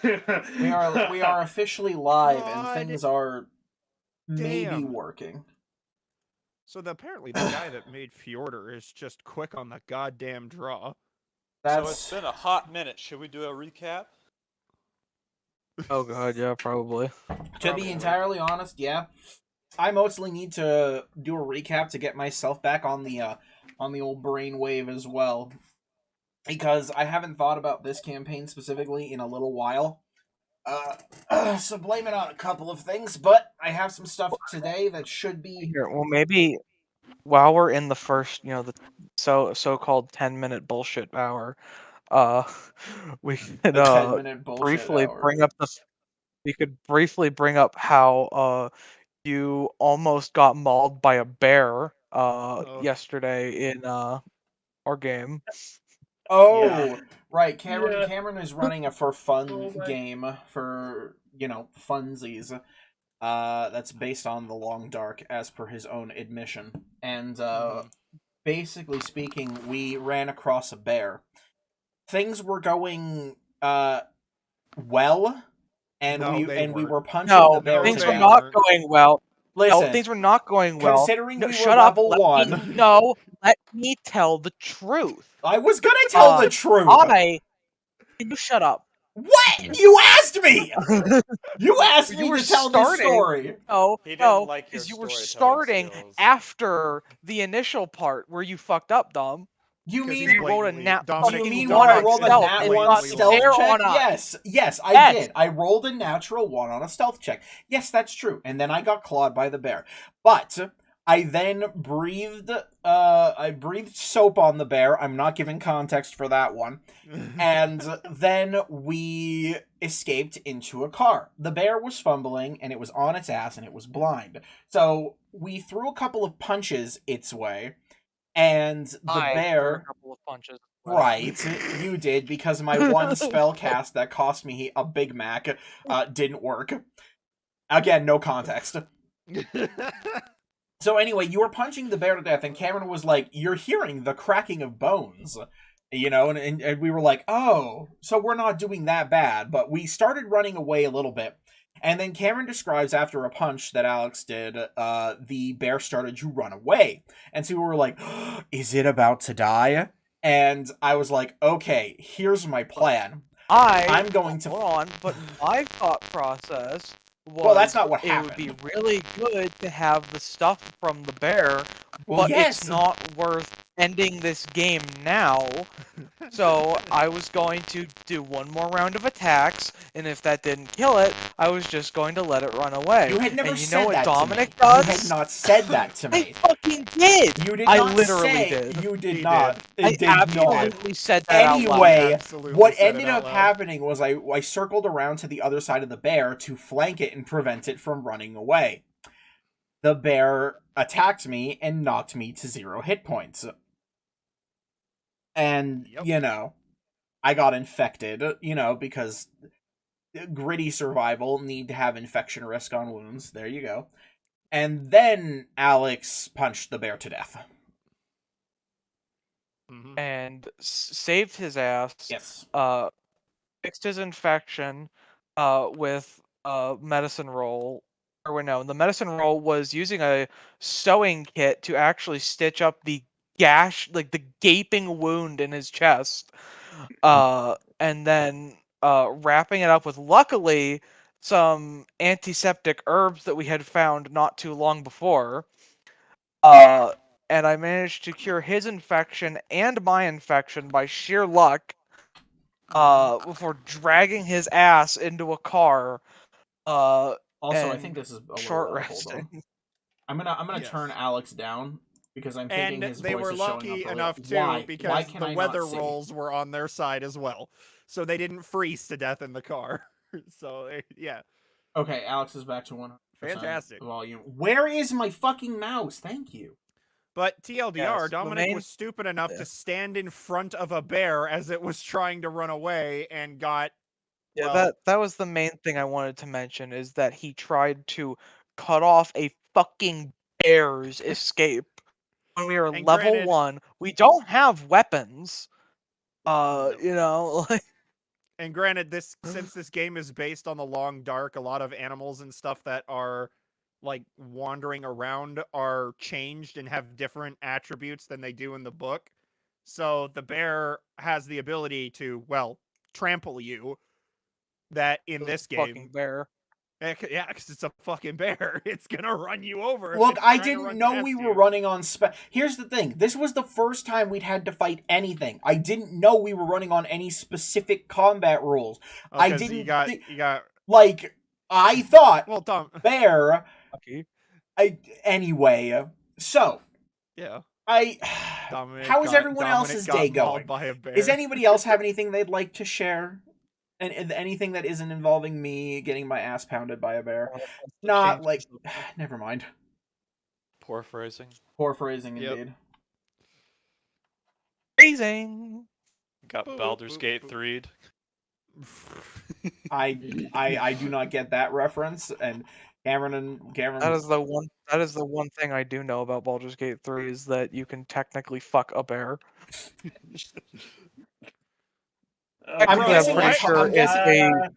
We are officially live, and God things are maybe damn. working. So apparently the guy that made Fjordur is just quick on the goddamn draw. So it's That's been a hot minute. Should we do a recap? Oh god, yeah, probably. to be entirely honest, yeah. I mostly need to do a recap to get myself back on the old brainwave as well, because I haven't thought about this campaign specifically in a little while. So blame it on a couple of things, but I have some stuff today that should be Here, well, maybe while we're in the first, the so-called 10-minute bullshit hour, uh, we could the 10-minute bullshit briefly hour. bring up we could briefly bring up how you almost got mauled by a bear yesterday in our game. Oh, Yeah. right. Cameron Yeah. Cameron is running a for fun Oh my- game for, funsies. That's based on the Long Dark, as per his own admission. And basically speaking, we ran across a bear. Things were going well, and No, we they we weren't. were punching No, the bear things to were death. not going well. No, Listen, things were not going well. considering No, we were shut up. level Let one. No, let me tell the truth. I was gonna tell the truth. Can you shut up? What? You asked me. You asked You me were to tell this story. No, He didn't no, like your because you were storytelling starting skills. after the initial part where you fucked up, Dom. You 'Cause mean he's You rolled a blatantly- nat Dominic- Do you mean one when I on rolled a stealth nat and one got stealth bear check? on us. Yes, I Yes. did. I rolled a natural one on a stealth check. Yes, that's true. And then I got clawed by the bear. But I then breathed soap on the bear. I'm not giving context for that one. And then we escaped into a car. The bear was fumbling, and it was on its ass, and it was blind. So we threw a couple of punches its way, and the I threw a bear... couple of punches. Right, you did, because my one spell cast that cost me a Big Mac didn't work. Again, no context. So anyway, you were punching the bear to death, and Cameron was like, "You're hearing the cracking of bones." And we were like, "Oh, so we're not doing that bad." But we started running away a little bit. And then Cameron describes after a punch that Alex did, the bear started to run away. And so we were like, "Is it about to die?" And I was like, "Okay, here's my plan. I'm going to..." Hold on, but my thought process was... Well, that's not what it would happened. be really good to have the stuff from the bear, Well, but yes. it's not worth ending this game now. So I was going to do one more round of attacks, and if that didn't kill it, I was just going to let it run away. You had never and you said know what that Dominic to me. does? You had not said that to I me. fucking did! You did I not literally say... did. You did He not. did. It I did not. absolutely said that out loud. Anyway, Absolutely what said it ended out up loud. happening was I circled around to the other side of the bear to flank it and prevent it from running away. The bear attacked me and knocked me to 0 hit points. And, I got infected, because gritty survival, need to have infection risk on wounds. There you go. And then Alex punched the bear to death. And saved his ass. Yes. Fixed his infection with a medicine roll. Or no, the medicine roll was using a sewing kit to actually stitch up the gash, like the gaping wound in his chest. And then wrapping it up with, luckily, some antiseptic herbs that we had found not too long before. And I managed to cure his infection and my infection by sheer luck. Before dragging his ass into a car. Also, and I think this is a short little resting. I'm gonna Yes. turn Alex down because I'm thinking And his they voice were is showing up lucky really enough loud. too, Why because can the I weather not see? rolls were on their side as well, so they didn't freeze to death in the car. So yeah. Okay, Alex is back to 100% Fantastic. volume. Where is my fucking mouse? Thank you. But TLDR, Yes, Dominic was stupid enough to stand in front of a bear as it was trying to run away and got... Yeah, well, that was the main thing I wanted to mention, is that he tried to cut off a fucking bear's escape. When we are And level granted- 1, we don't have weapons. No. Like... And granted, since this game is based on the Long Dark, a lot of animals and stuff that are like wandering around are changed and have different attributes than they do in the book. So the bear has the ability to, well, trample you. That in this Fucking game, bear. yeah, because it's a fucking bear. It's gonna run you over. if Look, it's I trying to didn't run know past we you. were running on Here's the thing. This was the first time we'd had to fight anything. I didn't know we were running on any specific combat rules. Oh, I 'cause didn't You got. like I thought Well, Tom. bear. Okay. Anyway, so Yeah. Dominic how is got- everyone Dominic else's got day mauled going? By a bear. Does anybody else have anything they'd like to share? And anything that isn't involving me getting my ass pounded by a bear? Not like. Never mind. Poor phrasing. Poor phrasing, Yep. indeed. Freezing. Got Boop, Baldur's boop, Gate boop. 3'd. I do not get that reference, and Cameron. That is the one. That is the one thing I do know about Baldur's Gate 3 is that you can technically fuck a bear. I'm Bro, guessing. what?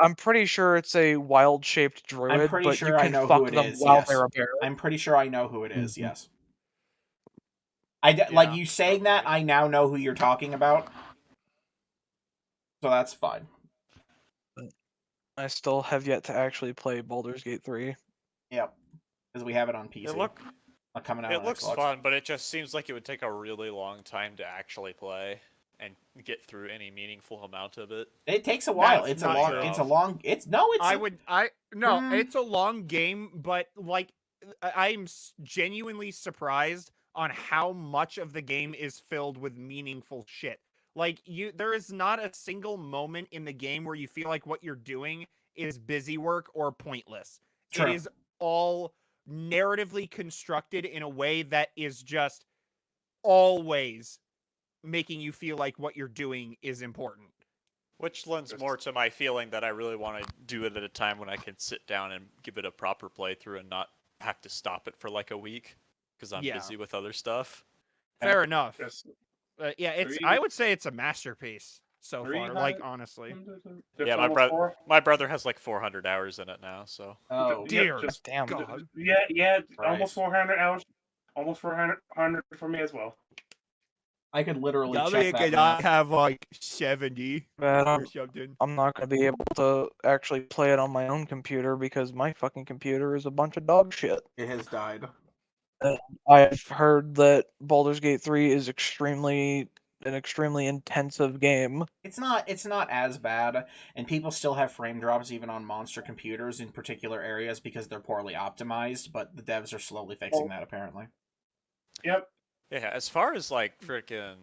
I'm pretty sure it's a wild-shaped druid, pretty but sure you I can know fuck who it them is, while yes. they're a bear. I'm pretty sure I know who it is. Mhm. Yes. Like you saying that, I now know who you're talking about. So that's fine. I still have yet to actually play Baldur's Gate 3. Yep. Because we have it on PC. Coming out. It on looks Xbox. fun, but it just seems like it would take a really long time to actually play and get through any meaningful amount of it. It takes a while. That's It's a not long. true. It's a long. It's no. It's. It's a long game, but like I'm genuinely surprised on how much of the game is filled with meaningful shit. Like there is not a single moment in the game where you feel like what you're doing is busy work or pointless. True. It is all narratively constructed in a way that is just always making you feel like what you're doing is important. Which lends more to my feeling that I really want to do it at a time when I can sit down and give it a proper playthrough and not have to stop it for like a week because I'm busy with other stuff. Fair enough. Yes. I would say it's a masterpiece so far. 300? Like honestly, Yeah, my brother has like 400 hours in it now, so. Oh. dear just- Damn. God. Yeah, almost Right. 400 hours. Almost 400 for me as well. I could literally Dominic check that. and I math. have like 70 Man, or something. I'm not going to be able to actually play it on my own computer because my fucking computer is a bunch of dog shit. It has died. I've heard that Baldur's Gate 3 is an extremely intensive game. It's not as bad, and people still have frame drops even on monster computers in particular areas because they're poorly optimized, but the devs are slowly fixing that apparently. Yep. Yeah, as far as like freaking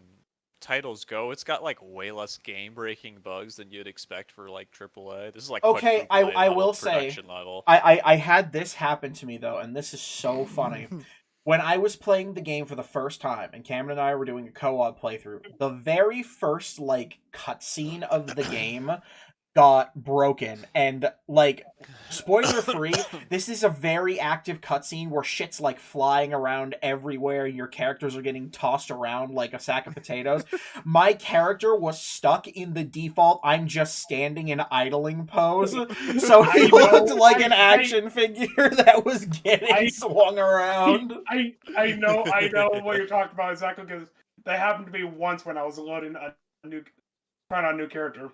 titles go, it's got like way less game-breaking bugs than you'd expect for like AAA. This is like Okay, quadruple A I level will say, production level. I had this happen to me though, and this is so funny. When I was playing the game for the first time, and Cameron and I were doing a co-op playthrough, the very first like cutscene of the game got broken, and like spoiler free, this is a very active cutscene where shit's like flying around everywhere, your characters are getting tossed around like a sack of potatoes. My character was stuck in the default I'm just standing in idling pose, so he looked like an action figure that was getting swung around. I know what you're talking about exactly, because that happened to me once when I was loading trying out a new character.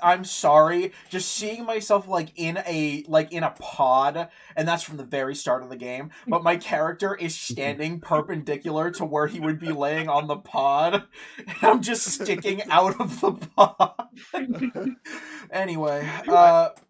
I'm sorry, just seeing myself like in a pod, and that's from the very start of the game, but my character is standing perpendicular to where he would be laying on the pod, and I'm just sticking out of the pod. Anyway,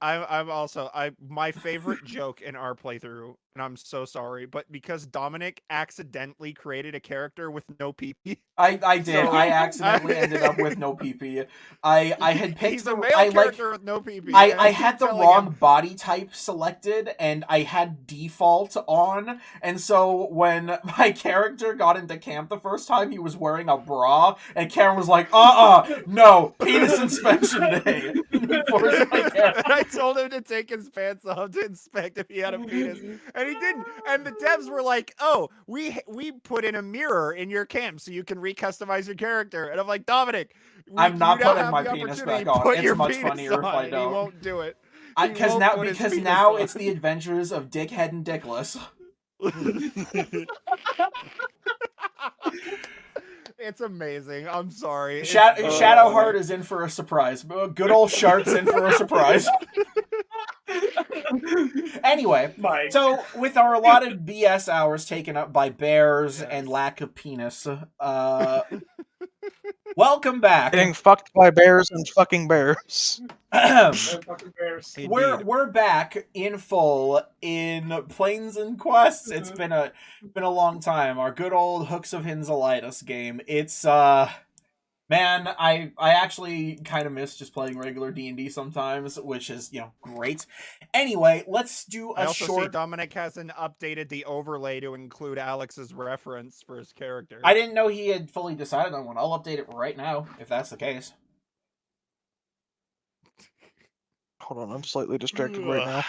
I'm also my favorite joke in our playthrough, and I'm so sorry, but because Dominic accidentally created a character with no PP. I did. So- I accidentally ended up with no PP. I had picked He's a male character with no PP. I had the wrong body type selected, and I had default on, and so when my character got into camp the first time, he was wearing a bra, and Karen was like, no, penis inspection day. And I told him to take his pants off to inspect if he had a penis, and he didn't. And the devs were like, "Oh, we put in a mirror in your camp so you can recustomize your character." And I'm like, Dominic, I'm not you now putting have my the penis opportunity back to on. put It's your much penis funnier if on, I and don't. he won't do it. Because now it's the adventures of Dickhead and Dickless. It's amazing. I'm sorry. Shadowheart is in for a surprise. Good old Shark's in for a surprise. Anyway, Mike. so with our allotted BS hours taken up by bears and lack of penis, welcome back. Getting fucked by bears and fucking bears. Fucking bears. We're back in full in Planes and Quests. It's been a long time. Our good old Hooks of Hinzelitis game. It's man, I actually kind of miss just playing regular D&D sometimes, which is, great. Anyway, let's do I a also see short... Dominic hasn't updated the overlay to include Alex's reference for his character. I didn't know he had fully decided on one. I'll update it right now, if that's the case. Hold on, I'm slightly distracted right now.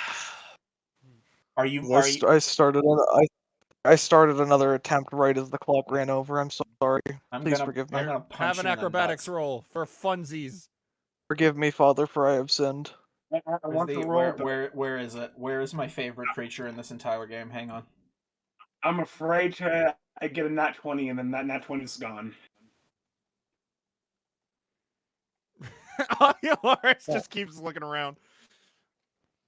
I started another attempt right as the clock ran over. I'm so sorry. Please forgive me. I'm gonna punch Have an you in the acrobatics nuts. roll for funsies. Forgive me, Father, for I have sinned. I want to roll. Where is it? Where is my favorite creature in this entire game? Hang on. I'm afraid to get a nat 20, and then that nat 20 is gone. Lawrence just keeps looking around.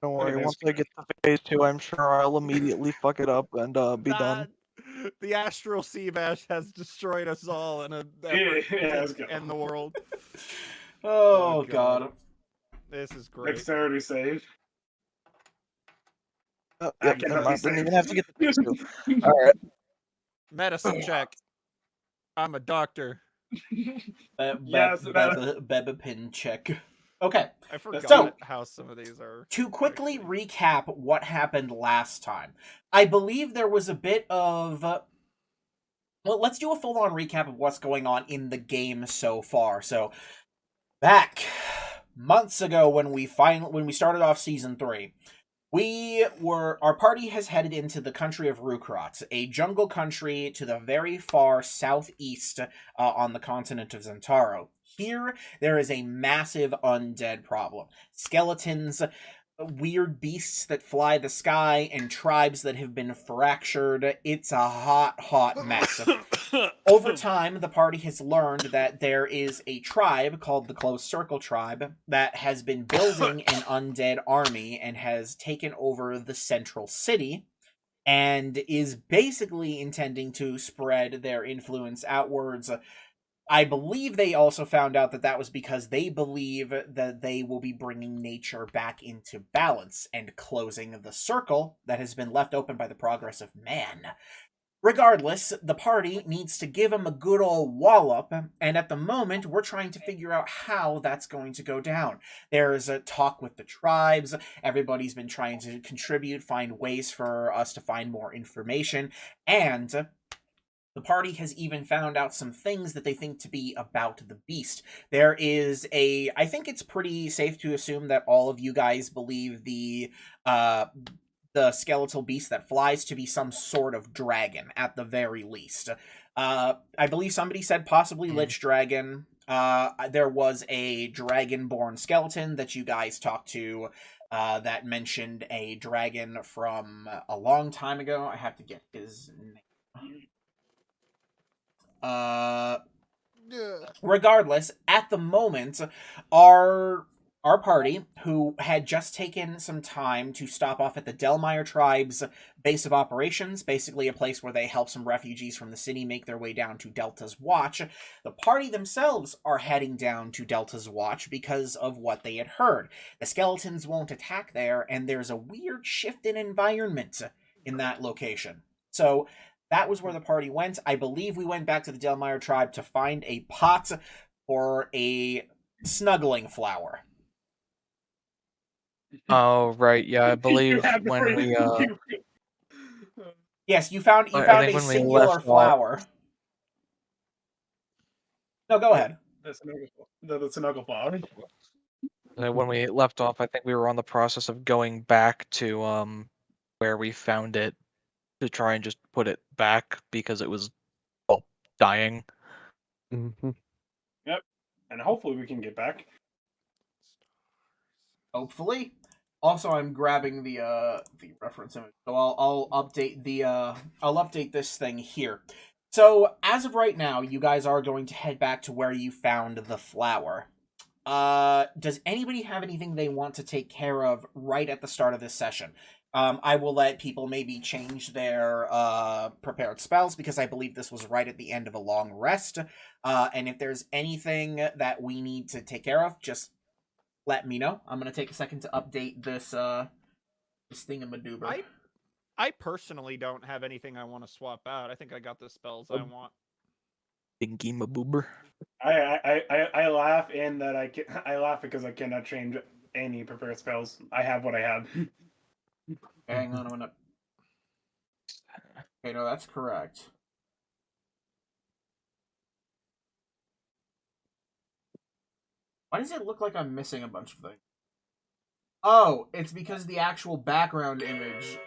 Don't worry, once I get to phase 2, I'm sure I'll immediately fuck it up and be done. The astral sea bash has destroyed us all in an Yeah, effort let's to go. end the world. Oh god. This is great. Dexterity save. Oh, I yep, cannot never be mind, didn't saved. even have to get the phase 2. Alright. Medicine check. I'm a doctor. Beba pin check. Okay. I forgot So, how some of these are. To quickly recap what happened last time, I believe there was a bit of... well, let's do a full-on recap of what's going on in the game so far. So, back months ago when we started off Season 3, our party has headed into the country of Rukrot, a jungle country to the very far southeast on the continent of Zentaro. Here, there is a massive undead problem. Skeletons, weird beasts that fly the sky, and tribes that have been fractured. It's a hot mess. Over time, the party has learned that there is a tribe called the Close Circle Tribe that has been building an undead army and has taken over the central city and is basically intending to spread their influence outwards. I believe they also found out that was because they believe that they will be bringing nature back into balance and closing the circle that has been left open by the progress of man. Regardless, the party needs to give them a good old wallop, and at the moment, we're trying to figure out how that's going to go down. There's a talk with the tribes, everybody's been trying to contribute, find ways for us to find more information, and the party has even found out some things that they think to be about the beast. There is I think it's pretty safe to assume that all of you guys believe the skeletal beast that flies to be some sort of dragon, at the very least. I believe somebody said possibly Lich Dragon. There was a dragon-born skeleton that you guys talked to that mentioned a dragon from a long time ago. I have to get his name. Regardless, at the moment, our party, who had just taken some time to stop off at the Delmire Tribe's base of operations, basically a place where they help some refugees from the city make their way down to Delta's Watch, the party themselves are heading down to Delta's Watch because of what they had heard. The skeletons won't attack there, and there's a weird shift in environment in that location. So that was where the party went. I believe we went back to the Delmire tribe to find a pot for a snuggling flower. Oh, right, yeah, I believe when we, Yes, you found a singular flower. No, go ahead. The snuggle flower. When we left off, I think we were on the process of going back to, where we found it to try and just put it back because it was dying. Mm-hmm. And hopefully we can get back. Hopefully. Also, I'm grabbing the reference image, so I'll update I'll update this thing here. So as of right now, you guys are going to head back to where you found the flower. Does anybody have anything they want to take care of right at the start of this session? I will let people maybe change their prepared spells because I believe this was right at the end of a long rest. And if there's anything that we need to take care of, just let me know. I'm gonna take a second to update this thingamadoober. I personally don't have anything I want to swap out. I think I got the spells I want. Thingy-maboober. I laugh in that I laugh because I cannot change any prepared spells. I have what I have. Hang on a minute. Okay, no, that's correct. Why does it look like I'm missing a bunch of things? Oh, it's because the actual background image...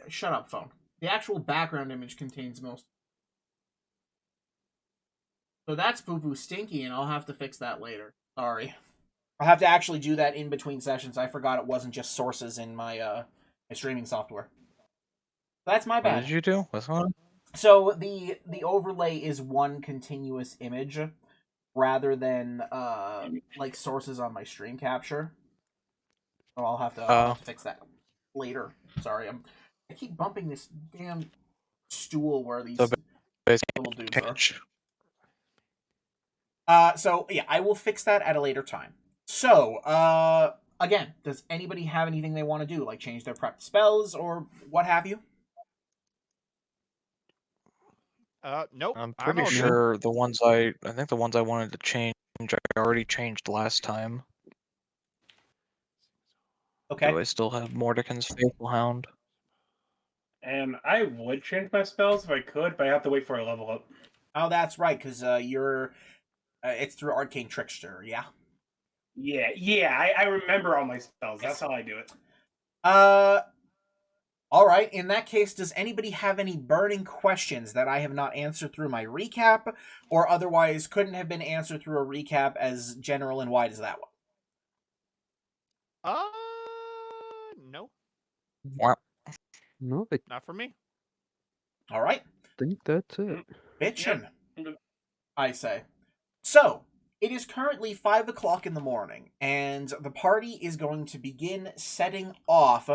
Shut up, phone. The actual background image contains most... So that's poo-poo stinky, and I'll have to fix that later. Sorry. I'll have to actually do that in between sessions. I forgot it wasn't just sources in my my streaming software. That's my bad. What did you do? What's on? So the overlay is one continuous image rather than like sources on my stream capture. So I'll have to fix that later. Sorry, I keep bumping this damn stool where these little dudes are. So yeah, I will fix that at a later time. So again, does anybody have anything they want to do, like change their prep spells or what have you? Nope. I'm pretty sure the ones I think the ones I wanted to change I already changed last time. Okay. Do I still have Mordecai's Faithful Hound? And I would change my spells if I could, but I have to wait for a level up. Oh, that's right, because you're it's through Arcane Trickster, yeah. Yeah. I remember all my spells. That's how I do it. All right. In that case, does anybody have any burning questions that I have not answered through my recap, or otherwise couldn't have been answered through a recap as general and wide as that one? No. Wow. No, I Not for me. All right. think that's it. Bitchin', I say. So, it is currently 5 o'clock in the morning, and the party is going to begin setting off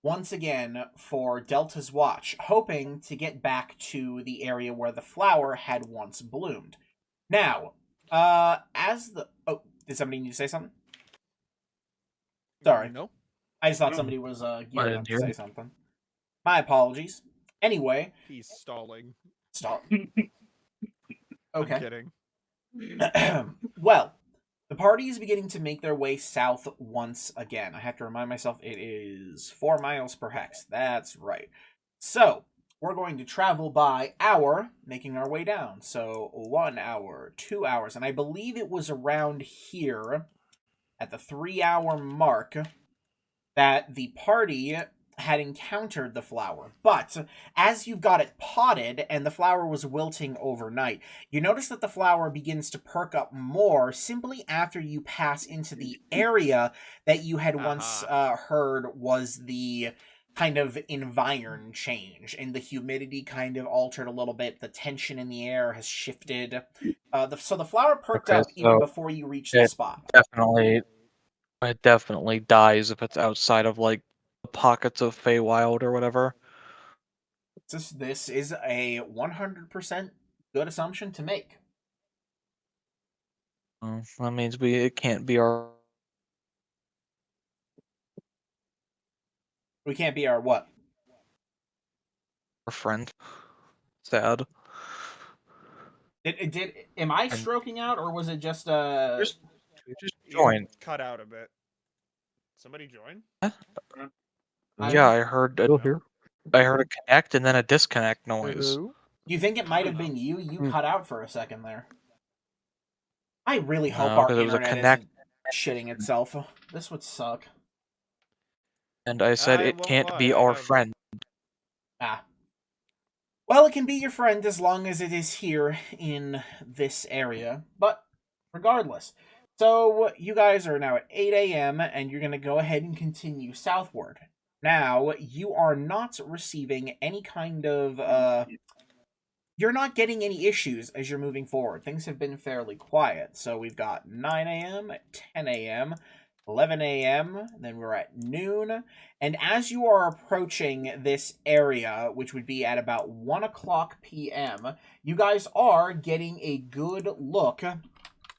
once again for Delta's Watch, hoping to get back to the area where the flower had once bloomed. Now, as the... Oh, did somebody need to say something? Sorry. No. I just thought somebody was gearing up to say something. My apologies. Anyway. He's stalling. Stop. Okay. Okay. Kidding. Well, the party is beginning to make their way south once again. I have to remind myself it is 4 miles per hex. That's right. So, we're going to travel by hour, making our way down. So, 1 hour, 2 hours, and I believe it was around here, at the 3-hour mark, that the party had encountered the flower. But as you got it potted and the flower was wilting overnight, you notice that the flower begins to perk up more simply after you pass into the area that you had once heard was the kind of environ change, and the humidity kind of altered a little bit. The tension in the air has shifted. So the flower perked up even before you reach the spot. It definitely dies if it's outside of like pockets of Feywild or whatever. This is a 100% good assumption to make. That means it can't be our... We can't be our what? Our friend. Sad. Am I stroking out, or was it just Just join. Cut out a bit. Somebody join? Yeah, I heard Still here. I heard a connect and then a disconnect noise. Do you think it might have been you? You cut out for a second there. I really hope our internet isn't shitting itself. This would suck. And I said it can't be our friend. Ah, Well, it can be your friend as long as it is here in this area. But regardless, so you guys are now at 8 a.m. and you're going to go ahead and continue southward. Now, you are not receiving any kind of, you're not getting any issues as you're moving forward. Things have been fairly quiet. So we've got 9 a.m., 10 a.m., 11 a.m., then we're at noon. And as you are approaching this area, which would be at about 1 o'clock p.m., you guys are getting a good look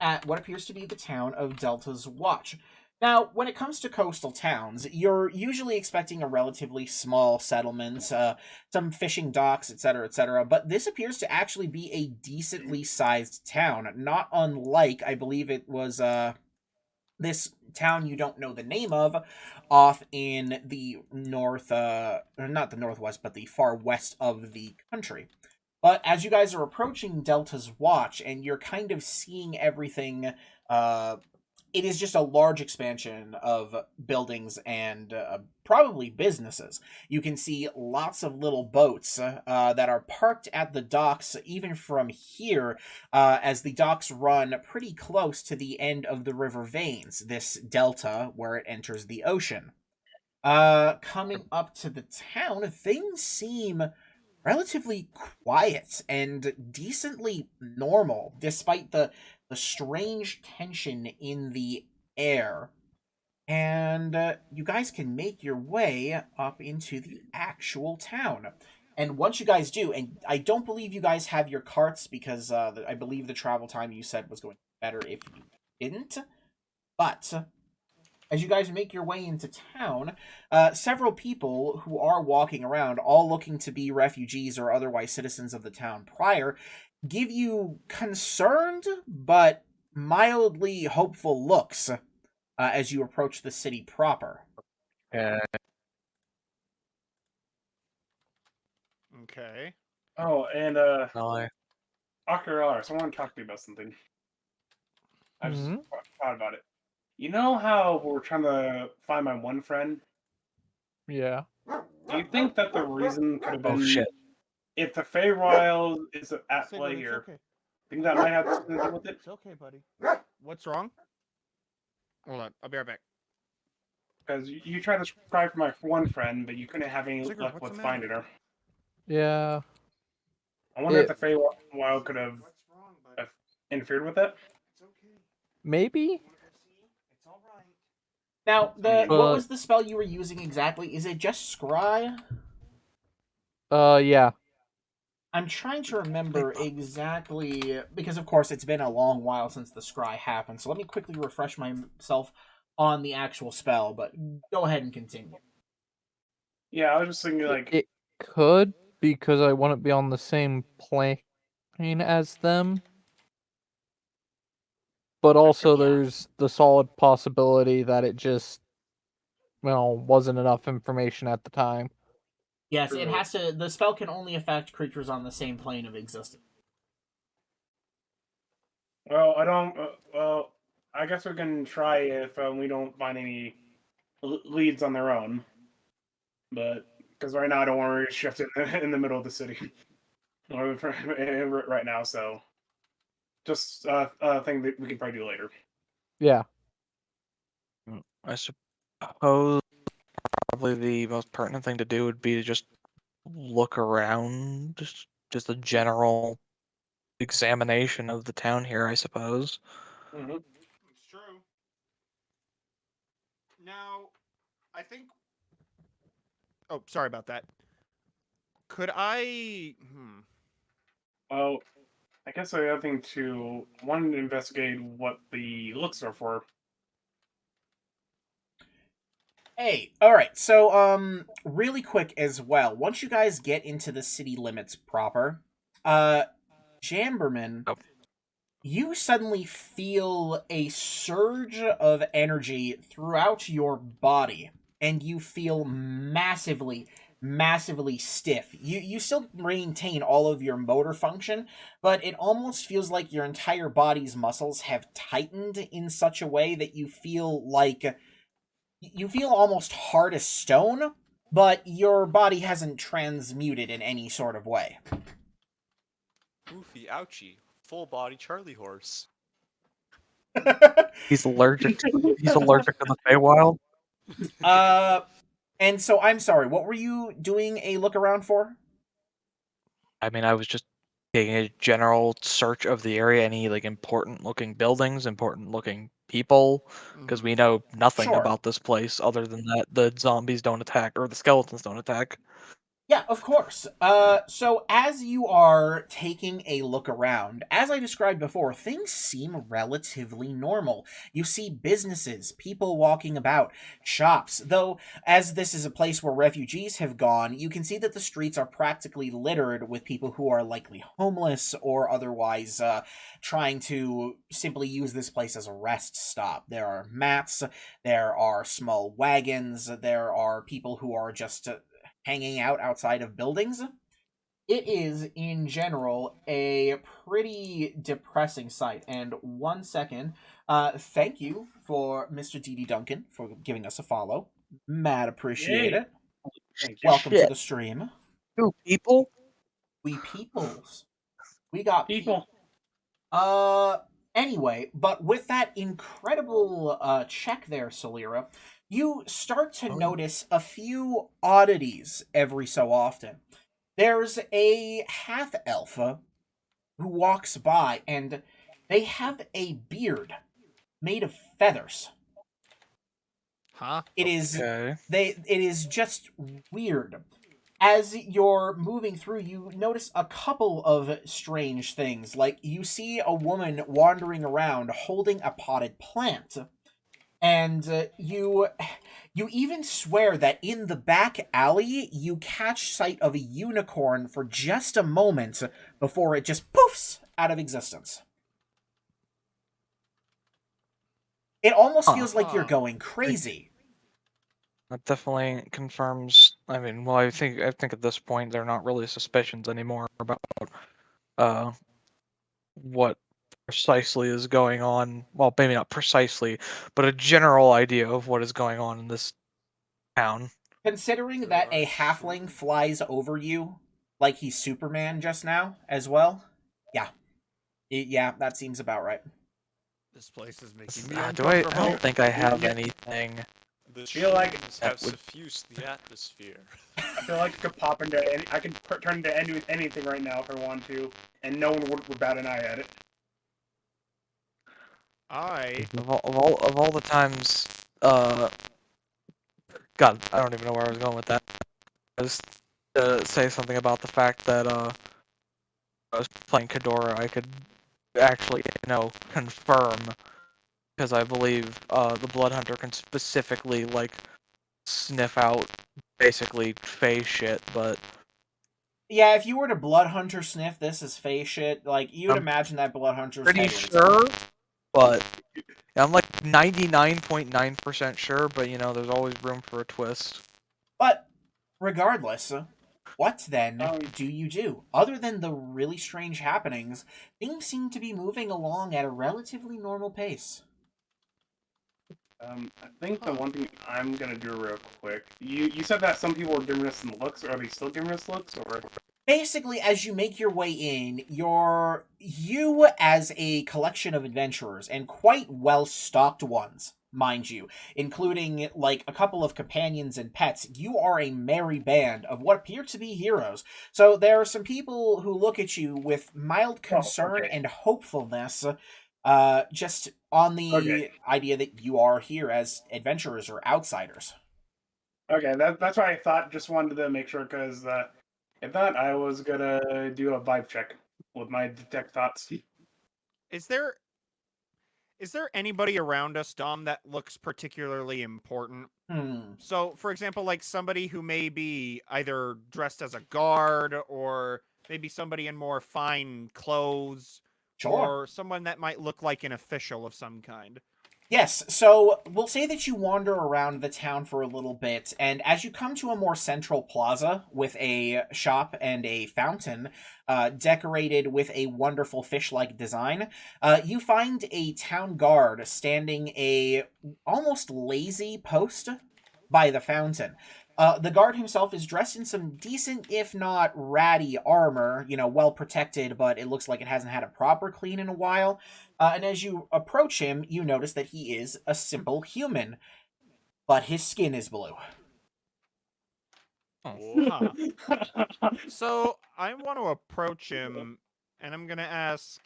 at what appears to be the town of Delta's Watch. Now, when it comes to coastal towns, you're usually expecting a relatively small settlement, some fishing docks, etc., but this appears to actually be a decently sized town, not unlike, I believe it was, this town you don't know the name of, off in the north, or not the northwest, but the far west of the country. But as you guys are approaching Delta's Watch, and you're kind of seeing everything, it is just a large expansion of buildings and probably businesses. You can see lots of little boats that are parked at the docks, even from here, as the docks run pretty close to the end of the River Veins, this delta where it enters the ocean. Coming up to the town, things seem relatively quiet and decently normal, despite the strange tension in the air. And you guys can make your way up into the actual town. And once you guys do, and I don't believe you guys have your carts because I believe the travel time you said was going to be better if you didn't. But as you guys make your way into town, several people who are walking around, all looking to be refugees or otherwise citizens of the town prior, give you concerned but mildly hopeful looks as you approach the city proper. Okay. Oh, and No, Akarar, I want to talk to you about something. I just Mhm. thought about it. You know how we're trying to find my one friend? Yeah. Do you think that the reason could have been Oh, shit. if the Feywild is at Say, play buddy, here? it's okay. Think that might have something to do with it? It's okay, buddy. What's wrong? Hold on, I'll be right back. Because you tried to try for my one friend, but you couldn't have any Sigurd, luck what's with the matter? finding her. Yeah. I wonder if It- the Feywild could have What's wrong, buddy? interfered with it. It's okay. Maybe? It's all right. Now, what But- was the spell you were using exactly? Is it just Scry? Yeah. I'm trying to remember exactly, because of course it's been a long while since the scry happened, so let me quickly refresh myself on the actual spell, but go ahead and continue. Yeah, I was just thinking like It could, because I wouldn't be on the same plane as them. But also there's the solid possibility that it just, well, wasn't enough information at the time. Yes, it has to, the spell can only affect creatures on the same plane of existence. well, I don't. Well, I guess we can try if we don't find any leads on their own. But because right now I don't want to shift it in the middle of the city, right now. So just a thing that we can probably do later. Yeah. I suppose probably the most pertinent thing to do would be to just look around, just a general examination of the town here, I suppose. Mm-hmm. It's true. Now, I think. Oh, sorry about that. Could I? Well, I guess the other thing too, I wanted to investigate what the looks are for. Hey, alright, so, really quick as well, once you guys get into the city limits proper, Jamberman, Oh. you suddenly feel a surge of energy throughout your body, and you feel massively stiff. You still maintain all of your motor function, but it almost feels like your entire body's muscles have tightened in such a way that you feel almost hard as stone, but your body hasn't transmuted in any sort of way. Oofy, ouchie. Full body Charlie horse. He's allergic to the Feywild. And so I'm sorry, what were you doing a look around for? I mean, I was just taking a general search of the area, any like important looking buildings, important looking people, because we know nothing Sure. about this place other than that the zombies don't attack or the skeletons don't attack. Yeah, of course. So as you are taking a look around, as I described before, things seem relatively normal. You see businesses, people walking about, shops, though as this is a place where refugees have gone, you can see that the streets are practically littered with people who are likely homeless or otherwise trying to simply use this place as a rest stop. There are mats, there are small wagons, there are people who are just hanging out outside of buildings. It is, in general, a pretty depressing sight. And 1 second, thank you for Mr. D.D. Duncan for giving us a follow. Mad appreciate Yay. it. Thank you. Welcome to Shit. the stream. Ooh, people? We peoples. We got People. Anyway, but with that incredible check there, Solira, you start to notice a few oddities every so often. There's a half-elf who walks by, and they have a beard made of feathers. Huh? It is Okay. it is just weird. As you're moving through, you notice a couple of strange things. Like, you see a woman wandering around holding a potted plant. And you even swear that in the back alley, you catch sight of a unicorn for just a moment before it just poofs out of existence. It almost feels like you're going crazy. That definitely confirms. I mean, well, I think at this point they're not really suspicions anymore about what precisely is going on. Well, maybe not precisely, but a general idea of what is going on in this town. Considering that a halfling flies over you like he's Superman just now as well, yeah, that seems about right. This place is making me I uncomfortable. don't think I have Yeah. anything. The Feel like shrooms that have would- suffused the atmosphere. I feel like I could pop into any. I could turn into anything right now if I want to, and no one would bat an eye at it. Of all the times, God, I don't even know where I was going with that. I was say something about the fact that I was playing Kadora. I could actually, confirm, because I believe the Blood Hunter can specifically like sniff out basically Fey shit, but Yeah, if you were to Blood Hunter sniff this as Fey shit, like, you would I'm imagine that Blood Hunter's pretty head would sure, but I'm like 99.9% sure, but there's always room for a twist. But regardless, what then Um, do you do? Other than the really strange happenings, things seem to be moving along at a relatively normal pace. I think the one thing I'm gonna do real quick. You said that some people were giving us some looks. Are they still giving us looks, or? Basically, as you make your way in, you as a collection of adventurers, and quite well-stocked ones, mind you, including, like, a couple of companions and pets, you are a merry band of what appear to be heroes. So there are some people who look at you with mild concern and hopefulness, just on the idea that you are here as adventurers or outsiders. Okay, that's what I thought. Just wanted to make sure, because if not, I was gonna do a vibe check with my detect thoughts. Is there anybody around us, Dom, that looks particularly important? So, for example, like somebody who may be either dressed as a guard, or maybe somebody in more fine clothes, Sure. or someone that might look like an official of some kind. Yes, so we'll say that you wander around the town for a little bit, and as you come to a more central plaza with a shop and a fountain decorated with a wonderful fish-like design, you find a town guard standing a almost lazy post by the fountain. The guard himself is dressed in some decent, if not ratty, armor, well protected, but it looks like it hasn't had a proper clean in a while. And as you approach him, you notice that he is a simple human, but his skin is blue. Huh. So I want to approach him, and I'm gonna ask.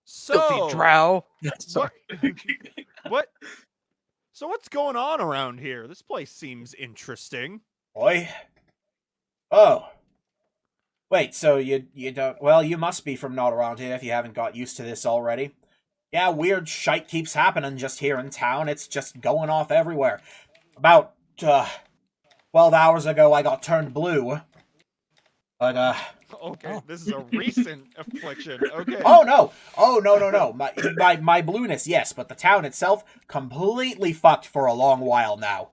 Filthy So, drow. Sorry. what? So what's going on around here? This place seems interesting. Boy. Oh. Wait, so you don't... Well, you must be from not around here if you haven't got used to this already. Yeah, weird shite keeps happening just here in town. It's just going off everywhere. About, 12 hours ago, I got turned blue. But, Okay, this is a recent affliction. Okay. Oh, no! Oh, no. My blueness, yes, but the town itself, completely fucked for a long while now.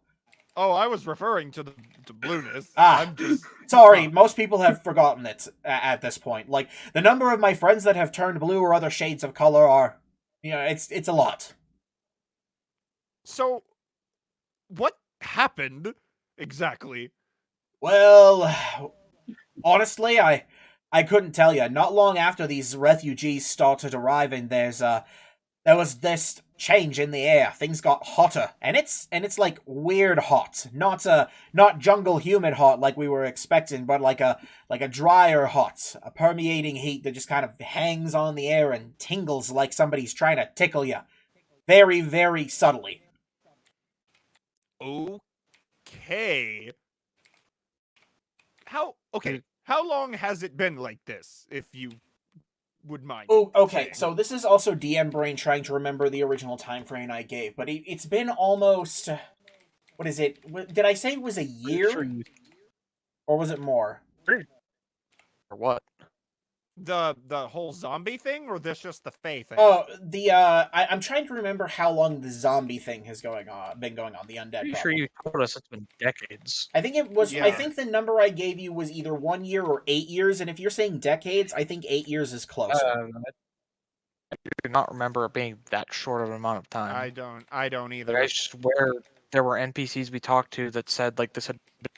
Oh, I was referring to the blueness. Ah. I'm just... Sorry, most people have forgotten it at this point. Like, the number of my friends that have turned blue or other shades of color are... it's a lot. So, what happened exactly? Well, honestly, I couldn't tell you. Not long after these refugees started arriving, there was this change in the air. Things got hotter, and it's like weird hot, not jungle humid hot like we were expecting, but like a drier hot, a permeating heat that just kind of hangs on the air and tingles like somebody's trying to tickle you, very, very subtly. Okay. How long has it been like this, if you would mind? Oh, okay. saying? So this is also DM brain trying to remember the original time frame I gave, but it's been almost... What is it? Did I say it was a year? Sure you- Or was it more? Or what? The whole zombie thing, or this just the Fae thing? Oh, I'm trying to remember how long the zombie thing has been going on, the undead Pretty sure problem. you told us it's been decades. I think it was. Yeah. I think the number I gave you was either 1 year or 8 years, and if you're saying decades, I think 8 years is closer. I do not remember it being that short of an amount of time. I don't either. I swear there were NPCs we talked to that said like this had been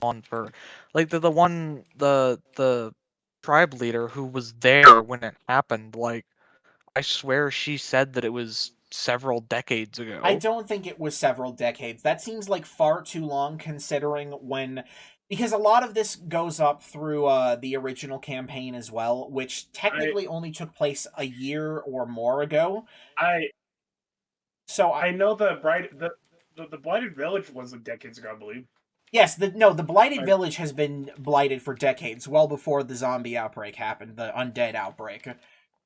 on for like the tribe leader who was there when it happened. Like I swear she said that it was several decades ago. I don't think it was several decades. That seems like far too long considering because a lot of this goes up through the original campaign as well, which technically only took place a year or more ago. So I know the Blighted Village was decades ago, I believe. Yes, the Blighted Village has been blighted for decades, well before the zombie outbreak happened, the undead outbreak.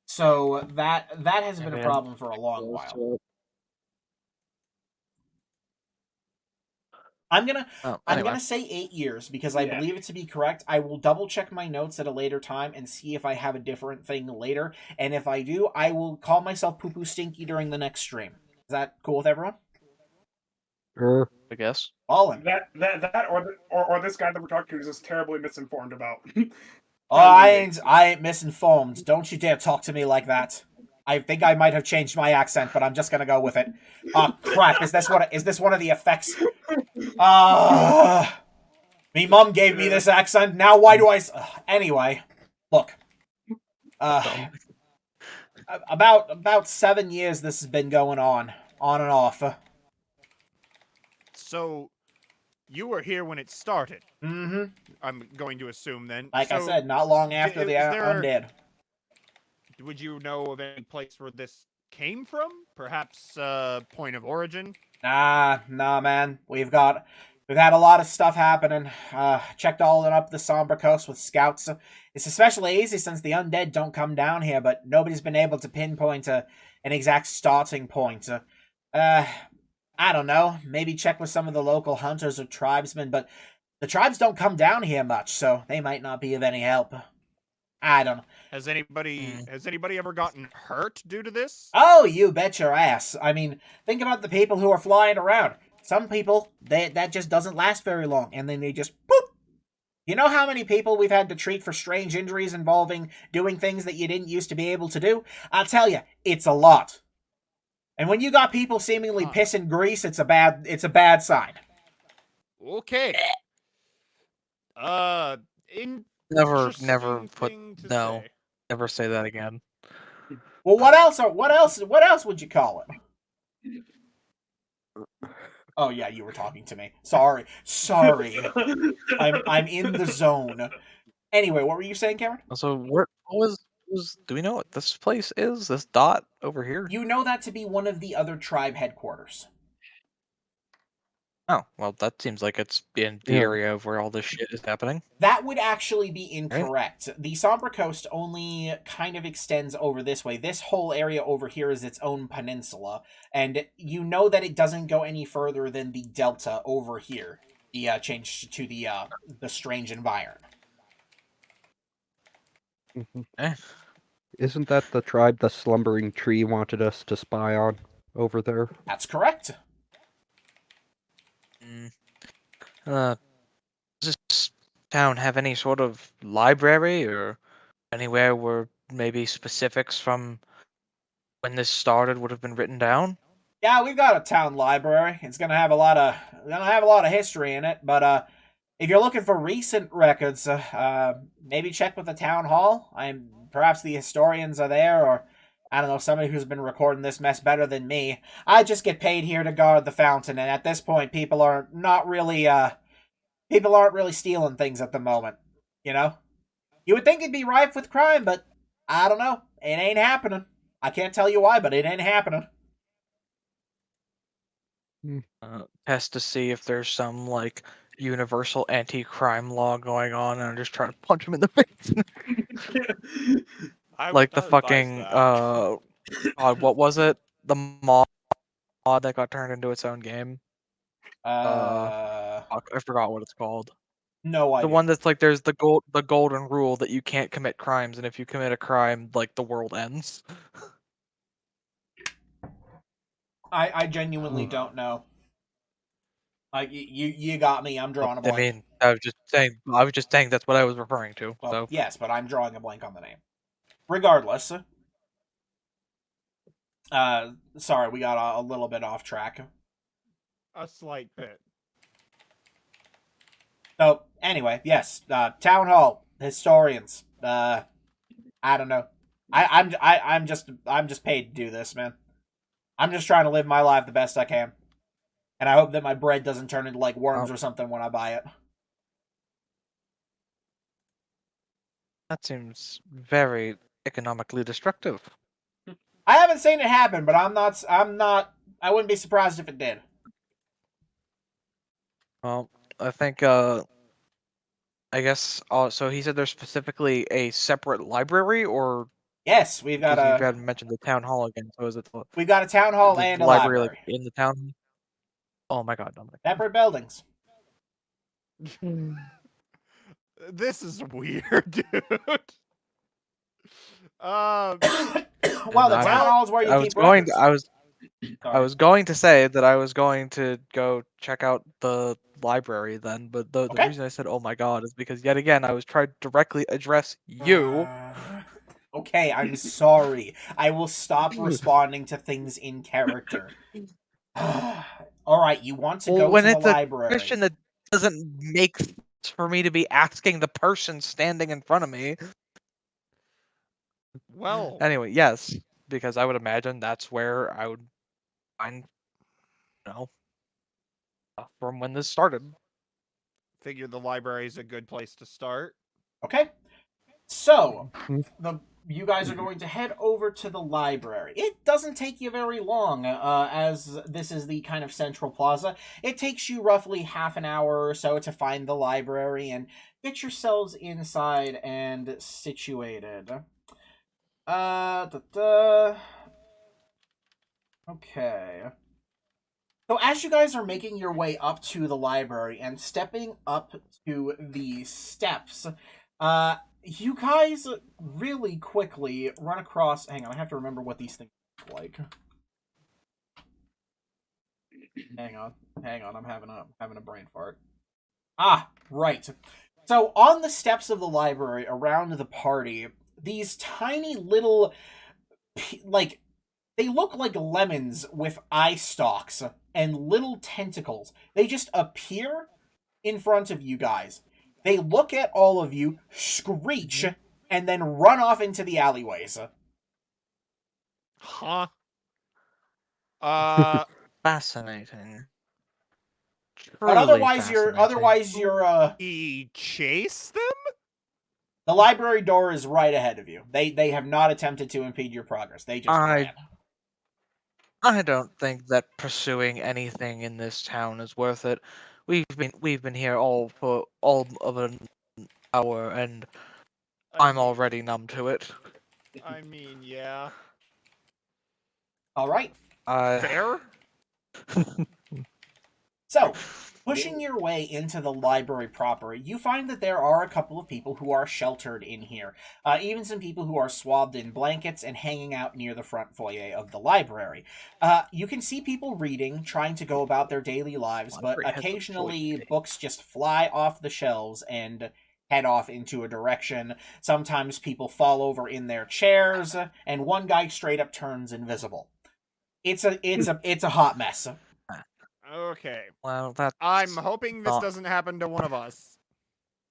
So that has been a problem for a long while. I'm gonna say 8 years because I believe it to be correct. I will double check my notes at a later time and see if I have a different thing later. And if I do, I will call myself Poo Poo Stinky during the next stream. Is that cool with everyone? Sure. I guess. Ballin'. That or this guy that we're talking to is just terribly misinformed about. Oh, I ain't misinformed. Don't you dare talk to me like that. I think I might have changed my accent, but I'm just gonna go with it. Oh crap! Is this one of the effects? Me mum gave me this accent. Now why do I? Anyway, look. About 7 years this has been going on and off. So, you were here when it started. Mm-hmm. I'm going to assume then. Like I So, said, not long after is the there- undead. would you know of any place where this came from? Perhaps point of origin? Nah, man. We've had a lot of stuff happening. Checked all up the Somber Coast with scouts. It's especially easy since the undead don't come down here, but nobody's been able to pinpoint an exact starting point. I don't know. Maybe check with some of the local hunters or tribesmen, but the tribes don't come down here much, so they might not be of any help. I don't know. Has anybody ever gotten hurt due to this? Oh, you bet your ass. I mean, think about the people who are flying around. Some people, that just doesn't last very long, and then they just poop. You know how many people we've had to treat for strange injuries involving doing things that you didn't used to be able to do? I'll tell you, it's a lot. And when you got people seemingly pissing grease, it's a bad sign. Okay. Never Interesting put thing to no. say. Never say that again. Well, what else would you call it? Oh yeah, you were talking to me. Sorry. I'm in the zone. Anyway, what were you saying, Cameron? Also, what was do we know what this place is? This dot over here? You know that to be one of the other tribe headquarters. Oh, well, that seems like it's in the Yeah. area of where all this shit is happening. That would actually be incorrect. The Sombra Coast only kind of extends over this way. This whole area over here is its own peninsula, and you know that it doesn't go any further than the delta over here. The change to the strange environment. Eh. Isn't that the tribe the slumbering tree wanted us to spy on over there? That's correct. Does this town have any sort of library or anywhere where maybe specifics from when this started would have been written down? Yeah, we've got a town library. It's gonna have a lot of history in it. But if you're looking for recent records, maybe check with the town hall. Perhaps the historians are there, or I don't know, somebody who's been recording this mess better than me. I just get paid here to guard the fountain, and at this point, people aren't really stealing things at the moment. You know, you would think it'd be rife with crime, but I don't know. It ain't happening. I can't tell you why, but it ain't happening. Test to see if there's some like universal anti-crime law going on, and I'm just trying to punch him in the face. Like the fucking God, what was it? The mod that got turned into its own game. Fuck, I forgot what it's called. No idea. The one that's like there's the golden rule that you can't commit crimes, and if you commit a crime, like the world ends. I genuinely don't know. Like you got me. I'm drawing a blank. I mean, I was just saying that's what I was referring to. Well, so yes, but I'm drawing a blank on the name. Regardless, sorry, we got a little bit off track. A slight bit. So anyway, yes, town hall, historians. I don't know. I'm just paid to do this, man. I'm just trying to live my life the best I can, and I hope that my bread doesn't turn into like worms or something when I buy it. that seems very economically destructive. I haven't seen it happen, but I'm not. I wouldn't be surprised if it did. Well, I think I guess so he said there's specifically a separate library, or Yes, we've got you hadn't mentioned the town hall again, so is it we've got a town hall the and a library library. like in the town? Oh my god, Dominic. Separate buildings. This is weird, dude. Well, the I- town hall is where you I keep was going records. I was going to say that I was going to go check out the library then, but the Okay. reason I said oh my god is because yet again I was trying to directly address you. Okay, I'm sorry. I will stop responding to things in character. All right, you want to go when to the it's a library. question that doesn't make sense for me to be asking the person standing in front of me. Well, Anyway, yes, because I would imagine that's where I would find, stuff from when this started. figure the library is a good place to start. Okay. So, you guys are going to head over to the library. It doesn't take you very long, as this is the kind of central plaza. It takes you roughly half an hour or so to find the library and get yourselves inside and situated. Okay. So as you guys are making your way up to the library and stepping up to the steps, you guys really quickly run across... Hang on, I have to remember what these things look like. Hang on, I'm having a brain fart. Ah, right. So on the steps of the library around the party, these tiny little, like, they look like lemons with eye stalks and little tentacles. They just appear in front of you guys. They look at all of you, screech, and then run off into the alleyways. Huh? Fascinating. But Truly otherwise, fascinating. you're He chased them? the library door is right ahead of you. They have not attempted to impede your progress. They just ran. I don't think that pursuing anything in this town is worth it. We've been here all of an hour, and I'm already numb to it. I mean, yeah. All right. Fair? So, pushing your way into the library proper, you find that there are a couple of people who are sheltered in here. Even some people who are swathed in blankets and hanging out near the front foyer of the library. You can see people reading, trying to go about their daily lives, but Library has a occasionally choice. books just fly off the shelves and head off into a direction. Sometimes people fall over in their chairs, and one guy straight up turns invisible. It's a hot mess. Okay. Well, that's I'm hoping this not- doesn't happen to one of us.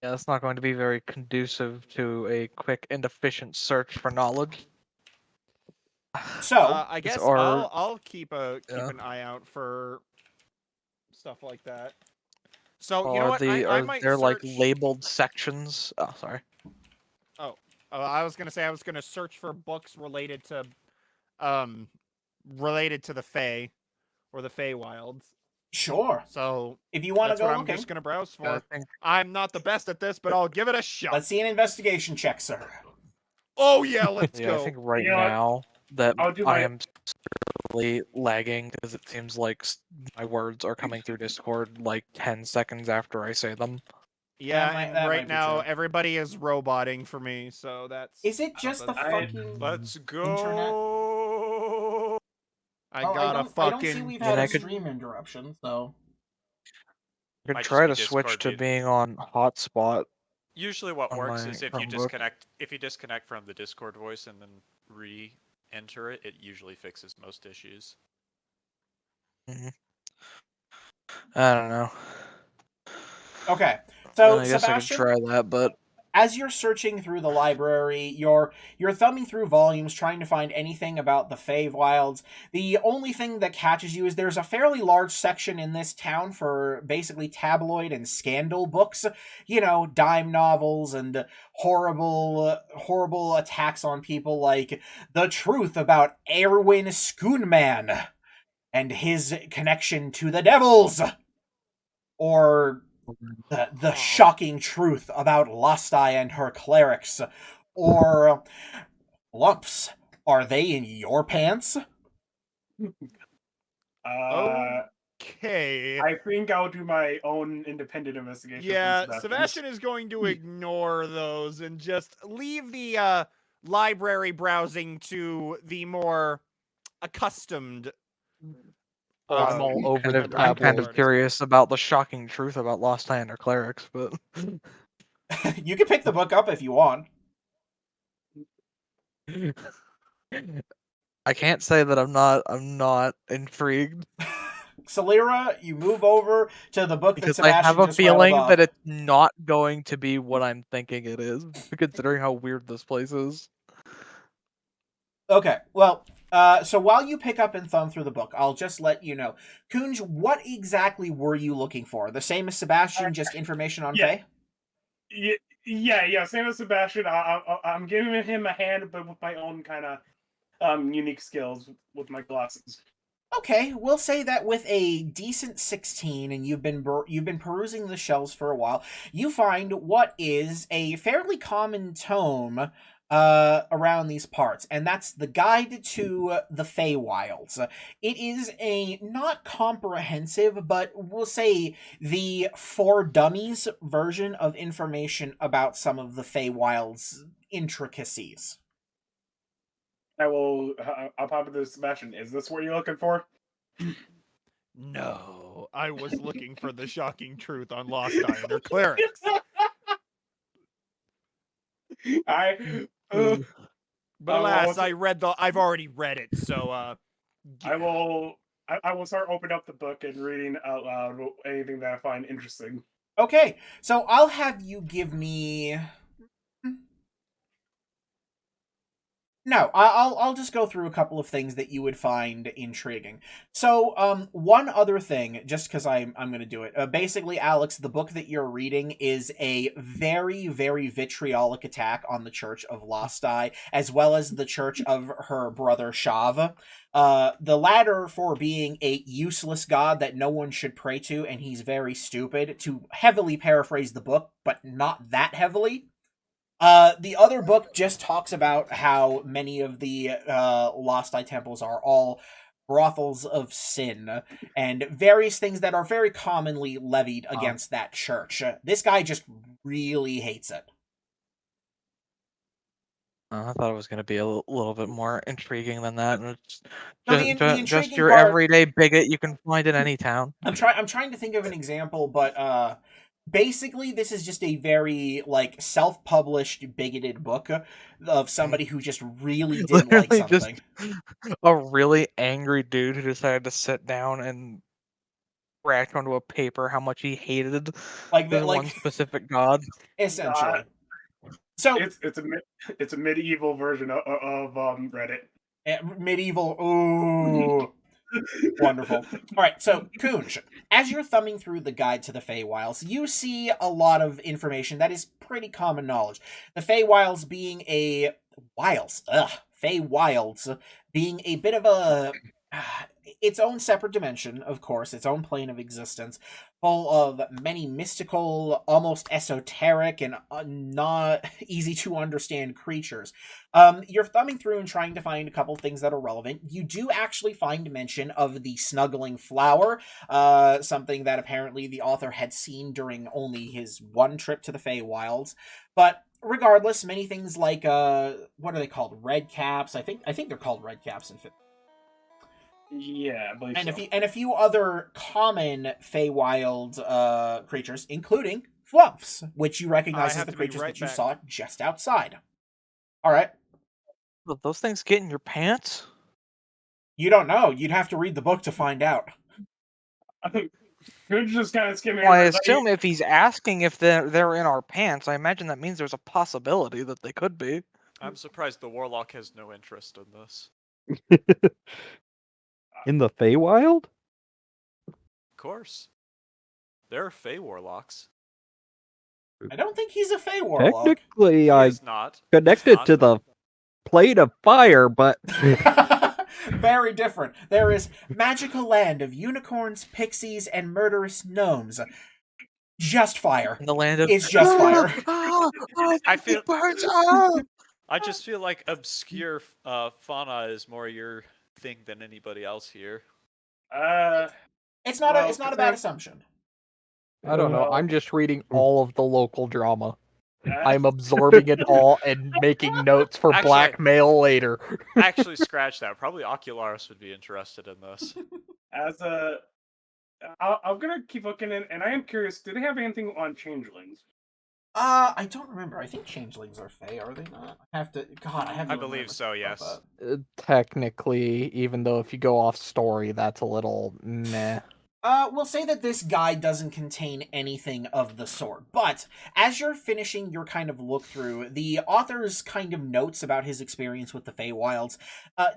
Yeah, that's not going to be very conducive to a quick and efficient search for knowledge. So, I guess or- I'll keep Yeah. an eye out for stuff like that. So you Are know what? I are might there like search- labeled sections? Oh, sorry. I was gonna say I was gonna search for books related to the Fae or the Feywilds. sure. So If you want to that's go what I'm looking, just gonna browse I for. think I'm not the best at this, but I'll give it a shot. let's see an investigation check, sir. Oh yeah, let's yeah, go. I think right You know what? now that I'll do I my- am really lagging because it seems like my words are coming through Discord like 10 seconds after I say them. Yeah, That might- and that might right be now true. everybody is roboting for me, so that's. Is it just the that's- fucking Let's go. internet? I Oh, got a I don't see fucking. we've I mean, had I a could- stream interruption, so I could Might just try be to switch Discord to being- being on hotspot. Usually, what On works my is if you Chromebook. disconnect from the Discord voice and then re-enter it, it usually fixes most issues. I don't know. okay. I So mean, I guess I could Sebastian, try that, but as you're searching through the library, you're thumbing through volumes trying to find anything about the Feywilds. The only thing that catches you is there's a fairly large section in this town for basically tabloid and scandal books. You know, dime novels and horrible attacks on people like The Truth About Erwin Schoonman and his connection to the devils. Or the shocking truth about Lastai and her clerics. Or lumps. Are they in your pants? Okay. I think I'll do my own independent investigation. Yeah, from Sebastian is going to ignore those and just leave the library browsing to the more accustomed. I'm all over kind the of, I'm kind of tabloids. curious about the shocking truth about Lost Land or Clerics, but You can pick the book up if you want. I can't say that I'm not intrigued Salira, you move over to the book because that I Sebastian have a just read feeling above. that it's not going to be what I'm thinking it is, considering how weird this place is. Okay, well, so while you pick up and thumb through the book, I'll just let you know. Kunj, what exactly were you looking for? The same as Sebastian, just information on Yeah. Faye? Yeah. Same as Sebastian. I'm giving him a hand, but with my own kind of unique skills with my glasses. Okay, we'll say that with a decent 16, and you've been perusing the shelves for a while, you find what is a fairly common tome around these parts, and that's the Guide to the Feywilds. It is a not comprehensive, but we'll say the for dummies version of information about some of the Feywilds intricacies. I'll pop into Sebastian. Is this what you're looking for? No, I was looking for the shocking truth on Lost Iron or Clerics. But alas, I've already read it, so I will start opening up the book and reading out loud anything that I find interesting. Okay, so I'll have you give me. No, I'll just go through a couple of things that you would find intriguing. So, one other thing, just because I'm going to do it. Basically, Alex, the book that you're reading is a very, very vitriolic attack on the Church of Lostai, as well as the Church of her brother Shav. The latter for being a useless god that no one should pray to, and he's very stupid, to heavily paraphrase the book, but not that heavily. The other book just talks about how many of the Lost Eye temples are all brothels of sin and various things that are very commonly levied against that church. This guy just really hates it. I thought it was going to be a little bit more intriguing than that. And it's No, just, the just intriguing your part- everyday bigot you can find in any town. I'm trying to think of an example, but basically this is just a very like self-published bigoted book of somebody who just really didn't like Literally just something. a really angry dude who decided to sit down and write onto a paper how much he hated Like this that, one like specific god. essentially. So It's a medieval version of Reddit. medieval. Ooh. Wonderful. All right, so Kunj, as you're thumbing through the guide to the Feywilds, you see a lot of information that is pretty common knowledge. The Feywilds being a Feywilds being a bit of a its own separate dimension, of course, its own plane of existence, full of many mystical, almost esoteric, and not easy to understand creatures. You're thumbing through and trying to find a couple things that are relevant. You do actually find mention of the snuggling flower, something that apparently the author had seen during only his one trip to the Feywilds. But regardless, many things like what are they called? Red caps. I think they're called red caps in Yeah, I believe and so. a few other common Feywild creatures, including Fluffs, which you recognize as the creatures that you saw just outside. All right. Will those things get in your pants? You don't know. You'd have to read the book to find out. You're just kind of skimming. Well, I assume if he's asking if they're in our pants, I imagine that means there's a possibility that they could be. I'm surprised the Warlock has no interest in this. In the Feywild? Of course. There are Fey Warlocks. I don't think he's a Fey Warlock. Technically, He I is not. connected not. to the plate of fire, but Very different. There is magical land of unicorns, pixies, and murderous gnomes. Just fire. In the land of It's just fire. I feel- burns. I just feel like obscure fauna is more your thing than anybody else here. It's not a bad assumption. I don't know. Well- I'm just reading all of the local drama. I'm absorbing it all and making notes for Actually- blackmail later. Actually, scratch that. Probably Ocularis would be interested in this. I'm gonna keep looking in, and I am curious. Do they have anything on changelings? I don't remember. I think changelings are Fey, are they not? I have to. God, I have. I believe so. Yes. Technically, even though if you go off story, that's a little meh. We'll say that this guide doesn't contain anything of the sort, but as you're finishing your kind of look through, the author's kind of notes about his experience with the Feywilds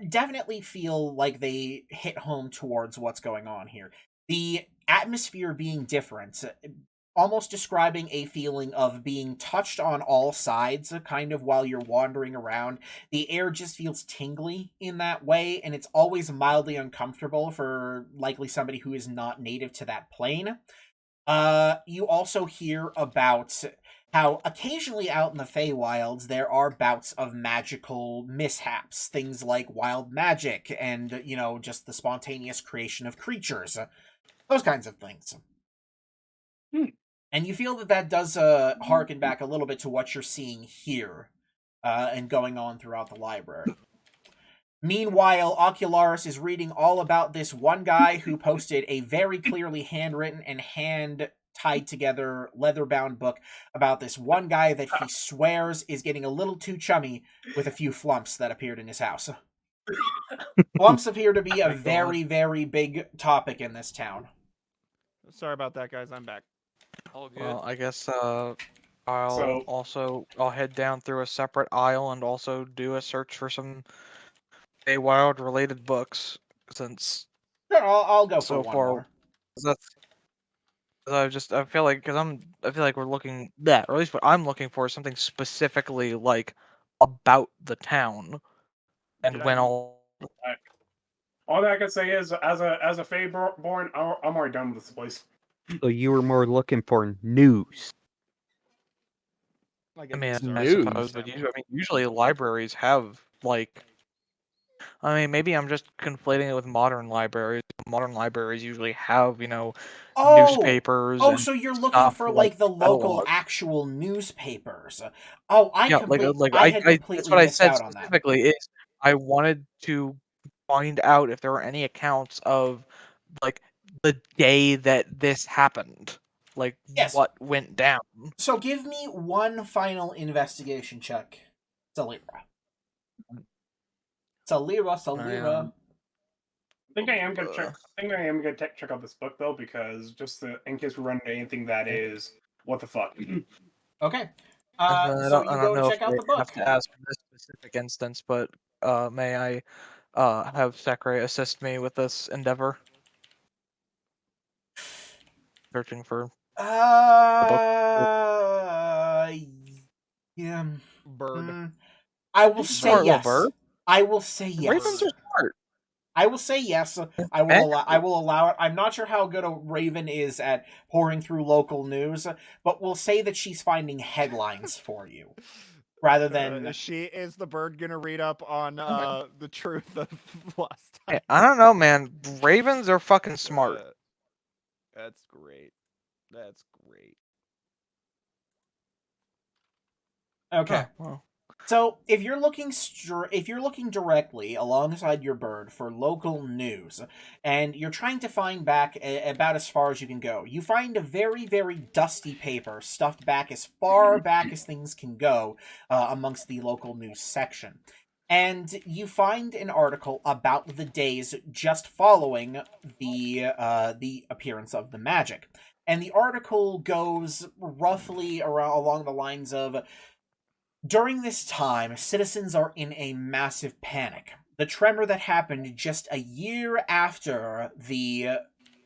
definitely feel like they hit home towards what's going on here. The atmosphere being different, almost describing a feeling of being touched on all sides, kind of while you're wandering around. The air just feels tingly in that way, and it's always mildly uncomfortable for likely somebody who is not native to that plane. You also hear about how occasionally out in the Feywilds there are bouts of magical mishaps, things like wild magic and, just the spontaneous creation of creatures. Those kinds of things. And you feel that does harken back a little bit to what you're seeing here and going on throughout the library. Meanwhile, Ocularis is reading all about this one guy who posted a very clearly handwritten and hand-tied together leather-bound book about this one guy that he swears is getting a little too chummy with a few flumps that appeared in his house. Flumps appear to be a very, very big topic in this town. Sorry about that, guys. I'm back. All good. Well, I guess So- I'll head down through a separate aisle and also do a search for some Feywild related books, since Sure, I'll go for so one far more. that's I feel like we're looking that, or at least what I'm looking for is something specifically like about the town and Did when I- all All that I can say is, as a Feyborn, I'm already done with this place. So you were more looking for news. Like I a mean, news I News. suppose, but usually libraries have like. I mean, maybe I'm just conflating it with modern libraries. Modern libraries usually have, newspapers. Oh, and so you're looking stuff for like like the local catalogs. actual newspapers. Oh, I Yeah, I had that's completely what I missed said out on that. specifically. Is I wanted to find out if there were any accounts of like the day that this happened, like Yes. what went down. So give me one final investigation check, Salira. Salira. I think I am gonna check. I think I am gonna check out this book though, because just in case we run into anything that is what the fuck. Okay. I So don't, you I go don't to know check if out I the book. have to ask in this specific instance, but may I have Sakurai assist me with this endeavor? Searching for Yeah. bird. I will say Smart little yes. bird. I will say yes. Ravens are smart. I will say yes. I will allow it. I'm not sure how good a Raven is at pouring through local news, but we'll say that she's finding headlines for you rather than She is the bird gonna read up on the truth of last time. Hey, I don't know, man. Ravens are fucking smart. That's great. That's great. Okay. Oh, well. So, if you're looking directly alongside your bird for local news, and you're trying to find back about as far as you can go, you find a very, very dusty paper stuffed back as far back as things can go amongst the local news section. And you find an article about the days just following the appearance of the magic. And the article goes roughly along the lines of, during this time, citizens are in a massive panic. The tremor that happened just a year after the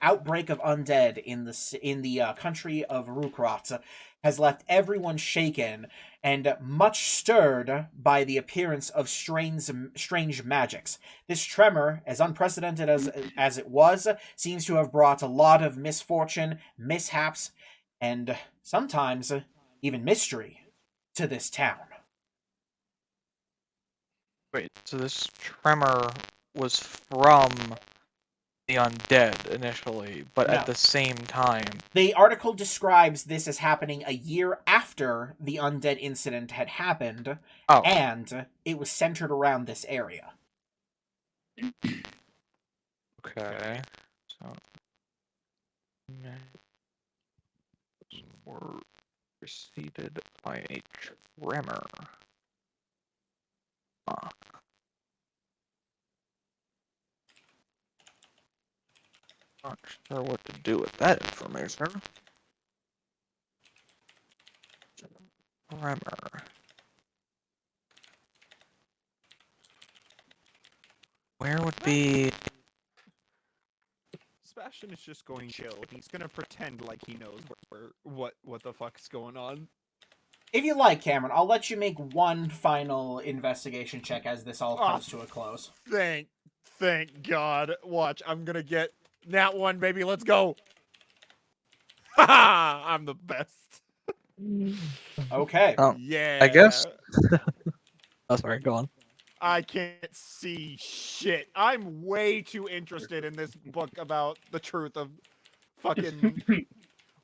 outbreak of undead in the country of Rukrot has left everyone shaken and much stirred by the appearance of strange magics. This tremor, as unprecedented as it was, seems to have brought a lot of misfortune, mishaps, and sometimes even mystery to this town. Wait, so this tremor was from the undead initially, but No. at the same time. The article describes this as happening a year after the undead incident had happened, and it was centered around this area. Okay. So were preceded by a tremor. Huh. Not sure what to do with that information. Tremor. Where would be? Sebastian is just going chill. He's gonna pretend like he knows what the fuck's going on. If you like, Cameron, I'll let you make one final investigation check as this all comes to a close. Thank God. Watch, I'm gonna get that one, baby. Let's go. Haha! I'm the best. Okay. Yeah. I guess. Oh, sorry. Go on. I can't see shit. I'm way too interested in this book about the truth of fucking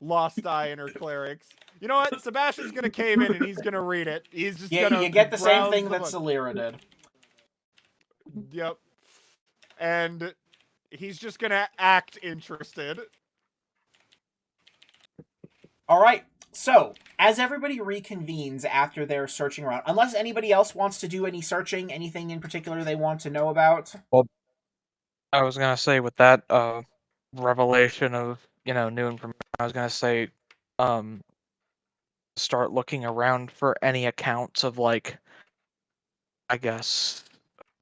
Lost Eye and her clerics. You know what? Sebastian's gonna cave in and he's gonna read it. He's just gonna. You get the same browse thing the that book. Salira did. Yep. And he's just gonna act interested. All right. So, as everybody reconvenes after they're searching around, unless anybody else wants to do any searching, anything in particular they want to know about? I was gonna say with that revelation of new information, I was gonna say start looking around for any accounts of like, I guess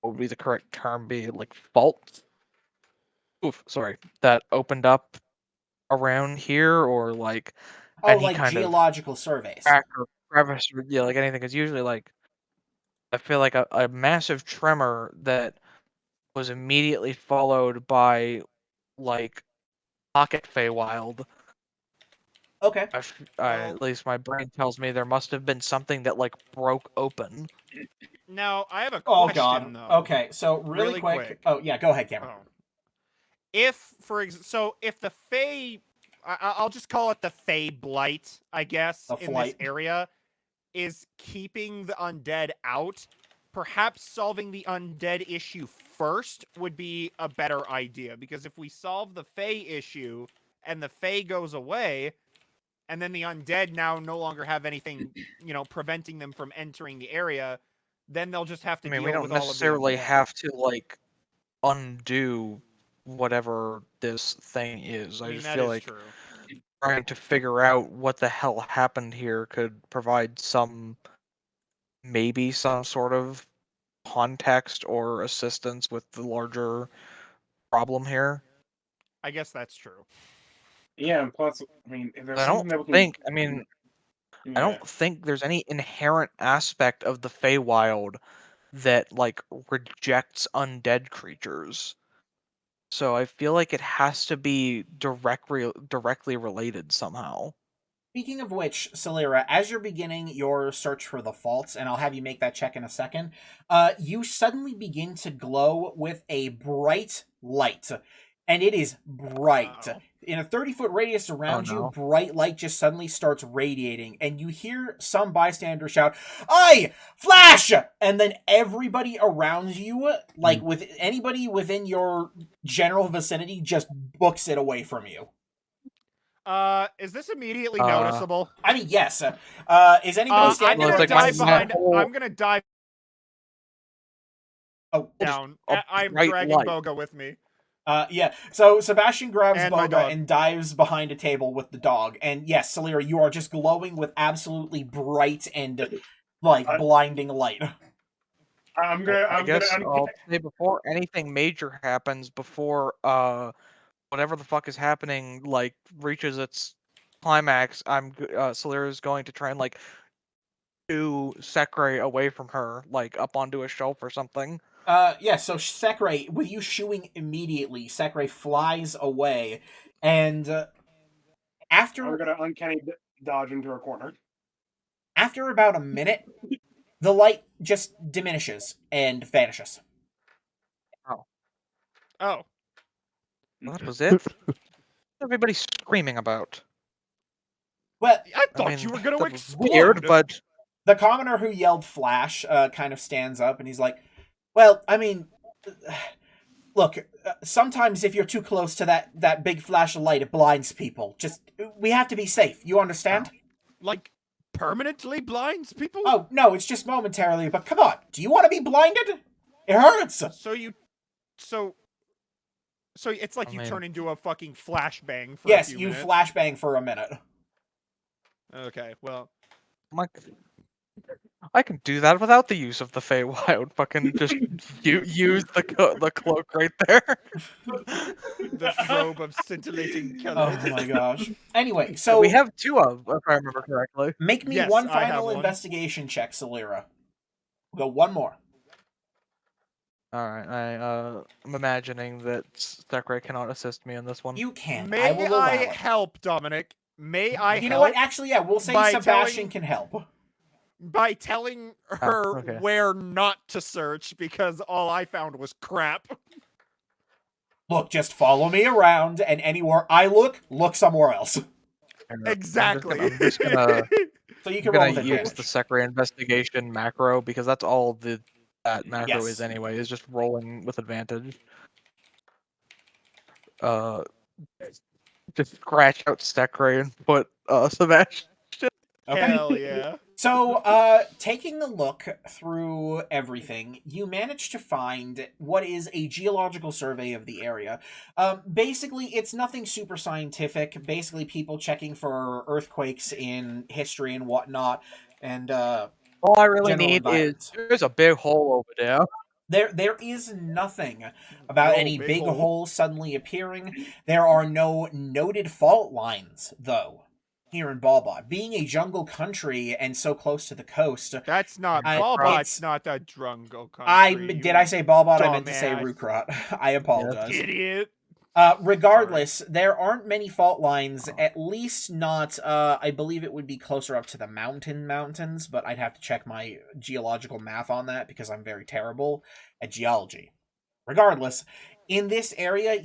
what would be the correct term be, like faults? Sorry, that opened up around here, or like Oh, any like kind of geological surveys. crack or crevice, or yeah, like anything. Because usually, like, I feel like a massive tremor that was immediately followed by like pocket Feywild. Okay. At least my brain tells me there must have been something that like broke open. Now, I have a Oh question, god. though. Okay, so really quick. quick. Oh yeah, go ahead, Cameron. Oh. If, so if the Fey, I'll just call it the Fey Blight, I guess, The in flight. this area, is keeping the undead out, perhaps solving the undead issue first would be a better idea. Because if we solve the Fey issue, and the Fey goes away, and then the undead now no longer have anything, preventing them from entering the area, then they'll just have to I mean, deal we don't with all of the necessarily undead. have to like undo whatever this thing is. I I mean, just that feel is like true. trying to figure out what the hell happened here could provide maybe some sort of context or assistance with the larger problem here. I guess that's true. Yeah, and plus, I mean, if there's I something don't that we can. think. I mean, I Yeah. don't think there's any inherent aspect of the Feywild that like rejects undead creatures. So I feel like it has to be directly related somehow. Speaking of which, Celera, as you're beginning your search for the faults, and I'll have you make that check in a second, you suddenly begin to glow with a bright light. And it is bright. Uh-oh. In a 30-foot radius around you, no. bright light just suddenly starts radiating, and you hear some bystander shout, "Aye! Flash!" And then everybody around you, like with anybody within your general vicinity, just books it away from you. Is this immediately noticeable? I mean, yes. Is anybody I'm standing gonna there? dive behind. whole- I'm gonna dive Oh, down. a I'm bright dragging light. Boga with me. yeah. So Sebastian grabs And my Boga dog. and dives behind a table with the dog. And yes, Celera, you are just glowing with absolutely bright and like blinding light. I'm gonna. I guess I'll say before anything major happens, before whatever the fuck is happening like reaches its climax, Celera's going to try and like shoo Sekre away from her, like up onto a shelf or something. Yeah, so Sekre, with you shooing immediately, Sekre flies away, and after I'm gonna uncanny dodge into a corner. After about a minute, the light just diminishes and vanishes. Oh. That was it? Everybody's screaming about. Well, I thought mean, you were gonna that was explode. weird, but the commoner who yelled "Flash" kind of stands up and he's like, "Well, I mean, look, sometimes if you're too close to that big flash of light, it blinds people. Just we have to be safe. You understand?" Like permanently blinds people? Oh no, it's just momentarily. But come on, do you want to be blinded? It hurts. So it's like I you mean- turn into a fucking flashbang for Yes, a few you minutes. flashbang for a minute. Okay, well. I can do that without the use of the Feywild. Fucking just use the cloak right there. The strobe of scintillating Oh colors. my gosh. Anyway, so we have two of, if I remember correctly. make me Yes, one I have final one. investigation check, Celera. Go one more. All right, I'm imagining that Sekre cannot assist me in this one. You can. May I will allow it. help, Dominic? May I You help know what? Actually, yeah, we'll say by Sebastian can help. by telling her okay. where not to search because all I found was crap. Look, just follow me around, and anywhere I look somewhere else. Exactly. I'm just gonna So you can roll with use the advantage. Sekre investigation macro because that's all that macro Yes. is anyway. Is just rolling with advantage. Just scratch out Sekre and put Sebastian. Okay. Hell yeah. So, taking a look through everything, you manage to find what is a geological survey of the area. Basically, it's nothing super scientific. Basically, people checking for earthquakes in history and whatnot, and All I really general need is environments. there's a big hole over there. There is nothing about Yo, any big big hole. holes suddenly appearing. There are no noted fault lines, though, here in Balbot. Being a jungle country and so close to the coast, That's not I- Balbot's it's- not a drungo I country. did I say Balbot? I meant to say dumbass. Rukrot. I apologize. Idiot. Regardless, there aren't many fault lines. At least not. I believe it would be closer up to the mountains, but I'd have to check my geological math on that because I'm very terrible at geology. Regardless, in this area,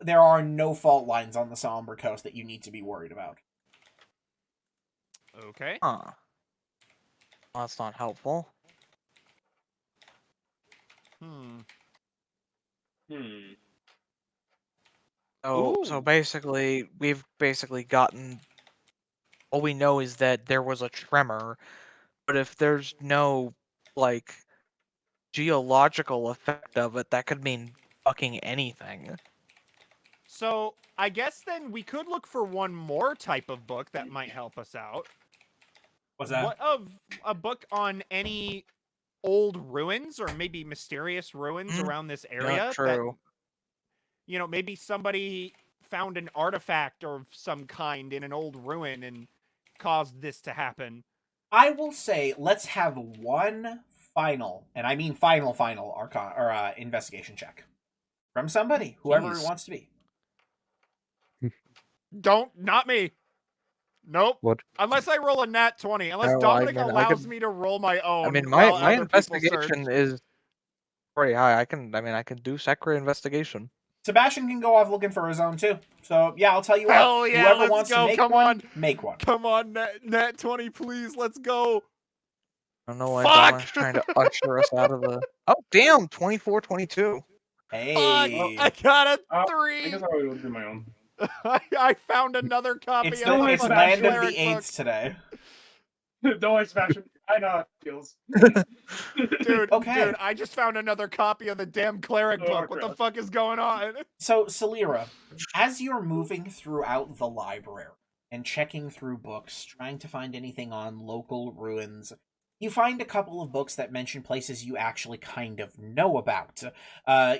there are no fault lines on the Somber Coast that you need to be worried about. Okay. Huh. Well, that's not helpful. Hmm. So Ooh. basically, we've basically gotten. All we know is that there was a tremor, but if there's no like geological effect of it, that could mean fucking anything. So I guess then we could look for one more type of book that might help us out. What's that? What of a book on any old ruins or maybe mysterious ruins around this area? Yeah, true. That, maybe somebody found an artifact of some kind in an old ruin and caused this to happen. I will say, let's have one final, and I mean final arcana or investigation check from somebody, whoever Jeez. it wants to be. Not me. Nope. What? Unless I roll a nat 20. Unless Oh, Dominic I mean, allows me to roll my own. I mean, while my other people search. investigation is pretty high. I can do secret investigation. Sebastian can go off looking for his own too. So yeah, I'll tell you Hell what. yeah, Whoever let's wants go. to make Come one, on. make one. Come on, nat 20, please. Let's go. I don't know why Fuck! Don's trying to usher us out of the. Oh damn! 24, 22. Hey, Fuck! I got a I 3. guess I would do my own. I found another copy it's of the the it's fucking land of cleric the book. eights today. Don't worry, Sebastian. I know how it feels. Dude, Okay. I just found another copy of the damn cleric Oh, book. What the crap. fuck is going on? So Salira, as you're moving throughout the library and checking through books, trying to find anything on local ruins, you find a couple of books that mention places you actually kind of know about.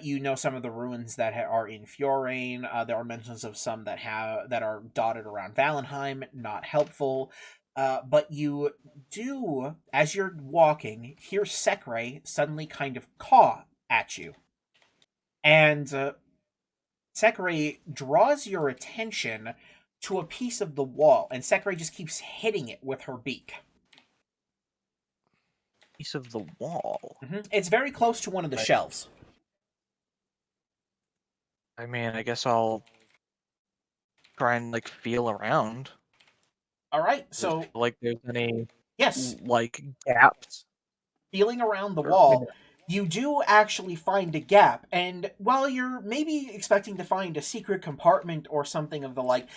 You know some of the ruins that are in Fjorane. There are mentions of some that are dotted around Valenheim. Not helpful. But you do, as you're walking, hear Sekre suddenly kind of caw at you. And Sekre draws your attention to a piece of the wall, and Sekre just keeps hitting it with her beak. Piece of the wall. It's very close to one of the shelves. I mean, I guess I'll try and feel around. All right, so There's any yes, gaps. feeling around the Or wall, you do actually find a gap, and while you're maybe expecting to find a secret compartment or something of the like,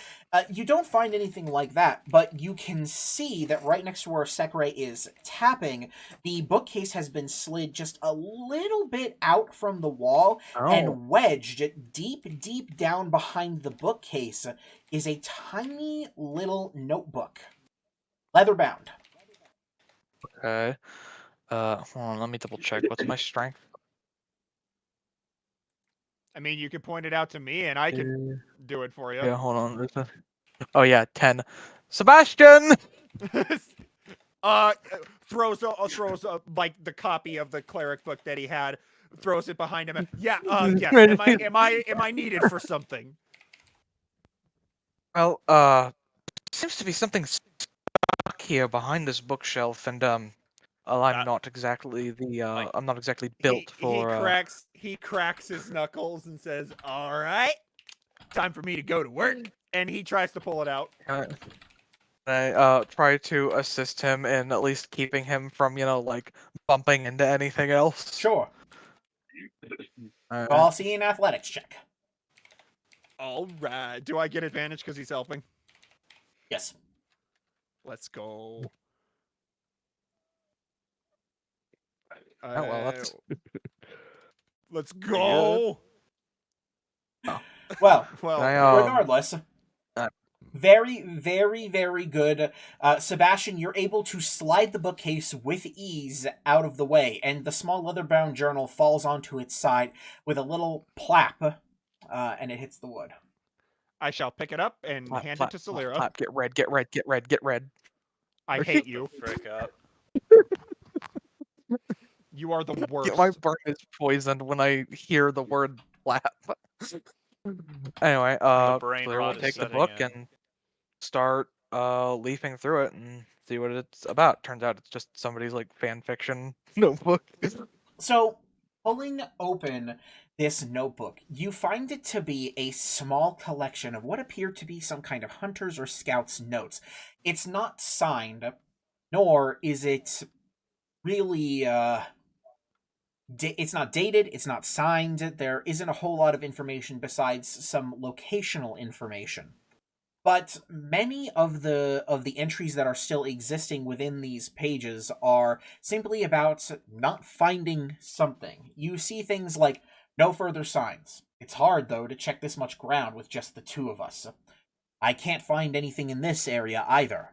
you don't find anything like that, but you can see that right next to where Sekre is tapping, the bookcase has been slid just a little bit out from the wall, and wedged deep down behind the bookcase is a tiny little notebook, leather bound. Okay. Hold on, let me double check. What's my strength? I mean, you could point it out to me and I can do it for you. Yeah, hold on. Oh yeah, 10. Sebastian! Throws the copy of the cleric book that he had, throws it behind him. Yeah, yes. Am I needed for something? Well, seems to be something stuck here behind this bookshelf, and I'm not exactly I'm not exactly built for. He cracks his knuckles and says, "All right, time for me to go to work." And he tries to pull it out. I try to assist him in at least keeping him from bumping into anything else. Sure. Well, I'll see you in athletics check. All right. Do I get advantage because he's helping? Yes. Let's go. Oh well, that's Let's good. go. Well, Well, regardless, very, very, very good. Sebastian, you're able to slide the bookcase with ease out of the way, and the small leather-bound journal falls onto its side with a little plap, and it hits the wood. I shall pick it up and Clap, hand clap, it to clap, Celera. clap. Get red, get red, get red, get red. I hate you. Frick up. You are the worst. My brain is poisoned when I hear the word flap. Anyway, brain Claire will rot is take the setting book in. and start leafing through it and see what it's about. Turns out it's just somebody's like fan fiction notebook. So, pulling open this notebook, you find it to be a small collection of what appear to be some kind of hunters or scouts' notes. It's not signed, nor is it really, it's not dated, it's not signed, there isn't a whole lot of information besides some locational information. But many of the entries that are still existing within these pages are simply about not finding something. You see things like no further signs. It's hard though to check this much ground with just the two of us. I can't find anything in this area either.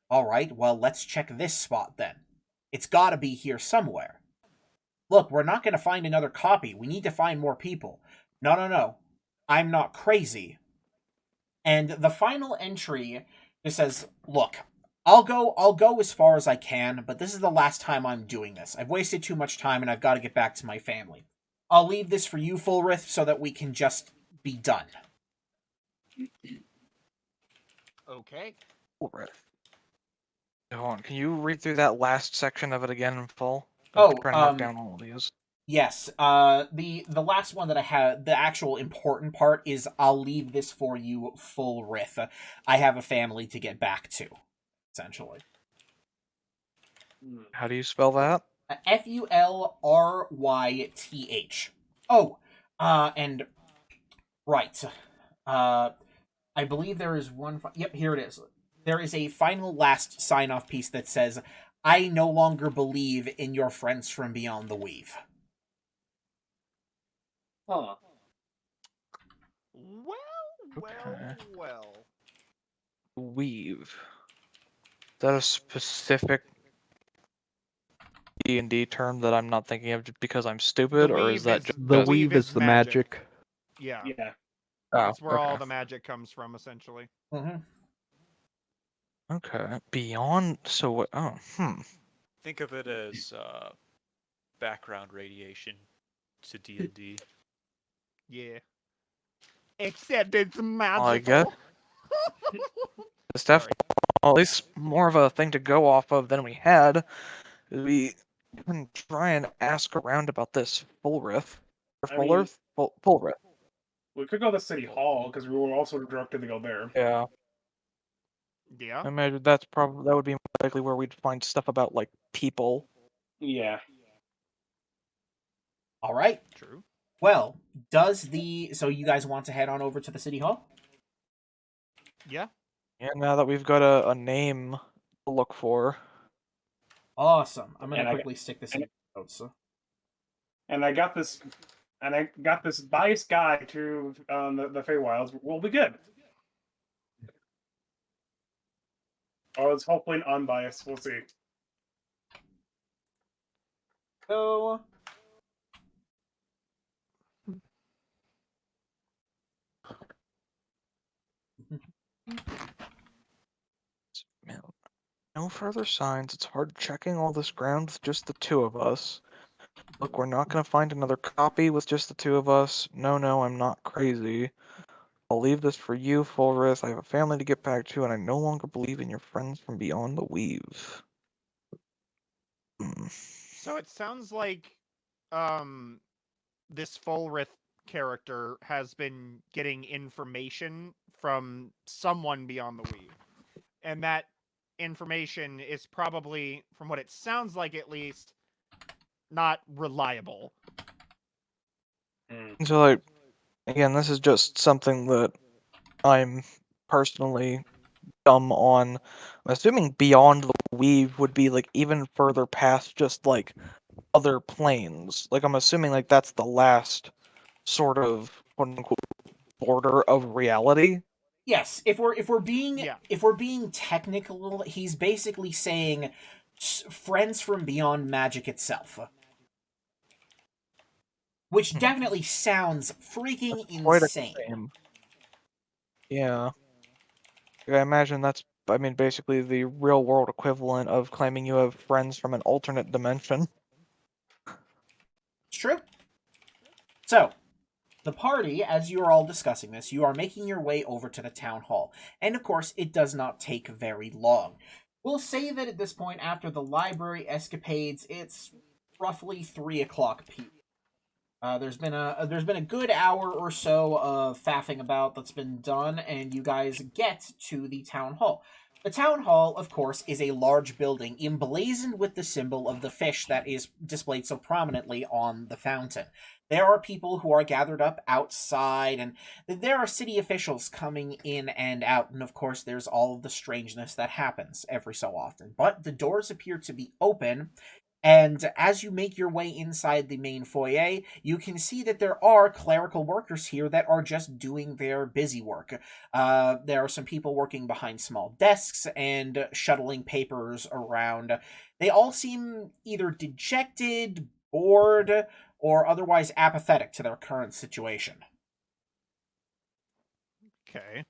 All right, well, let's check this spot then. It's got to be here somewhere. Look, we're not going to find another copy. We need to find more people. No. I'm not crazy. And the final entry just says, look, I'll go as far as I can, but this is the last time I'm doing this. I've wasted too much time and I've got to get back to my family. I'll leave this for you, Fulrith, so that we can just be done. Okay. Fulrith. Hold on, can you read through that last section of it again in full? Oh, try to mark down all of these. Yes, the last one that I have, the actual important part is I'll leave this for you, Fulrith. I have a family to get back to, essentially. How do you spell that? Fulryth. Oh, and right. I believe there is one. Yep, here it is. There is a final last sign-off piece that says, "I no longer believe in your friends from beyond the weave." Huh. Well. Weave. Is that a specific D&D term that I'm not thinking of just because I'm stupid, or is that just The weave is the magic. Yeah. Yeah. That's where all okay. the magic comes from, essentially. Mm-hmm. Okay. Beyond. So what? Oh, Think of it as background radiation to D&D. Yeah. Except it's magical. Well, I guess it's definitely at least more of a thing to go off of than we had. We can try and ask around about this Fulrith. Or I mean- Fulrith? Fulrith. We could go to City Hall because we were also directed to go there. Yeah. Yeah. I imagine that would be likely where we'd find stuff about like people. Yeah. All right. True. Well, so you guys want to head on over to the city hall? Yeah. Yeah, now that we've got a name to look for. Awesome. I'm gonna And I- quickly stick this in notes. And I got this biased guy to the Feywilds. We'll be good. Oh, it's hopefully unbiased. We'll see. So, Man, no further signs. It's hard checking all this ground with just the two of us. Look, we're not gonna find another copy with just the two of us. No, I'm not crazy. I'll leave this for you, Fulrith. I have a family to get back to, and I no longer believe in your friends from beyond the weave. So it sounds like this Fulrith character has been getting information from someone beyond the weave. And that information is probably, from what it sounds like at least, not reliable. So, like, again, this is just something that I'm personally dumb on. I'm assuming beyond the weave would be, like, even further past just, like, other planes. Like I'm assuming like that's the last sort of quote unquote border of reality. Yes, if we're being Yeah. technical, he's basically saying friends from beyond magic itself. Which definitely sounds freaking Quite a insane. claim. Yeah. I imagine that's, I mean, basically the real world equivalent of claiming you have friends from an alternate dimension. It's true. So, the party, as you are all discussing this, you are making your way over to the town hall. And of course, it does not take very long. We'll say that at this point, after the library escapades, it's roughly 3 o'clock p.m. There's been a good hour or so of faffing about that's been done, and you guys get to the town hall. The town hall, of course, is a large building emblazoned with the symbol of the fish that is displayed so prominently on the fountain. There are people who are gathered up outside, and there are city officials coming in and out, and of course, there's all of the strangeness that happens every so often. But the doors appear to be open, and as you make your way inside the main foyer, you can see that there are clerical workers here that are just doing their busy work. There are some people working behind small desks and shuttling papers around. They all seem either dejected, bored, or otherwise apathetic to their current situation. Okay.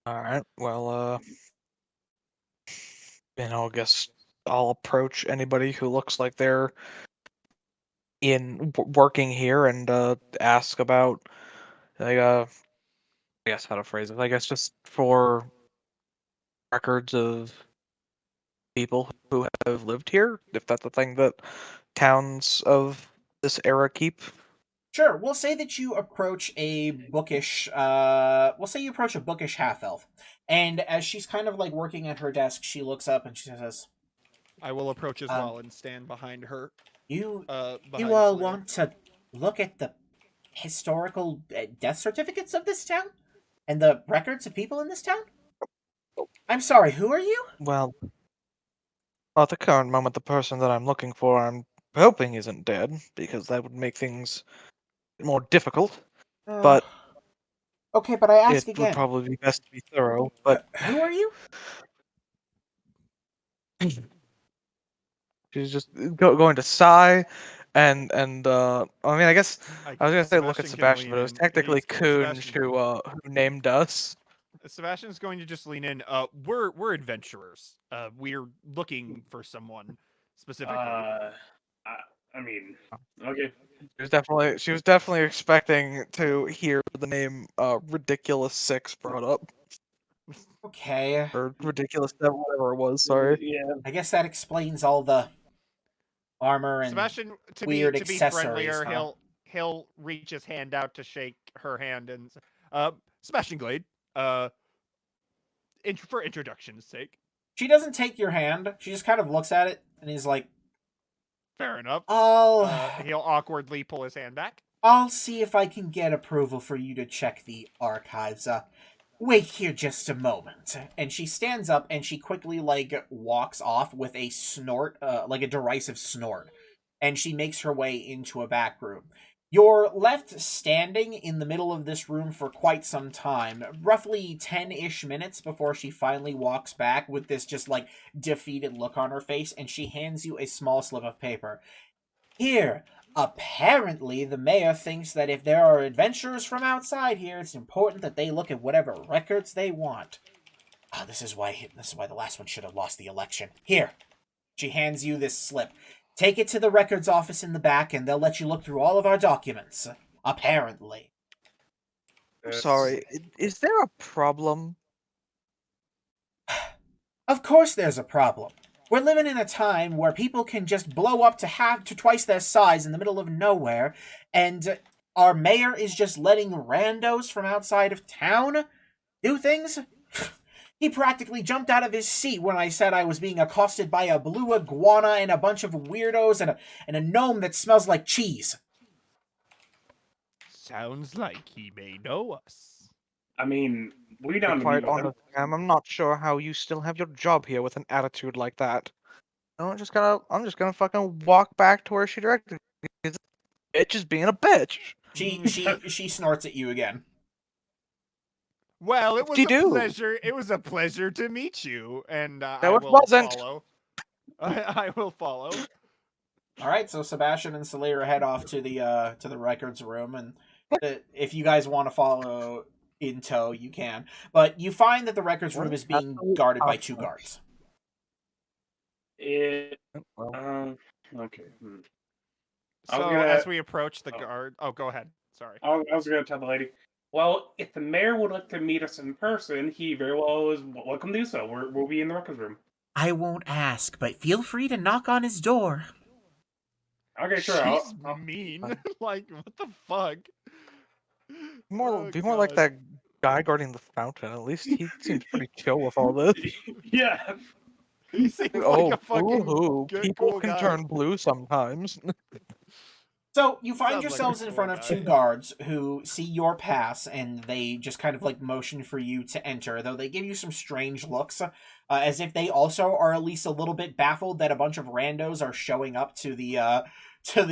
Alright, well, I guess I'll approach anybody who looks like they're working here and ask about, like, I guess how to phrase it. I guess just for records of people who have lived here, if that's a thing that towns of this era keep. Sure, we'll say that you approach a bookish half-elf. And as she's kind of like working at her desk, she looks up and she says, I will approach as well and stand behind her. You Behind all Flair. want to look at the historical death certificates of this town? And the records of people in this town? I'm sorry, who are you? Well, at the current moment, the person that I'm looking for, I'm hoping isn't dead, because that would make things more difficult. But okay, but I ask it again. would probably be best to be thorough. But who are you? she's just going to sigh, and I mean, I guess I was gonna say look at Sebastian, Sebastian can but it was lean in. technically He's- Kunj Sebastian- who named us. Sebastian's going to just lean in. We're adventurers. We're looking for someone specifically. I mean, okay. She was definitely expecting to hear the name Ridiculous Six brought up. Okay. Or Ridiculous Seven, whatever it was, sorry. Yeah. I guess that explains all the armor and Sebastian, to weird be accessories, friendlier, huh? he'll reach his hand out to shake her hand and Sebastian Glade, for introduction's sake. She doesn't take your hand. She just kind of looks at it and is like, Fair enough. He'll awkwardly pull his hand back. I'll see if I can get approval for you to check the archives. Wait here just a moment. And she stands up and she quickly, like, walks off with a snort, like a derisive snort. And she makes her way into a back room. You're left standing in the middle of this room for quite some time, roughly 10-ish minutes before she finally walks back with this just, like, defeated look on her face, and she hands you a small slip of paper. Here, apparently the mayor thinks that if there are adventurers from outside here, it's important that they look at whatever records they want. This is why the last one should have lost the election. Here. She hands you this slip. Take it to the records office in the back, and they'll let you look through all of our documents. Apparently. Sorry, is there a problem? Of course there's a problem. We're living in a time where people can just blow up to twice their size in the middle of nowhere, and our mayor is just letting randos from outside of town do things? He practically jumped out of his seat when I said I was being accosted by a blue iguana and a bunch of weirdos and a gnome that smells like cheese. Sounds like he may know us. I mean, we down to Quite meet with him. honest, I'm not sure how you still have your job here with an attitude like that. I'm just gonna fucking walk back to where she directed me. 'Cause this bitch is being a bitch. She snorts at you again. Well, it What'd was you a do? pleasure. It was a pleasure to meet you, and No, I it will wasn't. follow. I will follow. All right, so Sebastian and Salira head off to the records room, and if you guys want to follow in tow, you can. But you find that the records room is being guarded by 2 guards. It. Well, Okay. So as we approach the guard, go ahead. Sorry. I was going to tell the lady. Well, if the mayor would like to meet us in person, he very well is welcome to do so. We'll be in the records room. I won't ask, but feel free to knock on his door. Okay, sure. She's mean. Like, what the fuck? be more like that guy guarding the fountain. At least he seems pretty chill with all this. Yeah. He seems Oh, like a fucking boo-hoo. good, People cool can guy. turn blue sometimes. So you find Sounds like a yourselves in cool front of guy. 2 guards who see your pass, and they just kind of like motion for you to enter, though they give you some strange looks, as if they also are at least a little bit baffled that a bunch of randos are showing up to the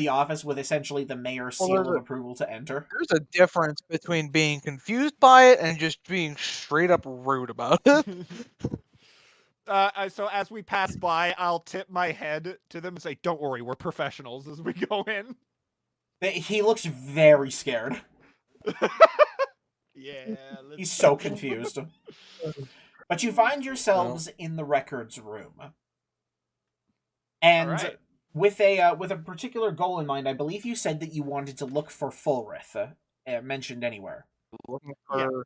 office with essentially the mayor's seal of approval to enter. There's a difference between being confused by it and just being straight up rude about it. So as we pass by, I'll tip my head to them and say, "Don't worry, we're professionals." As we go in. He looks very scared. Yeah. He's so confused. But you find yourselves in the records room. And Alright. with a particular goal in mind, I believe you said that you wanted to look for Fulrith, mentioned anywhere. Looking for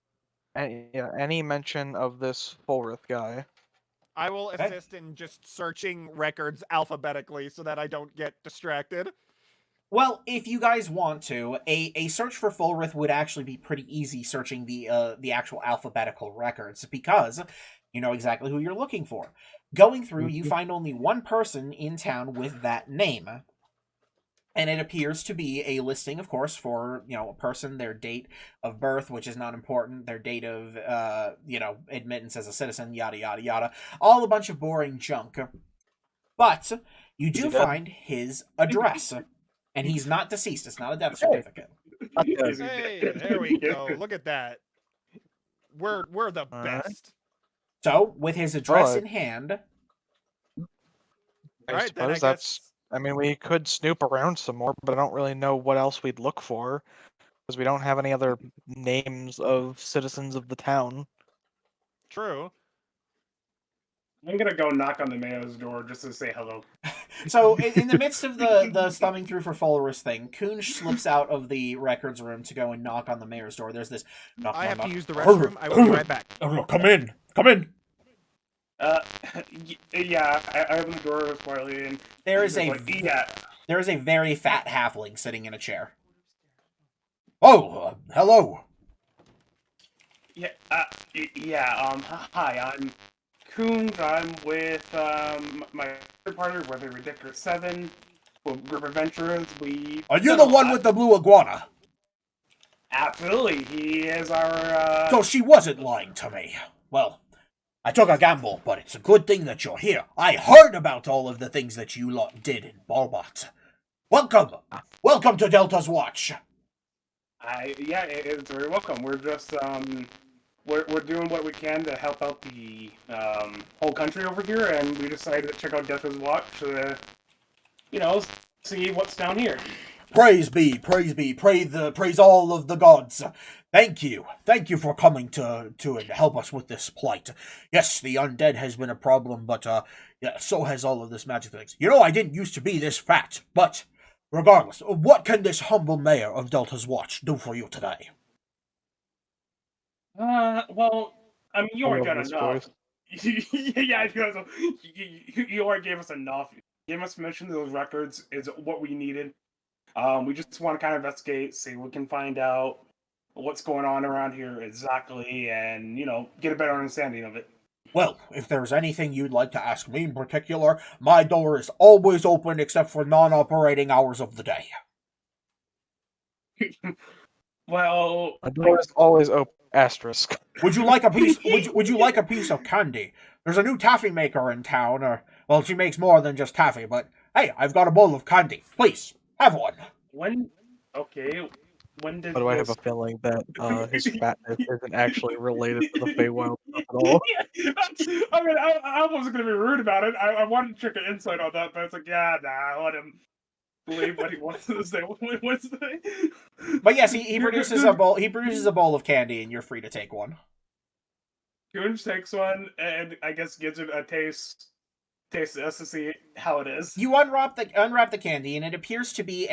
any mention of this Fulrith guy. I will Okay. assist in just searching records alphabetically so that I don't get distracted. Well, if you guys want to, a search for Fulrith would actually be pretty easy searching the actual alphabetical records, because you know exactly who you're looking for. Going through, you find only one person in town with that name. And it appears to be a listing, of course, for, a person, their date of birth, which is not important, their date of, admittance as a citizen, yada, yada, yada. All a bunch of boring junk. But you do find his address. And he's not deceased. It's not a death certificate. Hey, there we go. Look at that. We're the best. So, with his address in hand... I Alright, then I suppose that's... I mean, we could snoop around some more, but I don't really know what else we'd look for, because we don't have any other names of citizens of the town. True. I'm gonna go knock on the mayor's door just to say hello. So, in the midst of the thumbing through for Fulrith thing, Kunj slips out of the records room to go and knock on the mayor's door. There's this knock, I have knock, to use the knock. restroom. I will be right back. Come in. Come in. Yeah, I open the door quietly, and There is a very fat halfling sitting in a chair. Oh, hello. Yeah, hi, I'm Kunj. I'm with my partner, Weather Ridiculous 7, Group of Adventurers. Are you the one with the blue iguana? Absolutely, he is our. So she wasn't lying to me. Well, I took a gamble, but it's a good thing that you're here. I heard about all of the things that you lot did in Balbot. Welcome to Delta's Watch. It's very welcome. We're just we're doing what we can to help out the whole country over here, and we decided to check out Delta's Watch to, see what's down here. Praise be, praise all of the gods. Thank you for coming to help us with this plight. Yes, the undead has been a problem, but so has all of this magic things. I didn't used to be this fat, but regardless, what can this humble mayor of Delta's Watch do for you today? Well, I mean, you already got this enough. Yeah, you already gave us enough. Gave us permission to those records is what we needed. We just want to kind of investigate, see what we can find out, what's going on around here exactly, and, get a better understanding of it. Well, if there's anything you'd like to ask me in particular, my door is always open except for non-operating hours of the day. Well, My door is always open. Asterisk. Would you like a piece? Would you like a piece of candy? There's a new taffy maker in town, or Well, she makes more than just taffy, but hey, I've got a bowl of candy. Please, have one. When? Okay. When did But do I have this? a feeling that his fatness isn't actually related to the Feywild stuff at all? I mean, I wasn't gonna be rude about it. I wanted to check an insight on that, but it's like, yeah, nah, let him believe what he wants to say. What's the? But yes, he produces a bowl. He produces a bowl of candy, and you're free to take one. Goonj takes one and I guess gives it a taste this to see how it is. You unwrap the candy, and it appears to be,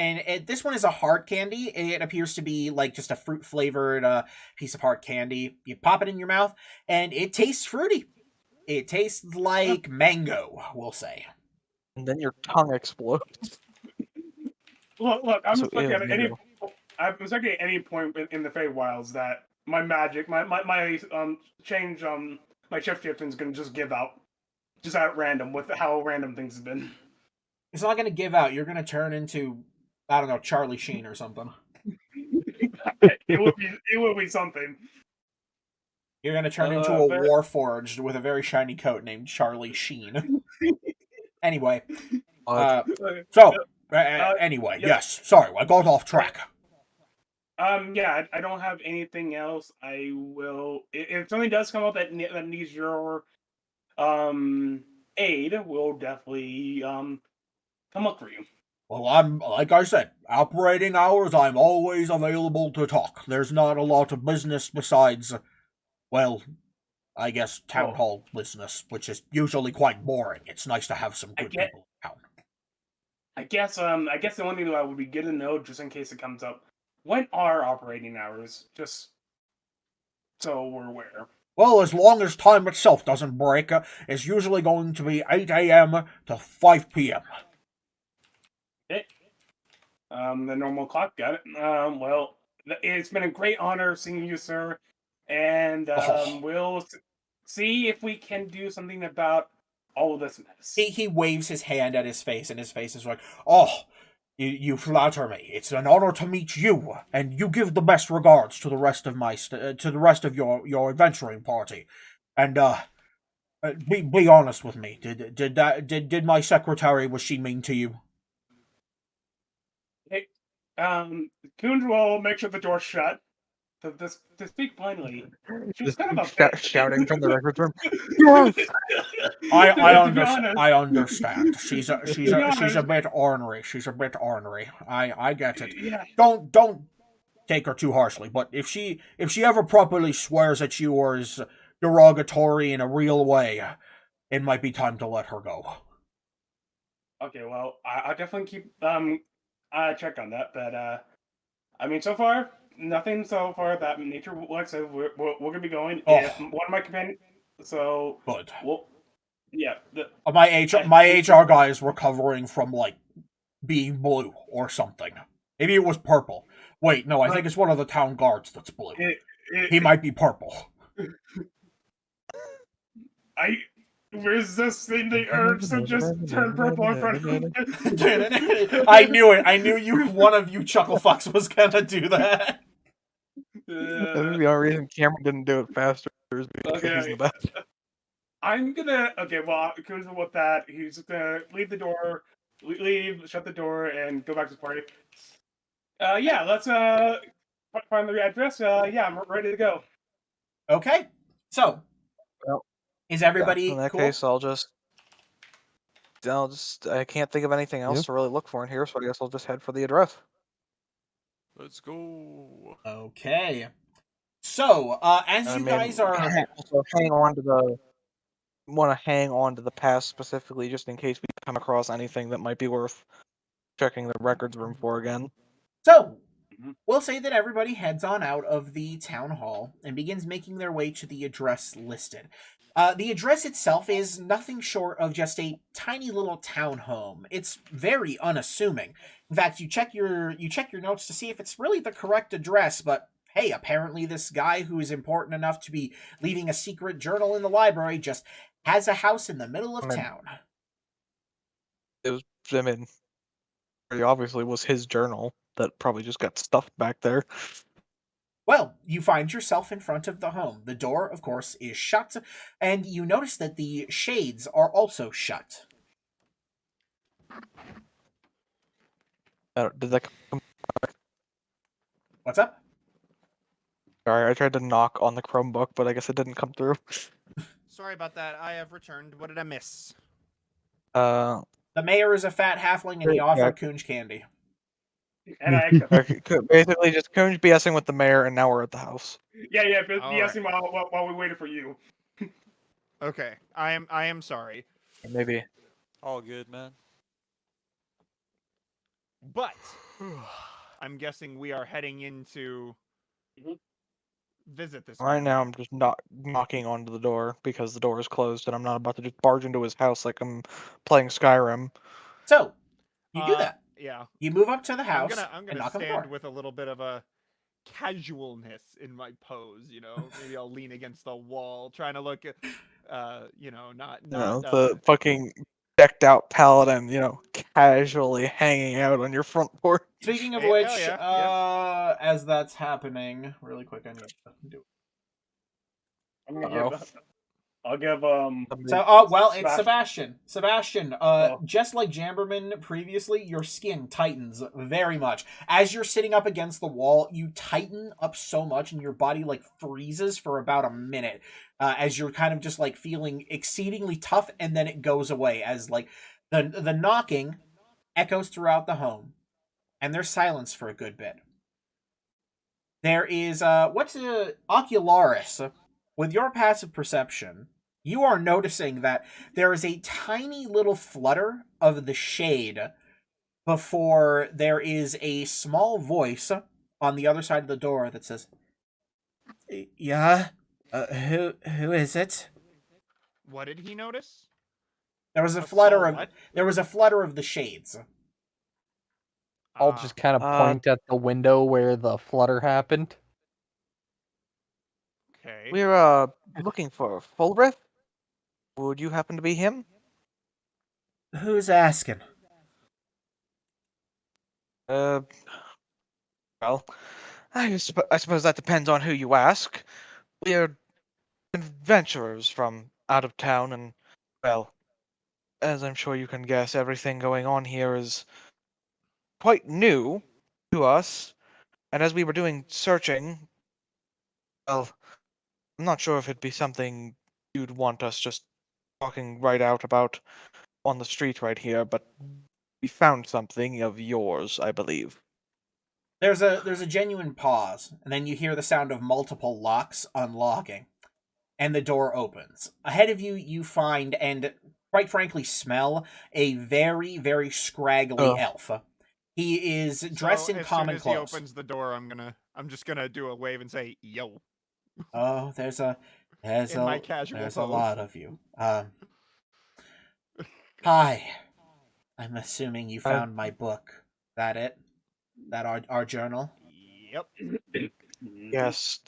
this one is a hard candy. It appears to be like just a fruit flavored piece of hard candy. You pop it in your mouth, and it tastes fruity. It tastes like mango, we'll say. And then your tongue explodes. Look, I'm So, just looking ew, at any. mango. I'm just looking at any point in the Feywilds that my magic, my change my shift is gonna just give out, just at random with how random things have been. It's not going to give out. You're going to turn into, I don't know, Charlie Sheen or something. it would be something. You're going to turn into a Warforged with a very shiny coat named Charlie Sheen. Anyway. Anyway, yeah. yes. Sorry, I got off track. Yeah, I don't have anything else. I will, if something does come up that needs your aid, we'll definitely come up for you. Well, I'm, like I said, operating hours, I'm always available to talk. There's not a lot of business besides, well, I guess town hall business, which is usually quite boring. It's nice to have some good people in town. I guess the one thing that would be good to know, just in case it comes up, when are operating hours? Just so we're aware. Well, as long as time itself doesn't break, it's usually going to be 8 a.m. to 5 p.m. Okay. The normal clock, got it. Well, it's been a great honor seeing you, sir, and we'll see if we can do something about all of this mess. He waves his hand at his face, and his face is like, oh, you flatter me. It's an honor to meet you, and you give the best regards to the rest of your adventuring party. And be honest with me. Did my secretary, was she mean to you? Hey, Goonj will make sure the door's shut. To speak plainly, she's kind of a shouting from the record room. I understand. She's a bit ornery. She's a bit ornery. I get it. Yeah. Don't take her too harshly. But if she ever properly swears at you or is derogatory in a real way, it might be time to let her go. Okay. Well, I'll definitely keep check on that. But I mean, so far. Nothing so far that nature. Like I said, we're gonna be going. If one of my companions, so good. Well, yeah. My HR guy is recovering from like being blue or something. Maybe it was purple. Wait, no, I think it's one of the town guards that's blue. He might be purple. I resisting the urge to just turn purple in front of me. I knew it. I knew one of you chucklefucks was gonna do that. That's the only reason Cameron didn't do it faster is because he's the best. I'm gonna well, because with that, he's just gonna leave the door, shut the door, and go back to the party. Yeah, let's find the address. Yeah, I'm ready to go. Okay, so. Is everybody in that cool? case, I can't think of anything else to really look for in here, so I guess I'll just head for the address. Let's go. Okay. So, as you guys are want to hang on to the past specifically, just in case we come across anything that might be worth checking the records room for again. So, we'll say that everybody heads on out of the town hall and begins making their way to the address listed. The address itself is nothing short of just a tiny little townhome. It's very unassuming. In fact, you check your notes to see if it's really the correct address, but hey, apparently this guy who is important enough to be leaving a secret journal in the library just has a house in the middle of town. It obviously was his journal that probably just got stuffed back there. Well, you find yourself in front of the home. The door, of course, is shut, and you notice that the shades are also shut. Did that come? What's up? Sorry, I tried to knock on the Chromebook, but I guess it didn't come through. Sorry about that. I have returned. What did I miss? Uh, The mayor is a fat halfling, and he Yeah. offered Kunj candy. And I accept. basically just Coon's BSing with the mayor, and now we're at the house. Yeah, but All BSing while we waited for you. Okay, I am sorry, Maybe. All good, man. but I'm guessing we are heading into visit this Right man. now, I'm just not knocking onto the door because the door is closed, and I'm not about to just barge into his house like I'm playing Skyrim. So, you do that. Yeah, You move up to the I'm house gonna and knock on the stand door. with a little bit of a casualness in my pose. You know, maybe I'll lean against the wall, trying to look, you know, not The fucking decked out paladin, casually hanging out on your front porch. Speaking of Hell which, yeah, as that's happening, really quick, I need to do it. I'm gonna I'll give So, well, it's Sebastian. Sebastian, just like Jamberman previously, your skin tightens very much. As you're sitting up against the wall, you tighten up so much and your body, like, freezes for about a minute, as you're kind of just, like, feeling exceedingly tough, and then it goes away as, like, the knocking echoes throughout the home, and there's silence for a good bit. There is, Ocularis, with your passive perception, you are noticing that there is a tiny little flutter of the shade before there is a small voice on the other side of the door that says, "Yeah, who is it?" What did he notice? There was a A flutter small of what? there was a flutter of the shades. I'll just kind of Uh, point at the window where the flutter happened. Okay. We're looking for Fulrith. Would you happen to be him? Who's asking? Well, I suppose that depends on who you ask. We're adventurers from out of town, and, well, as I'm sure you can guess, everything going on here is quite new to us. And as we were doing searching, well, I'm not sure if it'd be something you'd want us just talking right out about on the street right here, but we found something of yours, I believe. There's a genuine pause, and then you hear the sound of multiple locks unlocking, and the door opens. Ahead of you, you find and quite frankly smell a very, very scraggly elf. He is dressed in common as clothes. he opens the door, I'm just gonna do a wave and say, "Yo." Oh, there's a my casual there's pose. a lot of you. Hi. I'm assuming you found my book. That it? That our journal? Yep. Yes,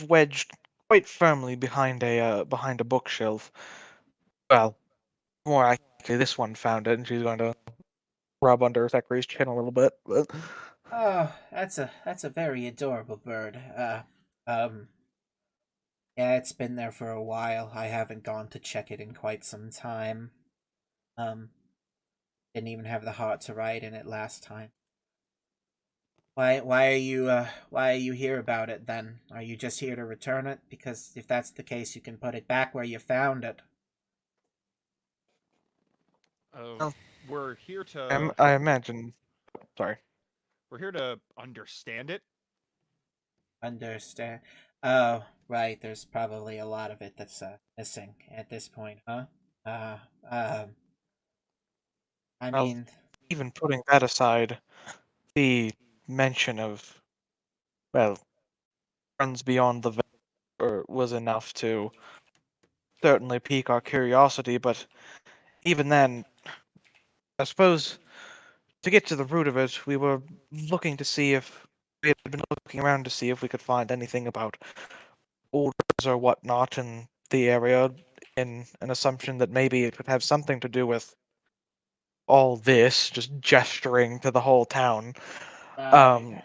wedged quite firmly behind a bookshelf. Well, more likely this one found it, and she's going to rub under Zachary's chin a little bit. But Oh, that's a very adorable bird. Yeah, it's been there for a while. I haven't gone to check it in quite some time. Didn't even have the heart to write in it last time. Why are you here about it then? Are you just here to return it? Because if that's the case, you can put it back where you found it. We're here to. I imagine. Sorry. We're here to understand it. Understand? Oh, right. There's probably a lot of it that's missing at this point, huh? I mean, even putting that aside, the mention of, well, friends beyond the veil was enough to certainly pique our curiosity, but even then, I suppose to get to the root of it, we were looking to see if we had been looking around to see if we could find anything about orders or whatnot in the area, in an assumption that maybe it could have something to do with all this, just gesturing to the whole town. And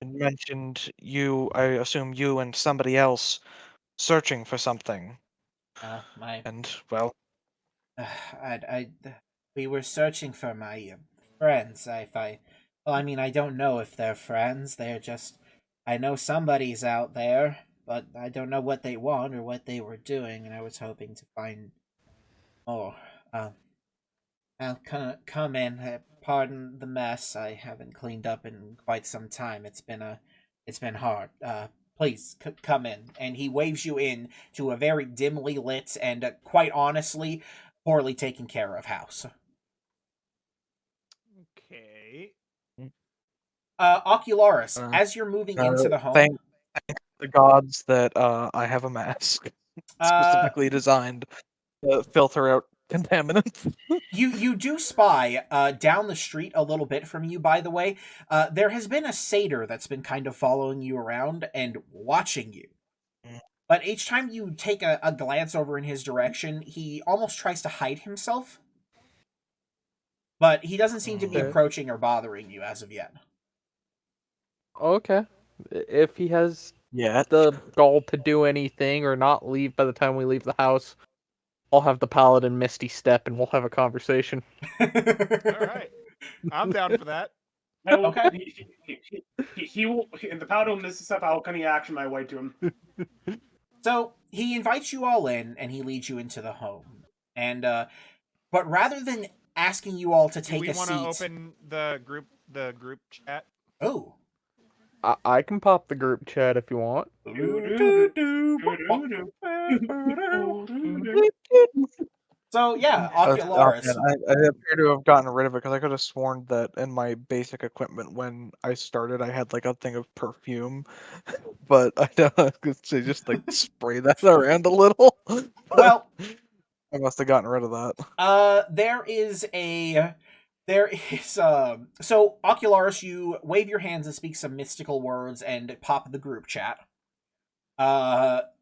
mentioned you, I assume you and somebody else searching for something. And, well, We were searching for my friends. Well, I mean, I don't know if they're friends. They're just, I know somebody's out there, but I don't know what they want or what they were doing, and I was hoping to find more. I'll come in. Pardon the mess. I haven't cleaned up in quite some time. It's been hard. Please come in. And he waves you in to a very dimly lit and, quite honestly, poorly taken care of house. Okay. Ocularis, as you're moving into the home, Thank the gods that I have a mask specifically designed to filter out contaminants. you do spy down the street a little bit from you, by the way. There has been a satyr that's been kind of following you around and watching you. But each time you take a glance over in his direction, he almost tries to hide himself. But he doesn't seem to be Okay. approaching or bothering you as of yet. Okay. If he has Yeah. the gall to do anything or not leave by the time we leave the house, I'll have the paladin Misty Step and we'll have a conversation. All right. I'm down for that. Okay. He will. The paladin miss stuff. I will cunning action my way to him. So he invites you all in, and he leads you into the home. And but rather than asking you all to Do take we a want seat, to open the group chat? oh, I can pop the group chat if you want. So yeah, Oh, Ocularis. man, I appear to have gotten rid of it because I could have sworn that in my basic equipment when I started, I had like a thing of perfume, but I don't to just like spray that around a little. Well, I must have gotten rid of that. there is so Ocularis, you wave your hands and speak some mystical words and pop the group chat.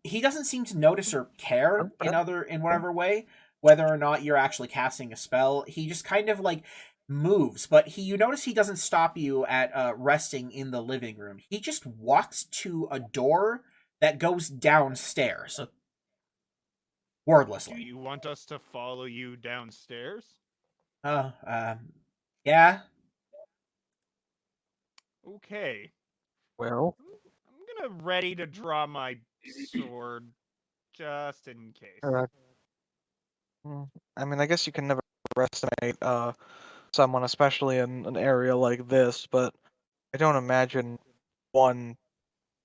He doesn't seem to notice or care in whatever way, whether or not you're actually casting a spell. He just kind of like moves, but you notice he doesn't stop you at resting in the living room. He just walks to a door that goes downstairs. Do Wordlessly. you want us to follow you downstairs? Yeah. Okay. Well, I'm gonna ready to draw my sword just in case. I mean, I guess you can never underestimate someone, especially in an area like this, but I don't imagine one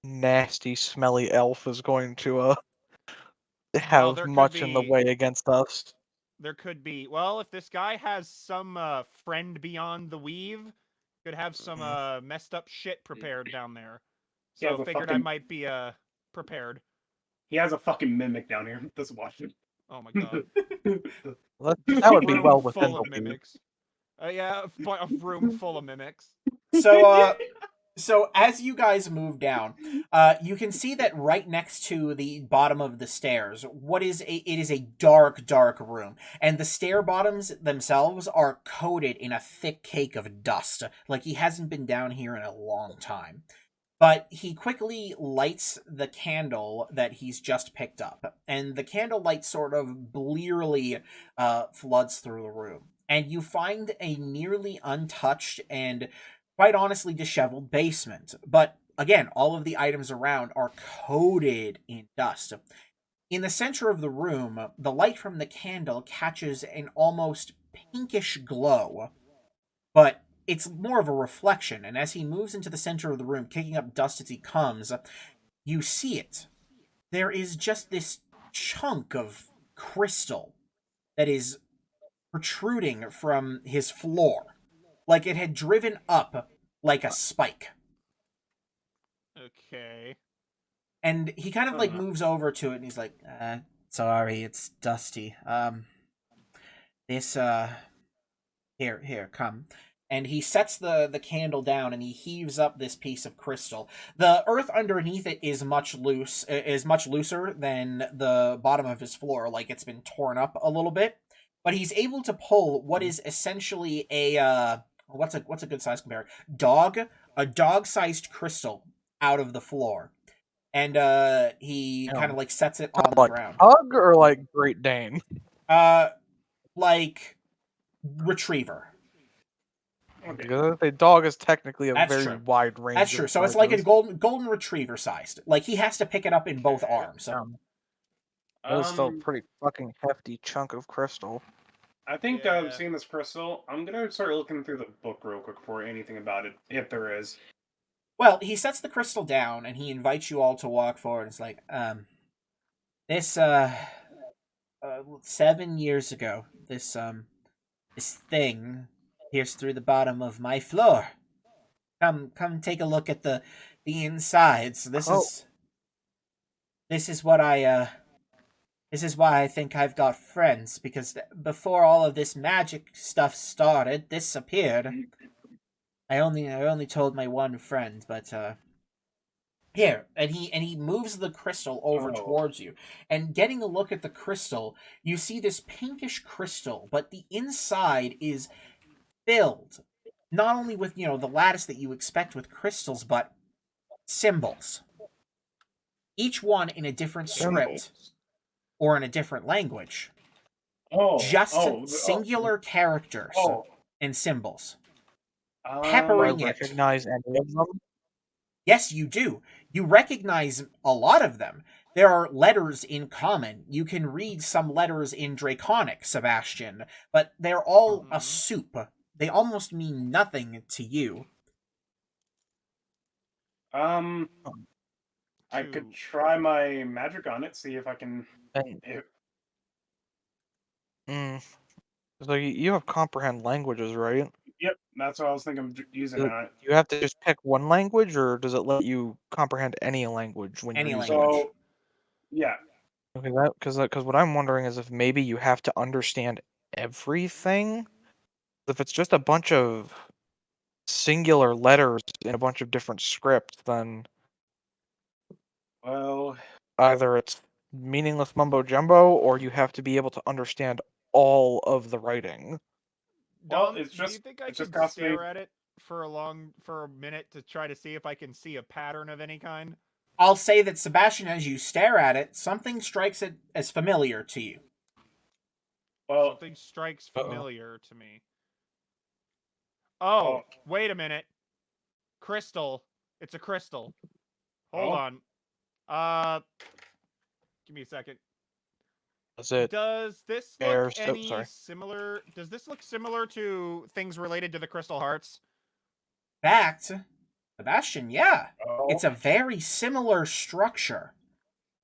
nasty, smelly elf is going to have there could much in the be- way against us. There could be. Well, if this guy has some friend beyond the weave, could have some messed up shit prepared down there. Yeah, So the figured I fucking- might be prepared. He has a fucking mimic down here. Let's watch it. Oh my god. That would be Room well within full the of weave. mimics. Yeah, a room full of mimics. So as you guys move down, you can see that right next to the bottom of the stairs, it is a dark room, and the stair bottoms themselves are coated in a thick cake of dust, like he hasn't been down here in a long time. But he quickly lights the candle that he's just picked up, and the candle light sort of blearily floods through the room. And you find a nearly untouched and, quite honestly, disheveled basement. But again, all of the items around are coated in dust. In the center of the room, the light from the candle catches an almost pinkish glow, but it's more of a reflection, and as he moves into the center of the room, kicking up dust as he comes, you see it. There is just this chunk of crystal that is protruding from his floor, like it had driven up like a spike. Okay. And he kind of like moves over to it, and he's like, sorry, it's dusty. Here, come. And he sets the candle down, and he heaves up this piece of crystal. The earth underneath it is much looser than the bottom of his floor, like it's been torn up a little bit. But he's able to pull what is essentially a what's a good size compare? A dog-sized crystal out of the floor. And he kind of like sets it on the ground. Pug or like Great Dane? like retriever. Okay. Because the dog is technically a That's very true. wide range. That's of true. So it's like a sizes. golden retriever sized. Like he has to pick it up in both Okay. arms. That is still a Um, pretty fucking hefty chunk of crystal. I think Yeah. seeing this crystal, I'm gonna start looking through the book real quick for anything about it, if there is. Well, he sets the crystal down and he invites you all to walk forward. It's like, this 7 years ago, this thing pierced through the bottom of my floor. Come take a look at the insides. This is what I this is why I think I've got friends, because before all of this magic stuff started, this appeared. I only told my one friend, but here, and he moves the crystal over towards you. And getting a look at the crystal, you see this pinkish crystal, but the inside is filled not only with, the lattice that you expect with crystals, but symbols. Each one in a different script or in a different language. Just singular characters and symbols. Do I Peppering it. recognize any of them? Yes, you do. You recognize a lot of them. There are letters in common. You can read some letters in Draconic, Sebastian, but they're all a soup. They almost mean nothing to you. I could try my magic on it, see if I can. So you have comprehend languages, right? Yep, that's what I was thinking of using on it. You have to just pick one language, or does it let you comprehend any language when Any you're using language. So, yeah. Okay, because what I'm wondering is if maybe you have to understand everything. If it's just a bunch of singular letters in a bunch of different scripts, then Well, either it's meaningless mumbo jumbo, or you have to be able to understand all of the writing. Well, Dom, it's do you just- think I it just could cost me- stare at it for a minute to try to see if I can see a pattern of any kind? I'll say that, Sebastian, as you stare at it, something strikes it as familiar to you. Well, Something strikes familiar to me. Oh, wait a minute. Crystal. It's a crystal. Hold on. Give me a second. Does it? Does this Air- look oh, sorry. similar? Does this look similar to things related to the Crystal Hearts? In fact, Sebastian, yeah. oh, It's a very similar structure.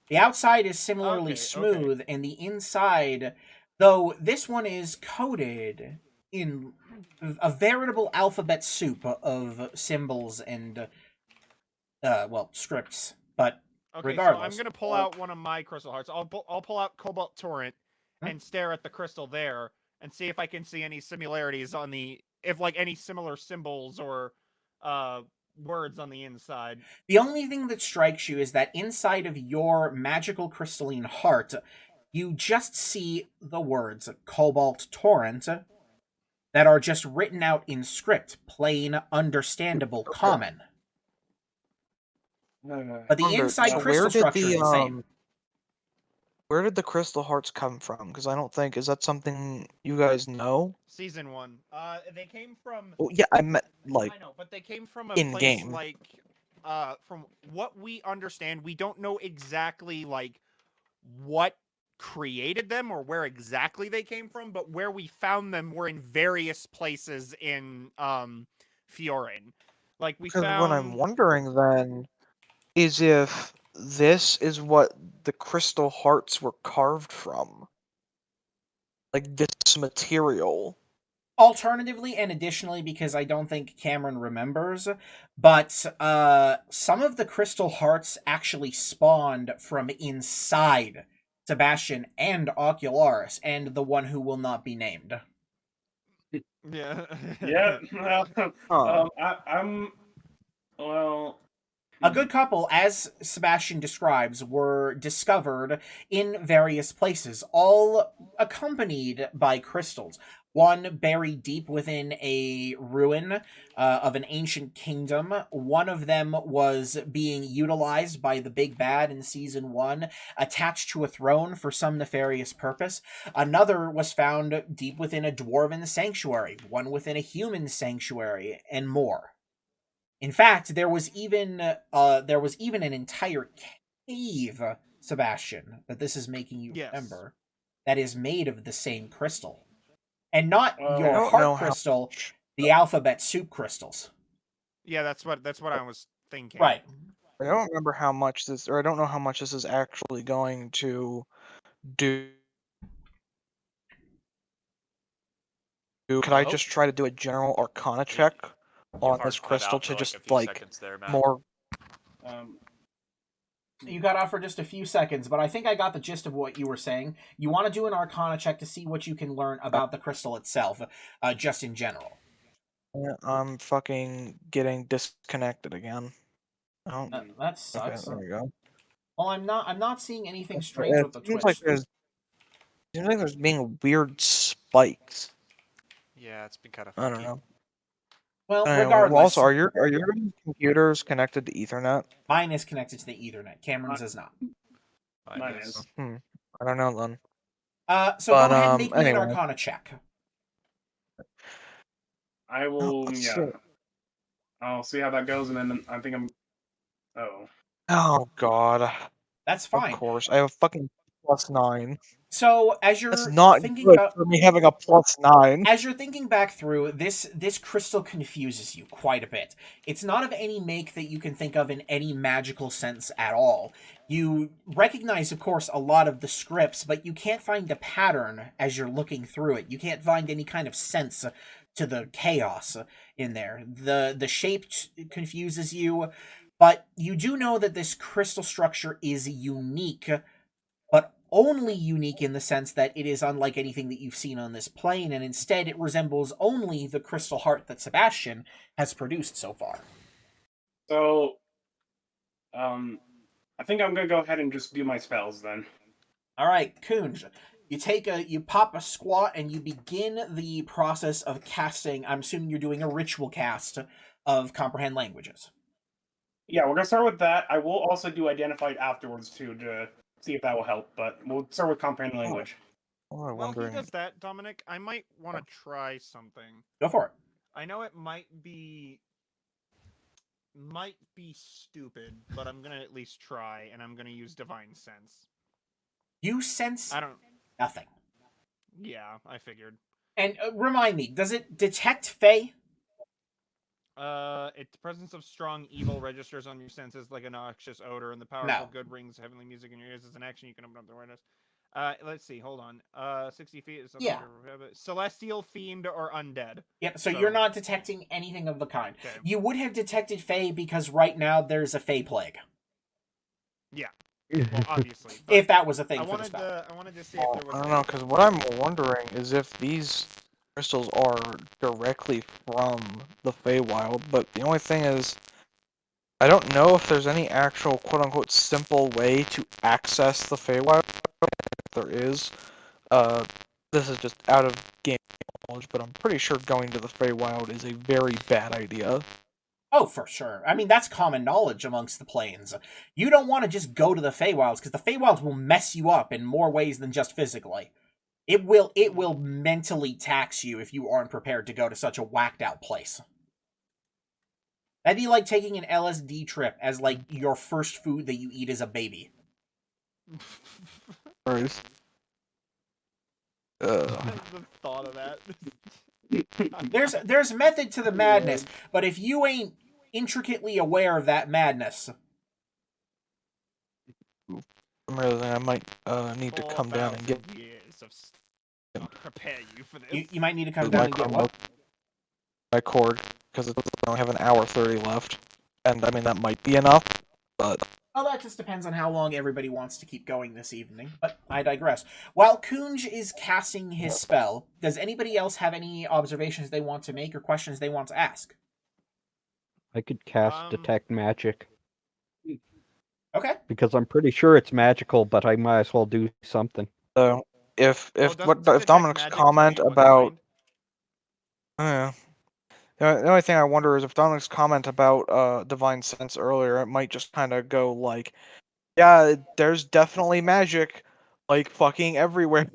The outside is similarly Okay, smooth, and the inside, though this one is coated in a veritable alphabet soup of symbols and, scripts. But Okay, regardless. so I'm gonna pull out one of my Crystal Hearts. I'll pull out Cobalt Torrent and stare at the crystal there and see if I can see any similarities on any similar symbols or words on the inside. The only thing that strikes you is that inside of your magical crystalline heart, you just see the words Cobalt Torrent that are just written out in script, plain, understandable, common. But the inside So crystal structure is the same. Where did the Crystal Hearts come from? Because I don't think, is that something you guys know? Season 1. They came from. Well, yeah, I meant like I know, but they came from a in place game. like. From what we understand, we don't know exactly like what created them or where exactly they came from, but where we found them were in various places in Fiorin. Like we found. What I'm wondering then is if this is what the Crystal Hearts were carved from. Like this material. Alternatively, and additionally, because I don't think Cameron remembers, but some of the Crystal Hearts actually spawned from inside Sebastian and Ocularis, and the one who will not be named. Yeah. yeah. Huh. I'm. Well, A good couple, as Sebastian describes, were discovered in various places, all accompanied by crystals. One buried deep within a ruin of an ancient kingdom. One of them was being utilized by the big bad in season 1, attached to a throne for some nefarious purpose. Another was found deep within a dwarven sanctuary, one within a human sanctuary, and more. In fact, there was even an entire cave, Sebastian, that this is making you Yes. remember, that is made of the same crystal. And not I your don't know heart how crystal, much. the alphabet soup crystals. Yeah, that's what I was thinking. Right. I don't remember how much this, or I don't know how much this is actually going to do. Could I Hello? just try to do a general Arcana check Your on heart this cut crystal out to for, just a few like seconds there, Matt. more? You got off for just a few seconds, but I think I got the gist of what you were saying. You want to do an Arcana check to see what you can learn about the crystal itself, just in general. Yeah, I'm fucking getting disconnected again. Oh, That okay, sucks. there we go. Well, I'm not seeing anything strange It with the seems Twitch. like there's being weird spikes. Yeah, it's been kind of I don't funky. know. Well, Anyway, regardless, also, are your computers connected to Ethernet? mine is connected to the Ethernet. Cameron's is not. Mine is. I don't know then. So But, go ahead and make me an anyway. Arcana check. I will. let's Yeah. see. I'll see how that goes, and then I think I'm. Oh. Oh god. That's Of fine. course, I have a fucking +9. So as you're That's not thinking good about for me having a +9. as you're thinking back through, this crystal confuses you quite a bit. It's not of any make that you can think of in any magical sense at all. You recognize, of course, a lot of the scripts, but you can't find a pattern as you're looking through it. You can't find any kind of sense to the chaos in there. The shape confuses you, but you do know that this crystal structure is unique, but only unique in the sense that it is unlike anything that you've seen on this plane, and instead it resembles only the crystal heart that Sebastian has produced so far. So, I think I'm gonna go ahead and just do my spells then. All right, Kunj, you pop a squat and you begin the process of casting. I'm assuming you're doing a ritual cast of Comprehend Languages. Yeah, we're gonna start with that. I will also do Identified afterwards too to see if that will help. But we'll start with Comprehend Language. I'm While wondering. he does that, Dominic, I might want to try something. Go for it. I know it might be stupid, but I'm gonna at least try, and I'm gonna use Divine Sense. You sense I don't. nothing. Yeah, I figured. And remind me, does it detect Fae? The presence of strong evil registers on your senses like a noxious odor, and the powerful No. good rings heavenly music in your ears. As an action, you can open up the awareness. Let's see. Hold on. 60 feet is Yeah. Celestial, fiend, or undead. Yep, so So- you're not detecting anything of the kind. Okay. You would have detected Fae because right now there's a Fae plague. Well, obviously. But If that was a thing I for the spell. wanted to see if there was. I don't know, because what I'm wondering is if these crystals are directly from the Feywild, but the only thing is, I don't know if there's any actual quote-unquote simple way to access the Feywild. If there is, this is just out of game knowledge, but I'm pretty sure going to the Feywild is a very bad idea. Oh, for sure. I mean, that's common knowledge amongst the planes. You don't want to just go to the Feywilds, because the Feywilds will mess you up in more ways than just physically. It will mentally tax you if you aren't prepared to go to such a whacked out place. That'd be like taking an LSD trip as like your first food that you eat as a baby. Right. The thought of that. There's method to the madness, but if you ain't intricately aware of that madness, I'm realizing I might need to come down and get 4,000 years of prepare you for this. you might need to come my down and get what? my cord, because I only have an hour 30 left, and I mean that might be enough, but Well, that just depends on how long everybody wants to keep going this evening, but I digress. While Kunj is casting his spell, does anybody else have any observations they want to make or questions they want to ask? I could cast Detect Magic. Okay. because I'm pretty sure it's magical, but I might as well do something. So if Well, if does what if detect Dominic's magic comment tell you what about kind? the only thing I wonder is if Dominic's comment about divine sense earlier, it might just kind of go like, yeah, there's definitely magic, like fucking everywhere.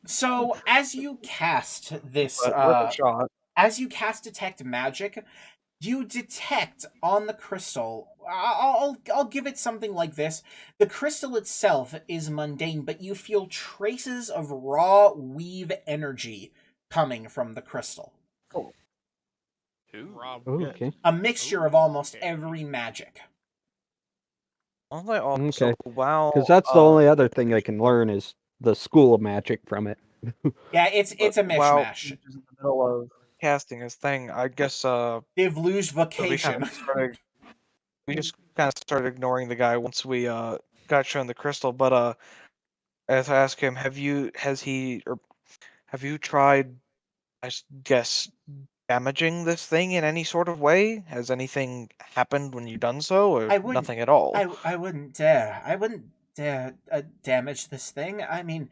So as you cast this, But worth a shot. as you cast detect magic, you detect on the crystal. I'll give it something like this. The crystal itself is mundane, but you feel traces of raw weave energy coming from the crystal. Ooh. Rob, Ooh, okay. A mixture of almost Okay. every magic. Aren't they also Okay. wow? Because that's the only other thing I can learn is the school of magic from it. Yeah, it's a Wow, mishmash. in the middle of casting his thing. I guess They've lose we kind vocation. of started. We just kind of started ignoring the guy once we got shown the crystal. But as I asked him, have you tried, I guess, damaging this thing in any sort of way? Has anything happened when you've done so, or I wouldn't. nothing at all? I wouldn't dare. I wouldn't dare damage this thing. I mean,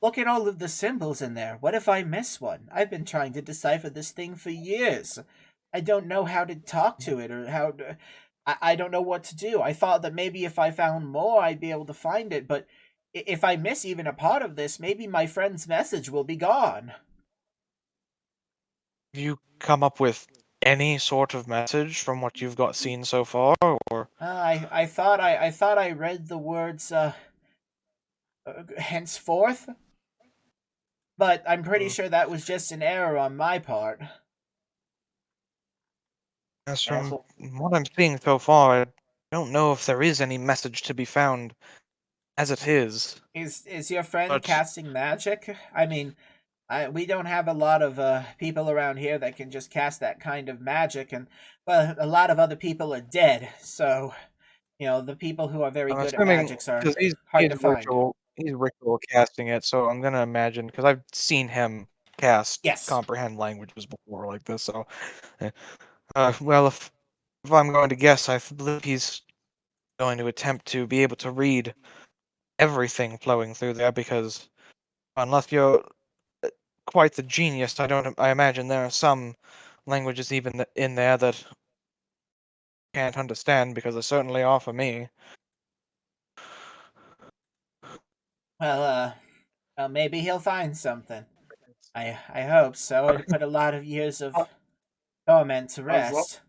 look at all of the symbols in there. What if I miss one? I've been trying to decipher this thing for years. I don't know how to talk to it or how to. I don't know what to do. I thought that maybe if I found more, I'd be able to find it, but if I miss even a part of this, maybe my friend's message will be gone. Have you come up with any sort of message from what you've got seen so far, or I thought I read the words henceforth, but I'm pretty sure that was just an error on my part. as That's from what I'm seeing so far, I don't know if there is any message to be found as it is. Is your friend But casting magic? I mean, we don't have a lot of people around here that can just cast that kind of magic, and well, a lot of other people are dead. So, the people who are very I'm good at assuming magics are because hard to find. he's ritual casting it, so I'm gonna imagine because I've seen him cast Yes. comprehend languages before like this. So, well, if I'm going to guess, I believe he's going to attempt to be able to read everything flowing through there because unless you're quite the genius, I imagine there are some languages even in there that can't understand because there certainly are for me. Well, maybe he'll find something. I hope so. It'd put a lot of years of torment to As lo- rest.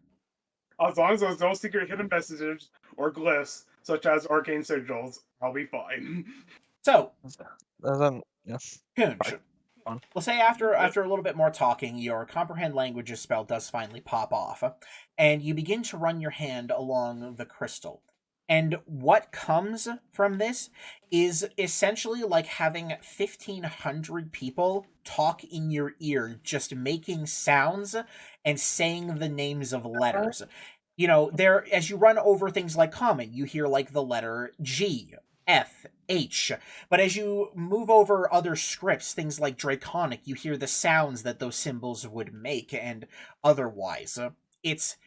As long as there's no secret hidden messages or glyphs, such as arcane sigils, I'll be fine. So, Yes. Kunj, on. we'll say after a little bit more talking, your comprehend languages spell does finally pop off, and you begin to run your hand along the crystal. And what comes from this is essentially like having 1,500 people talk in your ear, just making sounds and saying the names of letters. There, as you run over things like common, you hear like the letter G, F, H. But as you move over other scripts, things like Draconic, you hear the sounds that those symbols would make, and otherwise, it's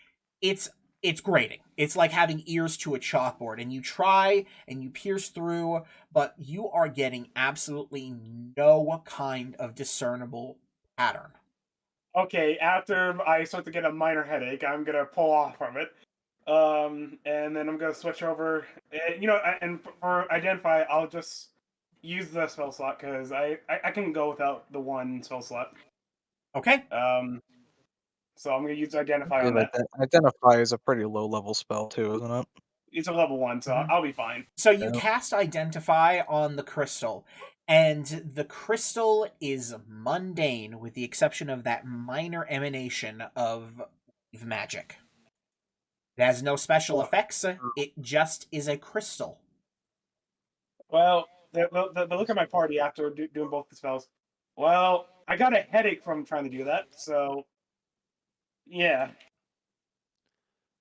it's it's grating. It's like having ears to a chalkboard, and you try and you pierce through, but you are getting absolutely no kind of discernible pattern. Okay, after I start to get a minor headache, I'm gonna pull off from it. And then I'm gonna switch over. And for identify, I'll just use the spell slot because I can go without the one spell slot. Okay. So I'm gonna use identify on that. Identify is a pretty low level spell too, isn't it? It's a level 1, so I'll be fine. So you Yeah. cast Identify on the crystal, and the crystal is mundane with the exception of that minor emanation of magic. It has no special effects, it just is a crystal. Well, the look at my party after doing both the spells. Well, I got a headache from trying to do that, so yeah.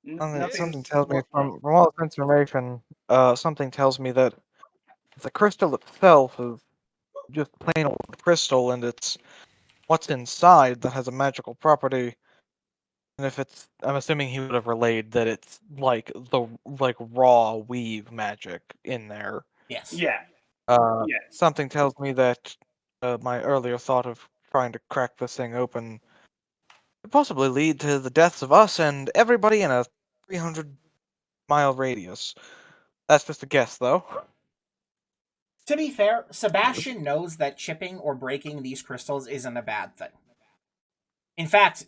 Something tells me from all this information, something tells me that the crystal itself is just plain old crystal, and it's what's inside that has a magical property. And if it's, I'm assuming he would have relayed that it's like the raw weave magic in there. Yes. Yeah. Yeah. Something tells me that my earlier thought of trying to crack this thing open could possibly lead to the deaths of us and everybody in a 300-mile radius. That's just a guess, though. To be fair, Sebastian knows that chipping or breaking these crystals isn't a bad thing. In fact,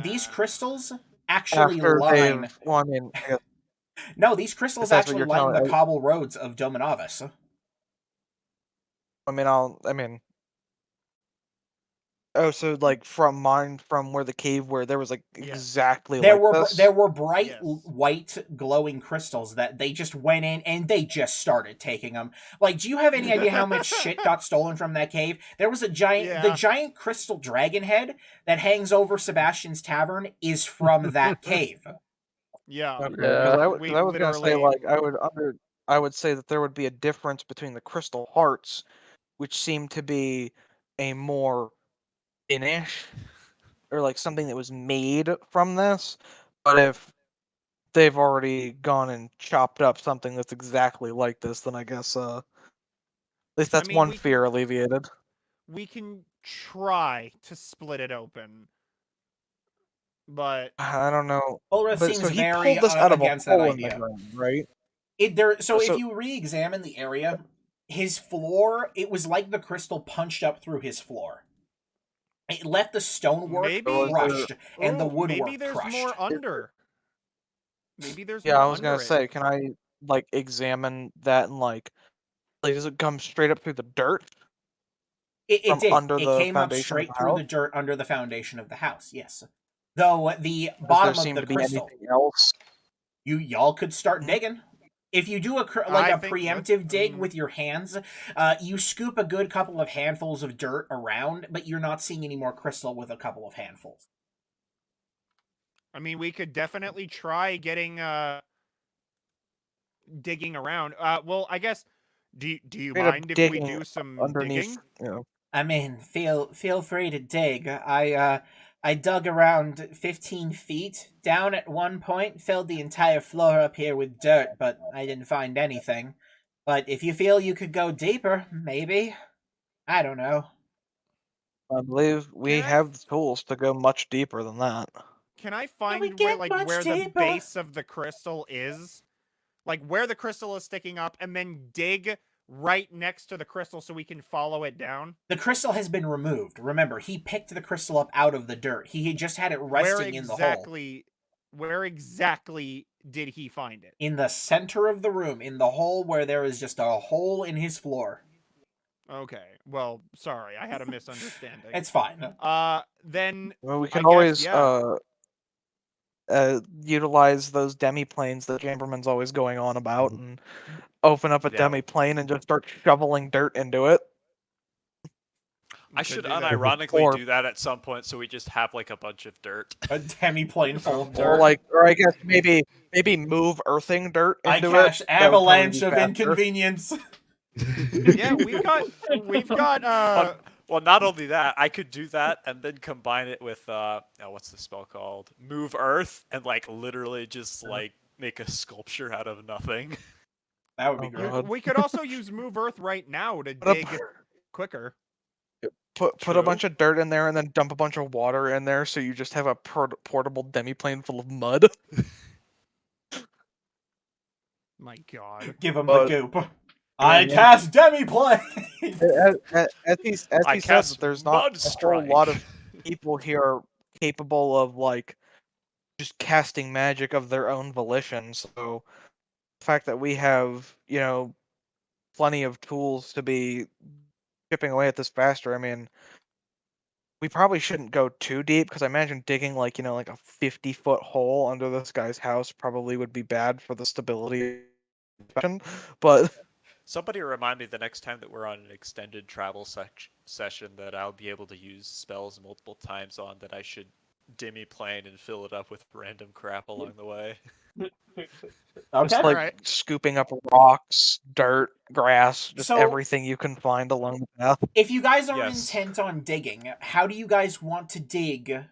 these crystals actually After line. they've, well, I mean, I guess No, these crystals If that's what actually you're line telling- the cobble roads of Dominavis. Oh, so like from where the cave where there was like Yes. exactly There like were this? there were bright Yes. white glowing crystals that they just went in and they just started taking them. Like, do you have any idea how much shit got stolen from that cave? There was a giant the Yeah. giant crystal dragon head that hangs over Sebastian's tavern is from that cave. Yeah. Okay, Yeah. 'cause We I was gonna say literally- like I would say that there would be a difference between the crystal hearts, which seem to be a more finish or like something that was made from this, but if they've already gone and chopped up something that's exactly like this, then I guess at least that's mean, one we can- fear alleviated. We can try to split it open, but I don't know. Ulrith But seems so he very pulled this out of a against that hole in the idea. ground, right? So So- if you re-examine the area, his floor, it was like the crystal punched up through his floor. It left the stonework Maybe- crushed and the Ooh, woodwork maybe there's crushed. more under. Maybe there's Yeah, more I was gonna under it. say, can I like examine that and like does it come straight up through the dirt? It from did. Under It the came up foundation of straight the through the house? dirt under the foundation of the house. Yes. Though the Does bottom there of seem the to be crystal, anything else? y'all could start Hmm? digging. If you do I a think that's- preemptive dig I mean- with your hands, you scoop a good couple of handfuls of dirt around, but you're not seeing any more crystal with a couple of handfuls. I mean, we could definitely try getting digging around. Well, I guess. Do you Straight up mind if we digging do some Underneath, digging? you know. I mean, feel free to dig. I dug around 15 feet down at one point, filled the entire floor up here with dirt, but I didn't find anything. But if you feel you could go deeper, maybe. I don't know. I believe we Can I- have the tools to go much deeper than that. Can I we find where get much where the deeper? base of the crystal is? Like where the crystal is sticking up, and then dig right next to the crystal so we can follow it down? The crystal has been removed. Remember, he picked the crystal up out of the dirt. He had just had it resting in the hole. Where exactly did he find it? In the center of the room, in the hole where there is just a hole in his floor. Okay. Well, sorry, I had a misunderstanding. It's fine. Then Well, we I can guess, always yeah. utilize those demi-planes that Chamberman's always going on about and open up a Yeah. demi-plane and just start shoveling dirt into it. I could should do that. unironically Or- do that at some point, so we just have like a bunch of dirt. A demi-plane full of Or dirt. or I guess maybe move earthing dirt I into cash it. That would probably avalanche be of faster. inconvenience. Yeah, we've got Well, not only that, I could do that and then combine it with what's the spell called? Move Earth, and like literally just like make a sculpture out of nothing. That would be Oh, great. God. we could also use Move Earth right now to Put a- dig quicker. Put a True. bunch of dirt in there and then dump a bunch of water in there, so you just have a portable demi-plane full of mud. My God. Give him But- the goop. I yeah. cast demi-plane. As he said, I that cast there's not Mud a Strike. whole lot of people here are capable of like just casting magic of their own volition. So the fact that we have, plenty of tools to be chipping away at this faster, I mean, we probably shouldn't go too deep because I imagine digging like a 50-foot hole under this guy's house probably would be bad for the stability. But Somebody remind me the next time that we're on an extended travel session that I'll be able to use spells multiple times on, that I should demi-plane and fill it up with random crap along the way. Okay. just like Alright. scooping up rocks, dirt, grass, just So- everything you can find along the path. If you guys are Yes. intent on digging, how do you guys want to dig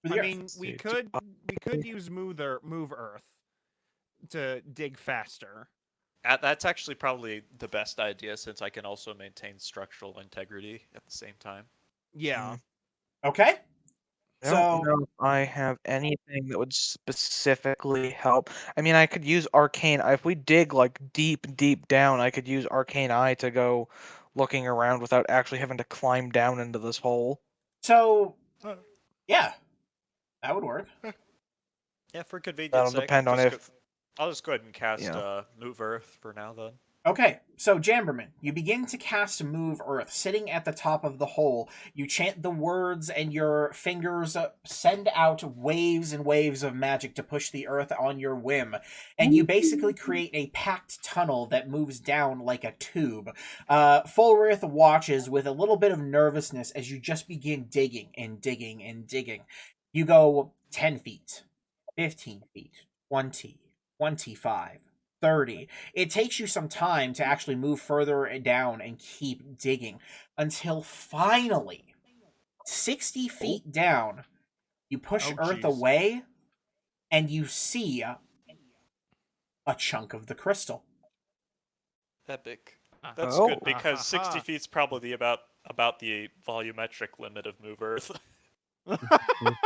the I earth. mean, we could use move earth to dig faster. That's actually probably the best idea since I can also maintain structural integrity at the same time. Yeah. Okay. I don't So know if I have anything that would specifically help. I mean, I could use Arcane. If we dig like deep down, I could use Arcane Eye to go looking around without actually having to climb down into this hole. yeah, that would work. Yeah, for convenience That'll sake, depend on I'll just go ahead and cast Yeah. Move Earth for now then. Okay, so Jamberman, you begin to cast Move Earth. Sitting at the top of the hole, you chant the words and your fingers send out waves and waves of magic to push the earth on your whim. And you basically create a packed tunnel that moves down like a tube. Fulrith watches with a little bit of nervousness as you just begin digging and digging and digging. You go 10 feet, 15 feet, 20, 25, 30. It takes you some time to actually move further down and keep digging until finally, 60 feet down, you push Oh, Earth jeez. away and you see a chunk of the crystal. Epic. That's Oh. good because 60 feet's probably about the volumetric limit of Move Earth. Well,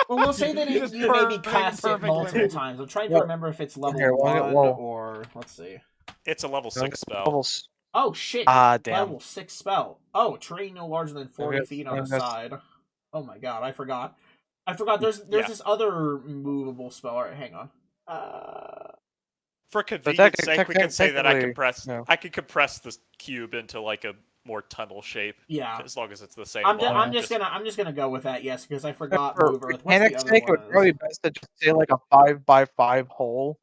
we'll say that Just you maybe perfect cast it multiple limit. times. I'm trying to Yeah. remember if it's level Here, well, 1 well- or... Let's see. It's a level 6 spell. Levels. Oh, shit. Ah, damn. Level 6 spell. Oh, terrain no larger than 40 Okay, feet on a I'm just- side. Oh my god, I forgot. There's Yeah. this other movable spell. Alright, hang on. For convenience tec- sake, tec- we can say that I technically, compress. no. I could compress this cube into like a more tunnel shape, Yeah. as long as it's the same. I'm volume, just gonna go with that, yes, because I forgot For Move Earth. What's the mechanic's other sake, it one? would probably be best to just say like a 5x5 hole.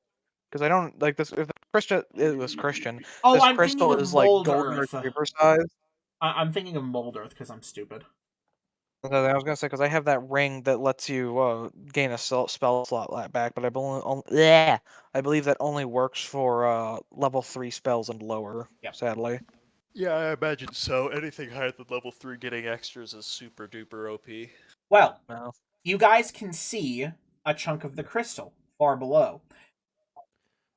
Because I don't like this. If this crystal I'm crystal thinking of is like Mold golden Earth. retriever size. I'm thinking of Mold Earth because I'm stupid. I was gonna say because I have that ring that lets you gain a spell slot back, but I believe that only works for level 3 spells and lower. Yep. Sadly. Yeah, I imagine so. Anything higher than level 3 getting extras is super duper OP. Well, No. you guys can see a chunk of the crystal far below.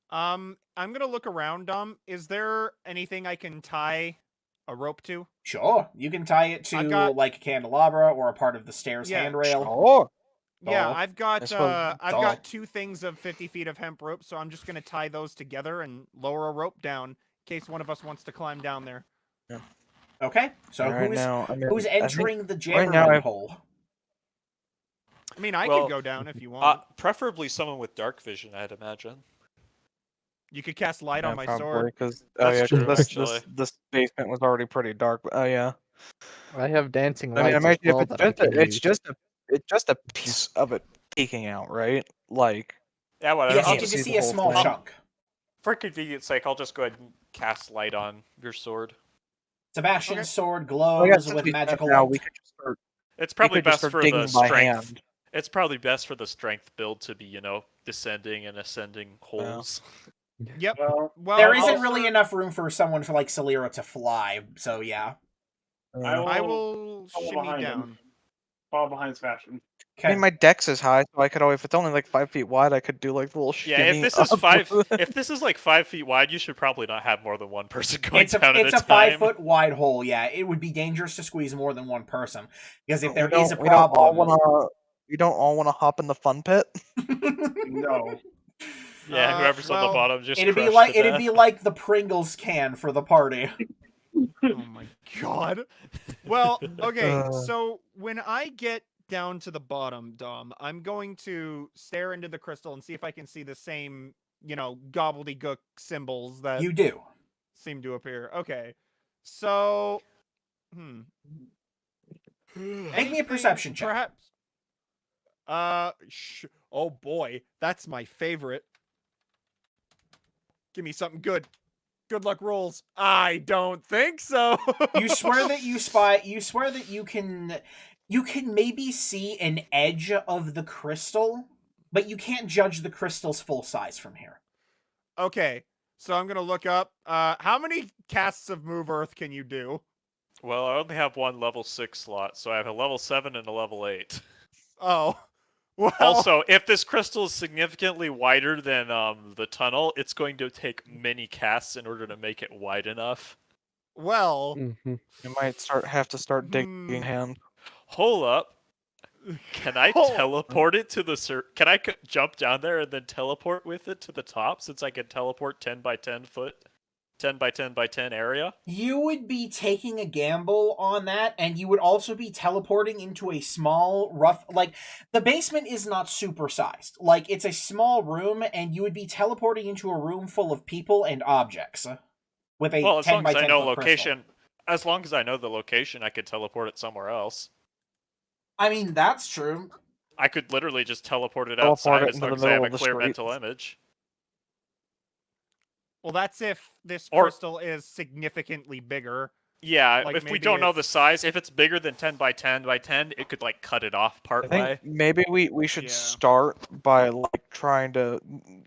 I'm gonna look around, Dom. Is there anything I can tie a rope to? Sure, you can tie it to I've got- like a candelabra or a part of the stairs Yeah, handrail. Oh. Yeah, Doll. I've got I suppose I've doll. got 2 things of 50 feet of hemp rope, so I'm just gonna tie those together and lower a rope down in case one of us wants to climb down there. Okay, so Right who's now, I mean, who's I think- entering the right now Jammerman I've- hole? I mean, I Well, could go down if you want. Preferably someone with dark vision, I'd imagine. You could cast light on my probably, sword. 'cause- That's true, this actually. basement was already pretty dark. Oh yeah. I have dancing I mean, lights as imagine well if that I can it's use. just a piece of it peeking out, right? Like, Yeah, whatever. Yes, I'll you can just, just see see a the whole small thing. chunk. for convenience sake, I'll just go ahead and cast light on your sword. Sebastian's Okay. sword I glows guess since with we said magical now, light. we could just start, It's we probably could just best start for digging the by strength. hand. It's probably best for the strength build to be, descending and ascending holes. Yep. Well, Well, There isn't I'll- really enough room for someone for like Celira to fly, so yeah. I will follow shimmy behind him. down. Fall behind Sebastian. I mean, my dex is high, so I could always, if it's only like 5 feet wide, I could do like the little Yeah, shimmy. if this is up. if this is like 5 feet wide, you should probably not have more than one person going It's a down at it's a time. 5-foot wide hole. Yeah, it would be dangerous to squeeze more than one person because if We there don't- is a we don't all problem, we don't all want to hop in the fun pit. No. Yeah, whoever's on well, the bottom just it'd be crushed like to it'd be death. like the Pringles can for the party. Oh my god. Well, okay, Uh. so when I get down to the bottom, Dom, I'm going to stare into the crystal and see if I can see the same, gobbledygook symbols that You do. seem to appear. Okay. So, Make me a perception check. Perhaps. Oh boy, that's my favorite. Give me something good. Good luck rolls. I don't think so. You swear that you spy. You swear that you can. You can maybe see an edge of the crystal, but you can't judge the crystal's full size from here. Okay, so I'm gonna look up. How many casts of Move Earth can you do? Well, I only have one level 6 slot, so I have a level 7 and a level 8. Oh, Well, Also, if this crystal is significantly wider than the tunnel, it's going to take many casts in order to make it wide enough. well, Mhm. You might have to start digging Hmm. hand. Hold up. Can I Hold- teleport it to the Can I jump down there and then teleport with it to the top, since I can teleport 10 by 10 foot, 10 by 10 by 10 area? You would be taking a gamble on that, and you would also be teleporting into a small, rough, like, the basement is not supersized. Like, it's a small room, and you would be teleporting into a room full of people and objects with a Well, as 10 long by as 10 I know foot crystal. location, as long as I know the location, I could teleport it somewhere else. I mean, that's true. I could literally just teleport it Teleport outside it as into long the as I have middle a of the clear street. mental image. well, that's if this Or- crystal is significantly bigger. Yeah, Like, if we maybe don't know the it's- size, if it's bigger than 10 by 10 by 10, it could like cut it off I part think way. maybe we should Yeah. start by like trying to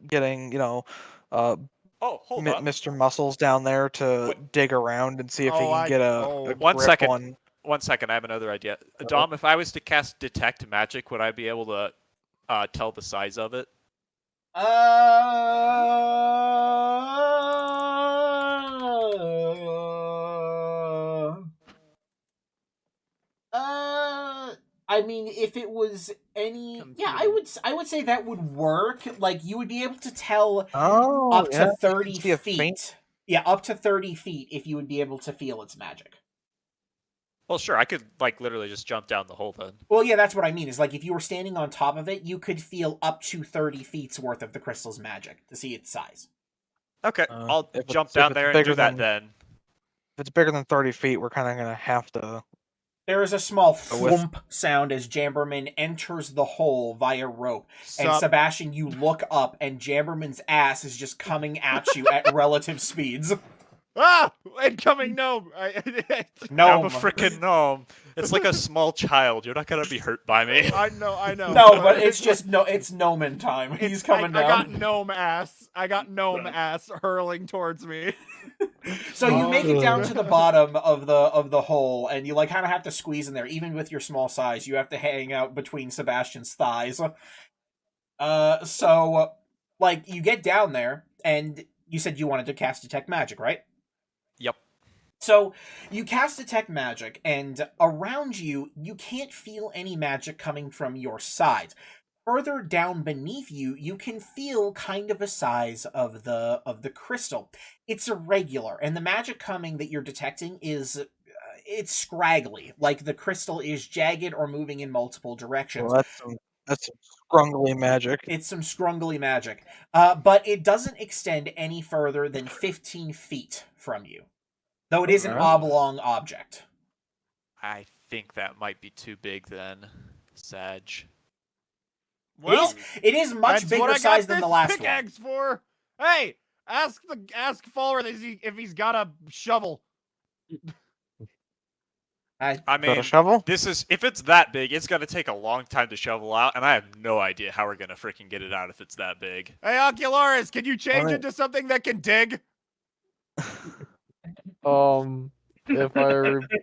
getting Oh, hold up. Mr. Muscles down there to Wait. dig around and see if he Oh, can get a One grip second. on. 1 second, I have another idea. Dom, if I was to cast Detect Magic, would I be able to tell the size of it? I mean, if it was any, yeah, Computing. I would say that would work. Like, you would be able to tell Oh, up yeah, to you 30 can see a feet. faint- Yeah, up to 30 feet if you would be able to feel its magic. Well, sure, I could like literally just jump down the hole then. Well, yeah, that's what I mean. Is like if you were standing on top of it, you could feel up to 30 feet's worth of the crystal's magic to see its size. Okay, I'll if jump it's down there and bigger do that than- then. If it's bigger than 30 feet, we're kind of gonna have to. There is a small Go with- thwomp sound as Jamberman enters the hole via rope. And Sup? Sebastian, you look up, and Jamberman's ass is just coming at you at relative speeds. Ah! Incoming gnome! Gnome. I'm a freaking gnome. It's like a small child. You're not gonna be hurt by me. I know. No, but it's just it's Gnomon time. He's coming I got down. gnome ass. I got gnome ass hurling towards me. So you make it down to the bottom of the hole, and you like kind of have to squeeze in there. Even with your small size, you have to hang out between Sebastian's thighs. So like you get down there, and you said you wanted to cast Detect Magic, right? Yep. So you cast Detect Magic, and around you, you can't feel any magic coming from your sides. Further down beneath you, you can feel kind of a size of the crystal. It's irregular, and the magic coming that you're detecting is it's scraggly, like the crystal is jagged or moving in multiple directions. Well, that's some scrungly magic. It's some scrungly magic, but it doesn't extend any further than 15 feet from you, though it is an Alright. oblong object. I think that might be too big then, Sag. Well, It is much that's bigger what I size got than this the last one. pickaxe for. Hey, ask Falward if he's got a shovel. I Got mean, a shovel? this is if it's that big, it's gonna take a long time to shovel out, and I have no idea how we're gonna freaking get it out if it's that big. Hey, Ocularis, can you change Alright. into something that can dig? If I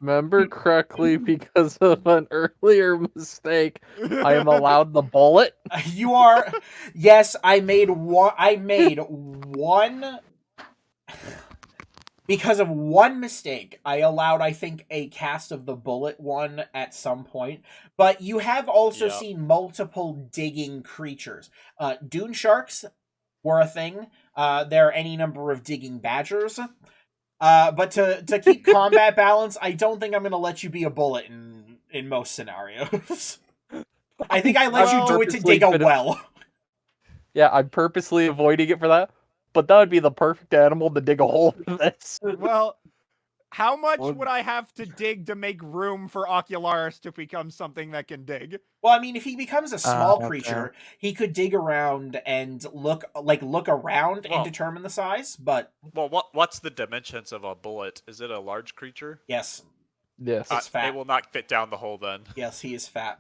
remember correctly, because of an earlier mistake, I am allowed the bullet. You are. Yes, I made one. Because of one mistake, I allowed, I think, a cast of the bullet one at some point. But you have also Yeah. seen multiple digging creatures. Dune sharks were a thing. There are any number of digging badgers. But to keep combat balance, I don't think I'm going to let you be a bullet in most scenarios. I think I let you do it to Purposely dig a fit it- well. Yeah, I'm purposely avoiding it for that. But that would be the perfect animal to dig a hole for this. Well, how much Well- would I have to dig to make room for Ocularis to become something that can dig? Well, I mean, if he becomes a small okay. creature, he could dig around and look around Well- and determine the size. But Well, what's the dimensions of a bullet? Is it a large creature? yes, Yes. It's fat. It will not fit down the hole then. yes, he is fat.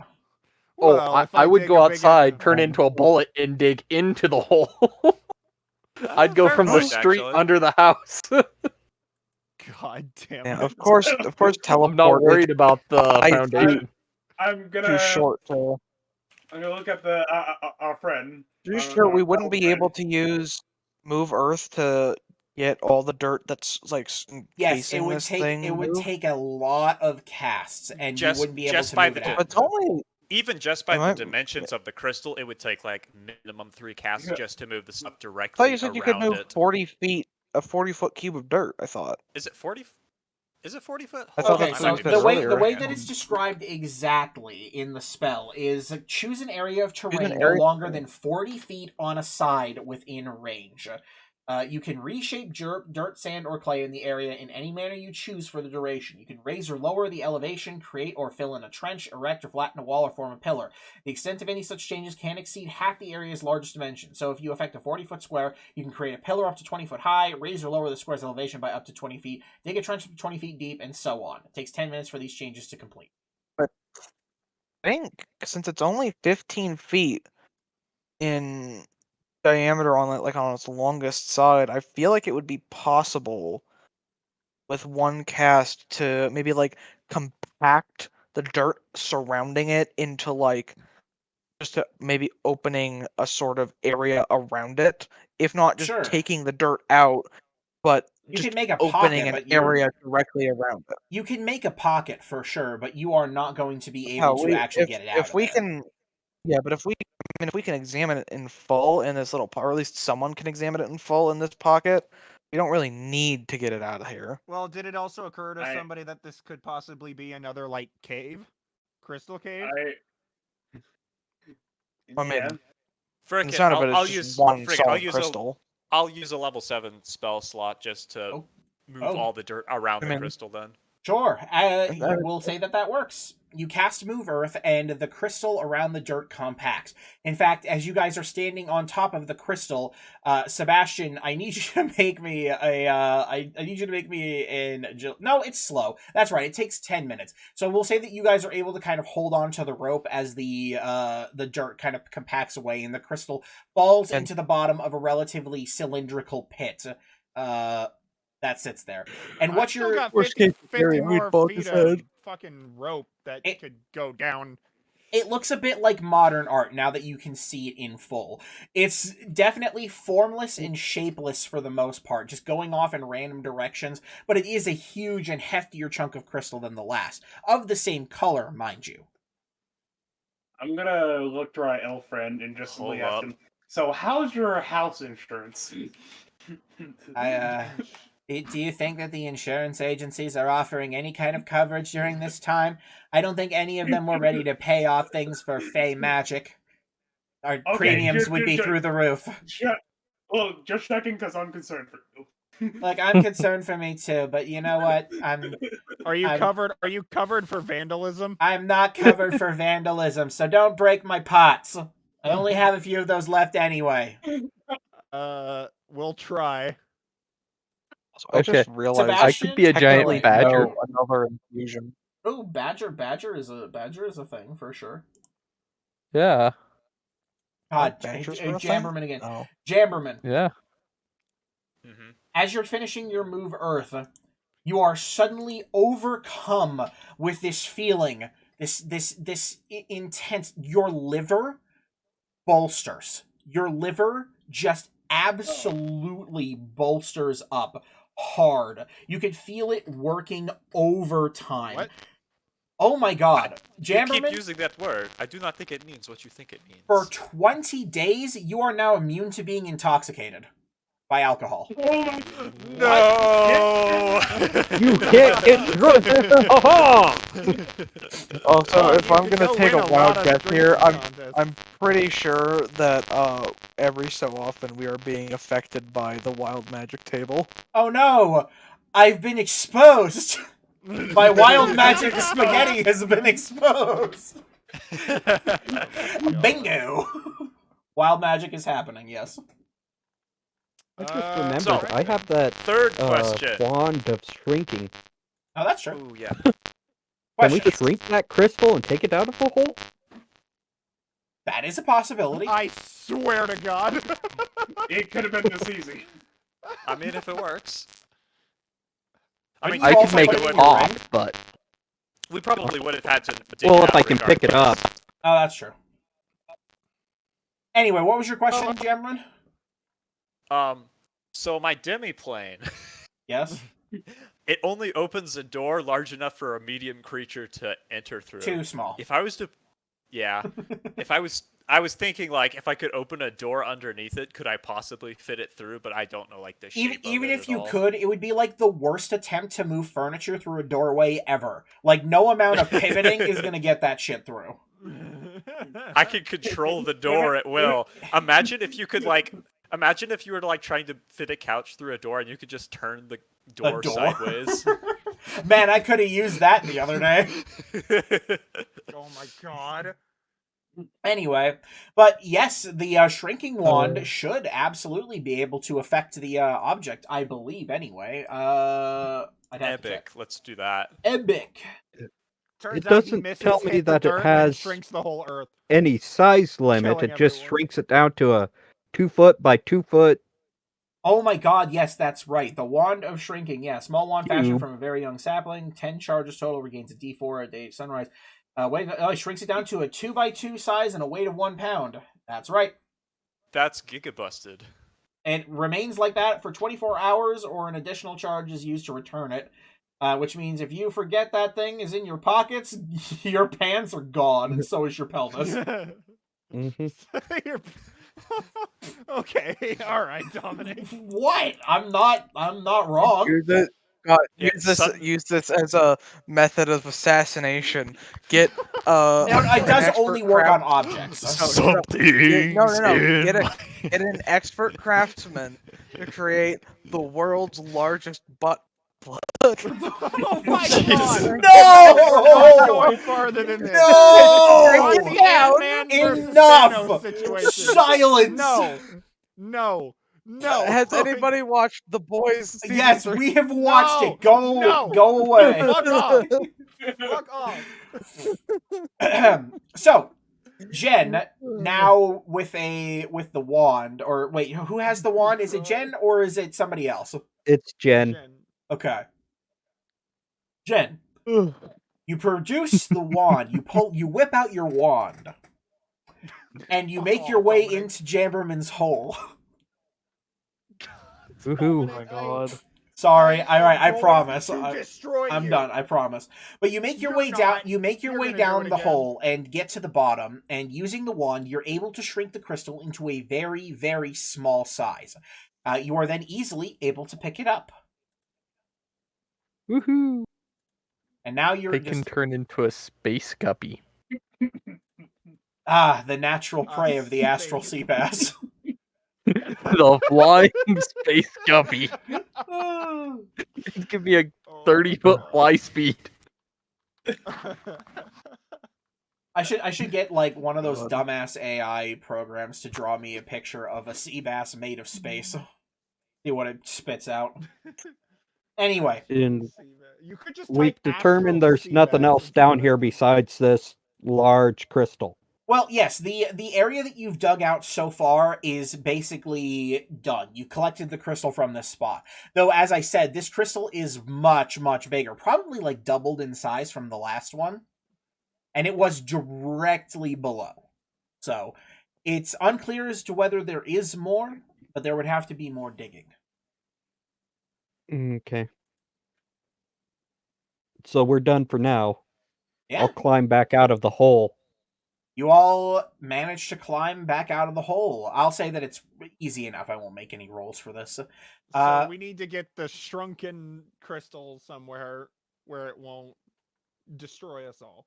Oh, Well, if I would dig go a big outside, enough- turn into a bullet, and dig into the hole. I'd go fair from the point, street actually. under the house. God damn Yeah, it. of course, I'm not teleport worried about the I- foundation. I'm is gonna too short to. I'm gonna look at the our friend. Are you sure we wouldn't be able to use Move Earth to get all the dirt that's like Yes, facing this thing? it would move? take a lot of casts, and you wouldn't be able just to by move the it di- out. But it's only Even just by Am the I- dimensions of the crystal, it would take like minimum 3 casts Yeah. just to move the stuff I directly thought you said you could around move it. 40 feet, a 40-foot cube of dirt. I thought. Is it 40? Is it 40 foot? I Hold thought on, Okay, that's I what so might you be the said way earlier. that it's described exactly in the spell is choose an area of terrain no area- longer than 40 feet on a side within range. You can reshape dirt, sand, or clay in the area in any manner you choose for the duration. You can raise or lower the elevation, create or fill in a trench, erect or flatten a wall, or form a pillar. The extent of any such changes can exceed half the area's largest dimension. So if you affect a 40-foot square, you can create a pillar up to 20 foot high, raise or lower the square's elevation by up to 20 feet, dig a trench up to 20 feet deep, and so on. It takes 10 minutes for these changes to complete. I think since it's only 15 feet in diameter on its longest side, I feel like it would be possible with one cast to maybe like compact the dirt surrounding it into like just maybe opening a sort of area around it, if not just Sure. taking the dirt out, but You just can make a opening pocket, an but you're area directly around it. you can make a pocket for sure, but you are not going to be How able to actually get it out if of we there. can, yeah, but if we can examine it in full in this little, or at least someone can examine it in full in this pocket, we don't really need to get it out of here. Well, did it also occur to I- somebody that this could possibly be another like cave, crystal cave? I mean, Yeah. Frick the it, sound of it is I'll just use one frick it, solid crystal. I'll use a level 7 spell slot just to Oh. move Oh. all the dirt around I the mean- crystal then. Sure. that- We'll say that works. You cast Move Earth, and the crystal around the dirt compacts. In fact, as you guys are standing on top of the crystal, Sebastian, I need you to make me I need you to make me no, it's slow. That's right. It takes 10 minutes. So we'll say that you guys are able to kind of hold on to the rope as the dirt kind of compacts away, and the crystal falls And- into the bottom of a relatively cylindrical pit. That sits there. And I've what still you're got Worst 50, case scenario, we'd more bonk feet his of head. fucking rope that It- could go down. it looks a bit like modern art now that you can see it in full. It's definitely formless and shapeless for the most part, just going off in random directions, but it is a huge and heftier chunk of crystal than the last, of the same color, mind you. I'm gonna look to our elf friend and just Hold ask up. him. So, how's your house insurance? Do you think that the insurance agencies are offering any kind of coverage during this time? I don't think any of them were ready to pay off things for Fey magic. Our Okay, premiums would be through the roof. Well, just checking because I'm concerned for you. Like, I'm concerned for me too, but you know what? Are you I'm- covered? Are you covered for vandalism? I'm not covered for vandalism, so don't break my pots. I only have a few of those left anyway. We'll try. So I just Okay. realized Sebastian? I could be a giant Technically, badger. know another infusion. Oh, badger is a thing for sure. Yeah, Badgers were a thing? Jamberman again. Oh. Jamberman. yeah. Mm-hmm. As you're finishing your move Earth, you are suddenly overcome with this feeling, this intense. Your liver bolsters. Your liver just absolutely bolsters up hard. You can feel it working overtime. What? Oh my god. You keep Jamberman, using that word. I do not think it means what you think it means. for 20 days, you are now immune to being intoxicated by alcohol. Oh my No! You can't get drunk. Also, if You I'm could gonna go take a win wild lot of guess drinking here, contests. I'm pretty sure that every so often we are being affected by the wild magic table. Oh no! I've been exposed! My wild magic spaghetti has been exposed! Bingo! Wild magic is happening, yes. I just So- remembered. I have that Third question. wand of shrinking. Oh, that's true. Ooh, yeah. Can we Question. shrink that crystal and take it out of the hole? That is a possibility. I swear to God. It could have been this easy. I mean, if it works. But I mean, you I also can make put it it in pop, your ring. but we probably would have had to. dig well, it if out I can pick it up. regardless. Oh, that's true. Anyway, what was your question, Cameron? So my demi-plane, Yes? it only opens a door large enough for a medium creature to enter through. Too small. If I was to, yeah, I was thinking like if I could open a door underneath it, could I possibly fit it through? But I don't know like the shape. Even of it if at you all. could, it would be like the worst attempt to move furniture through a doorway ever. Like, no amount of pivoting is gonna get that shit through. I could control the door at will. Imagine if you could like. Imagine if you were like trying to fit a couch through a door and you could just turn the door, sideways. Man, I could have used that the other day. Oh my god. Anyway, but yes, the shrinking wand should absolutely be able to affect the object, I believe, anyway. I'd have to Epic. check. Let's do that. Epic. Turns It out he doesn't misses, tell me hit the that it dirt, and then has- shrinks the whole earth. Any size limit, Killing it just everyone. shrinks it down to a 2 foot by 2 foot. Oh my god, yes, that's right. The Wand of Shrinking, yeah. Small wand fashioned Cube. from a very young sapling. 10 charges total, regains a d4 at day of sunrise. It shrinks it down to a 2x2 size and a weight of 1 pound. That's right. That's gigabusted. It remains like that for 24 hours, or an additional charge is used to return it. Which means if you forget that thing is in your pockets, your pants are gone, and so is your pelvis. Mhm. Okay, all right, Dominic. What? I'm not wrong. Use it. God, Yeah, use this as a method of assassination. Get It does an only expert work on craft- objects. No, Something. Get an expert craftsman to create the world's largest butt plug. Oh my Jesus. god! No! Going farther than this. No! This is like the Ant-Man versus Enough! Thanos situation. Silence! No. Has anybody watched The Boys? Season Yes, 3? we have watched it. No! Go away. Fuck off! Fuck off! So, Jen, now with the wand, or wait, who has the wand? Is it Jen or is it somebody else? It's Jen. Okay. Jen, you produce the wand. You whip out your wand, and you make your way Dominic. into Jamberman's hole. Woohoo. Oh my god. Sorry, I I'm promise. going to destroy I'm you. done. I promise. But you make your You're way down. not. You make your You're way gonna do down it the again. hole and get to the bottom. And using the wand, you're able to shrink the crystal into a very, very small size. You are then easily able to pick it up. Woohoo. And now you're They can turn into a space guppy. the natural prey of the space. astral sea bass. The flying space guppy. It could be a Oh 30-foot my fly speed. God. I should get like one of those dumbass AI programs to draw me a picture of a sea bass made of space. See what it spits out. Anyway, And You could just we've type determined astral there's sea nothing bass else into down it. here besides this large crystal. well, yes, the area that you've dug out so far is basically done. You collected the crystal from this spot. Though, as I said, this crystal is much, much bigger. Probably like doubled in size from the last one. And it was directly below. So, it's unclear as to whether there is more, but there would have to be more digging. Okay. So we're done for now. Yeah. I'll climb back out of the hole. You all managed to climb back out of the hole. I'll say that it's easy enough. I won't make any rolls for this. So we need to get the shrunken crystal somewhere where it won't destroy us all.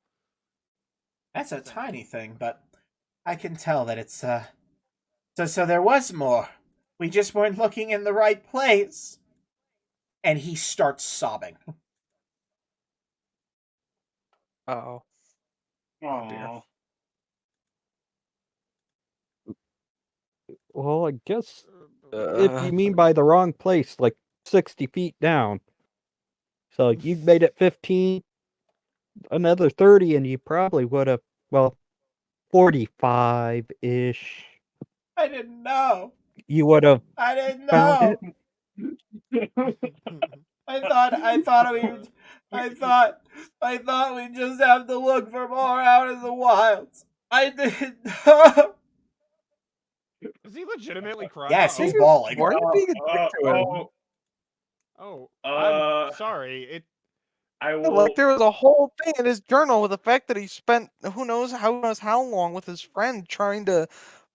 That's a tiny thing, but I can tell that it's, So there was more. We just weren't looking in the right place. And he starts sobbing. Oh. Aw. Well, I guess if you mean by the wrong place, like 60 feet down. So you made it 15, another 30, and you probably would have, 45-ish. I didn't know. You would have I didn't found know. it. I thought we'd just have to look for more out in the wilds. I didn't know. Is he legitimately crying? Yes, he's Uh-oh. bawling. Why are you being a dick to him? Oh, Uh, I'm sorry. It I Yeah, will. like there was a whole thing in his journal with the fact that he spent who knows how long with his friend trying to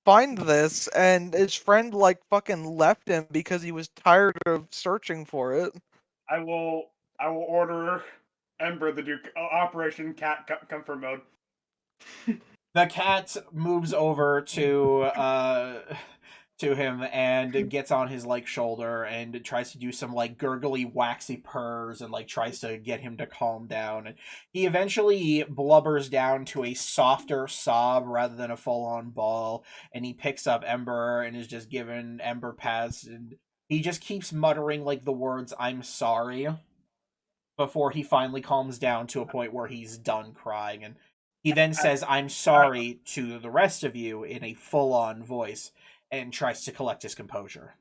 find this, and his friend like fucking left him because he was tired of searching for it. I will order Ember the Duke Operation Cat Comfort Mode. The cat moves over to him and gets on his like shoulder and tries to do some like gurgly waxy purrs and like tries to get him to calm down, and he eventually blubbers down to a softer sob rather than a full-on bawl, and he picks up Ember and is just giving Ember pats, and he just keeps muttering like the words "I'm sorry" before he finally calms down to a point where he's done crying, and he then says "I'm sorry" to the rest of you in a full-on voice and tries to collect his composure.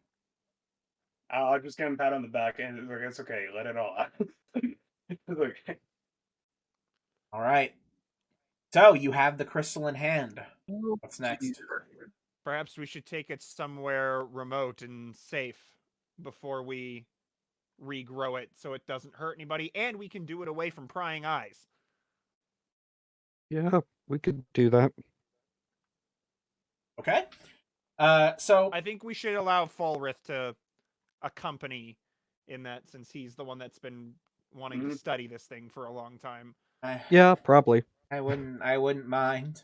I'll just give him a pat on the back and it's okay, let it all out. It's okay. All right. So you have the crystal in hand. What's next? perhaps we should take it somewhere remote and safe before we regrow it so it doesn't hurt anybody, and we can do it away from prying eyes. Yeah, we could do that. Okay. So I think we should allow Fulrith to accompany in that, since he's the one that's been wanting to study this thing for a long time. Yeah, probably. I wouldn't mind.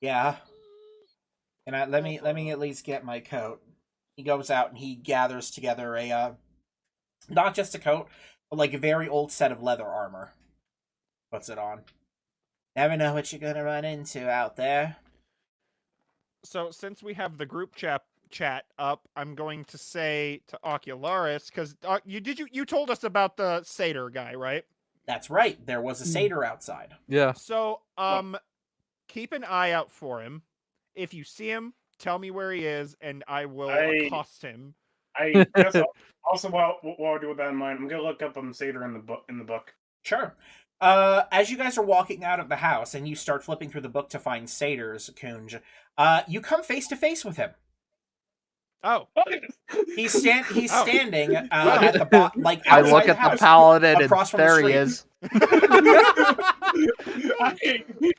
Yeah. And let me at least get my coat. He goes out and he gathers together a not just a coat, but like a very old set of leather armor. Puts it on. Never know what you're gonna run into out there. So since we have the group chat up, I'm going to say to Ocularis, because you told us about the satyr guy, right? That's right. There was a satyr outside. Yeah. So keep an eye out for him. If you see him, tell me where he is, and I will accost him. I guess also while I do with that in mind, I'm gonna look up Satyr in the book. Sure. As you guys are walking out of the house and you start flipping through the book to find satyrs, Kunj, you come face to face with him. Oh, He's standing at the bottom, like I outside look the at the house, paladin and across from the there he street. is.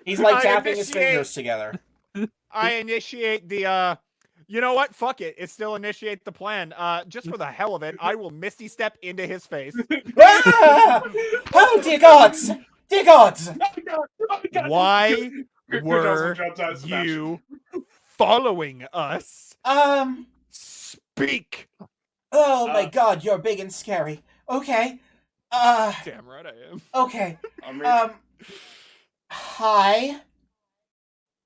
He's like I tapping his initiate- fingers together. I initiate the you know what? Fuck it. It's still initiate the plan. Just for the hell of it, I will Misty Step into his face. Ah! Oh dear gods! Dear gods! Why Kunj were also jumps out of Sebastian. you following us? Speak. Oh my god, you're big and scary. Okay. Damn right I am. Okay. I'm Hi.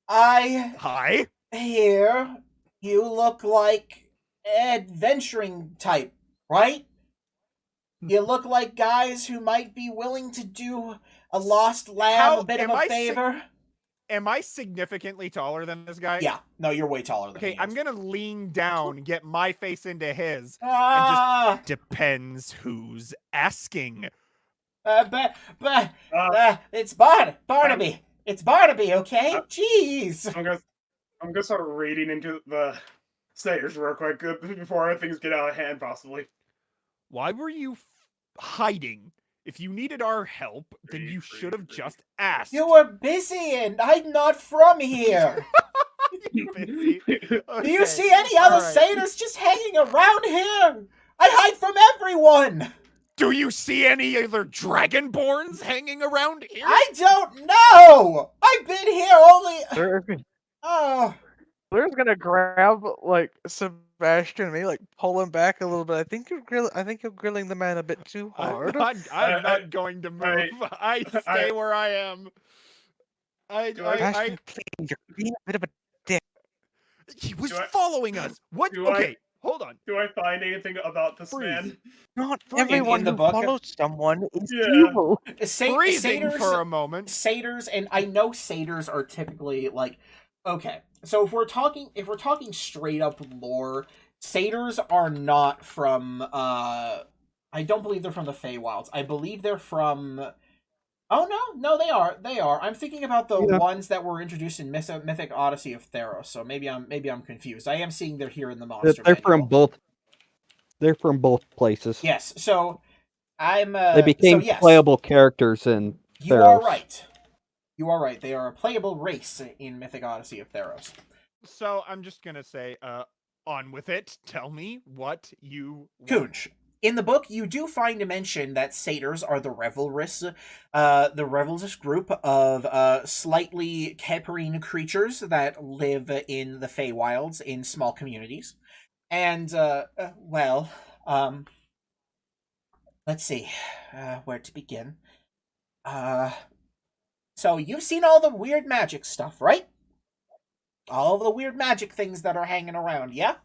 Hi. Here, you look like adventuring type, right? You look like guys who might be willing to do a lost lamb a bit of a favor. Am I significantly taller than this guy? Yeah, no, you're way taller than Okay, he I'm is. gonna. gonna lean down, get my face into his. Ah, Depends who's asking. It's Barnaby. It's Barnaby, okay? Jeez. I'm gonna start reading into the Satyrs real quick before things get out of hand, possibly. Why were you hiding? If you needed our help, then you should have just asked. You were busy and I'm not from here. Busy. Do Okay, you see any other alright. satyrs just hanging around here? I hide from everyone. Do you see any other dragonborns hanging around here? I don't know. I've been here only. Oh, Blair's gonna grab like Sebastian and maybe like pull him back a little bit. I think you're grilling the man a bit too hard. I'm not going to move. I stay where I am. Sebastian, please, you're being a bit of a He was Do I- following us. What? do I- Okay, hold on. Do I find anything about this Freeze. man? Not In everyone the who book? follows someone is Yeah. evil. Freezing satyrs, for a moment. satyrs, and I know satyrs are typically like, okay. So if we're talking straight up lore, satyrs are not from. I don't believe they're from the Feywilds. I believe they're from Oh no, they are. They are. I'm thinking about the Yeah. ones that were introduced in Mythic Odyssey of Theros. So maybe I'm confused. I am seeing they're here in the monster They're from manual. both. They're from both places. Yes. So I'm. They So became yes, playable characters in you are Theros. right. You are right. They are a playable race in Mythic Odyssey of Theros. So I'm just gonna say, on with it. Tell me what you want. Kunj, in the book, you do find a mention that satyrs are the revelrous group of slightly caprine creatures that live in the Feywilds in small communities. And, let's see, where to begin. So you've seen all the weird magic stuff, right? All the weird magic things that are hanging around, yeah?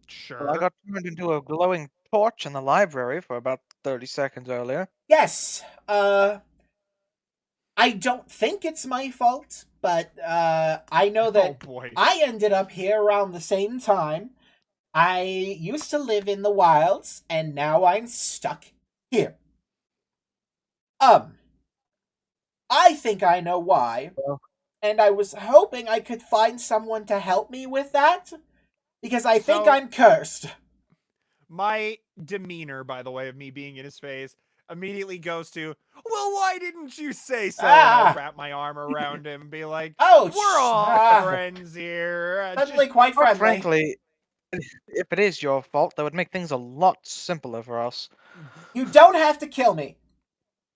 Sure. Well, I got turned into a glowing torch in the library for about 30 seconds earlier. Yes, I don't think it's my fault, but I know Oh that boy. I ended up here around the same time. I used to live in the wilds, and now I'm stuck here. I think I know why, and I was hoping I could find someone to help me with that, because I think So- I'm cursed. My demeanor, by the way, of me being in his face, immediately goes to, well, why didn't you say so? And Ah. I wrap my arm around him and be like, Ouch! we're all Ah. friends here. Suddenly Just- quite Quite friendly. frankly, if it is your fault, that would make things a lot simpler for us. You don't have to kill me.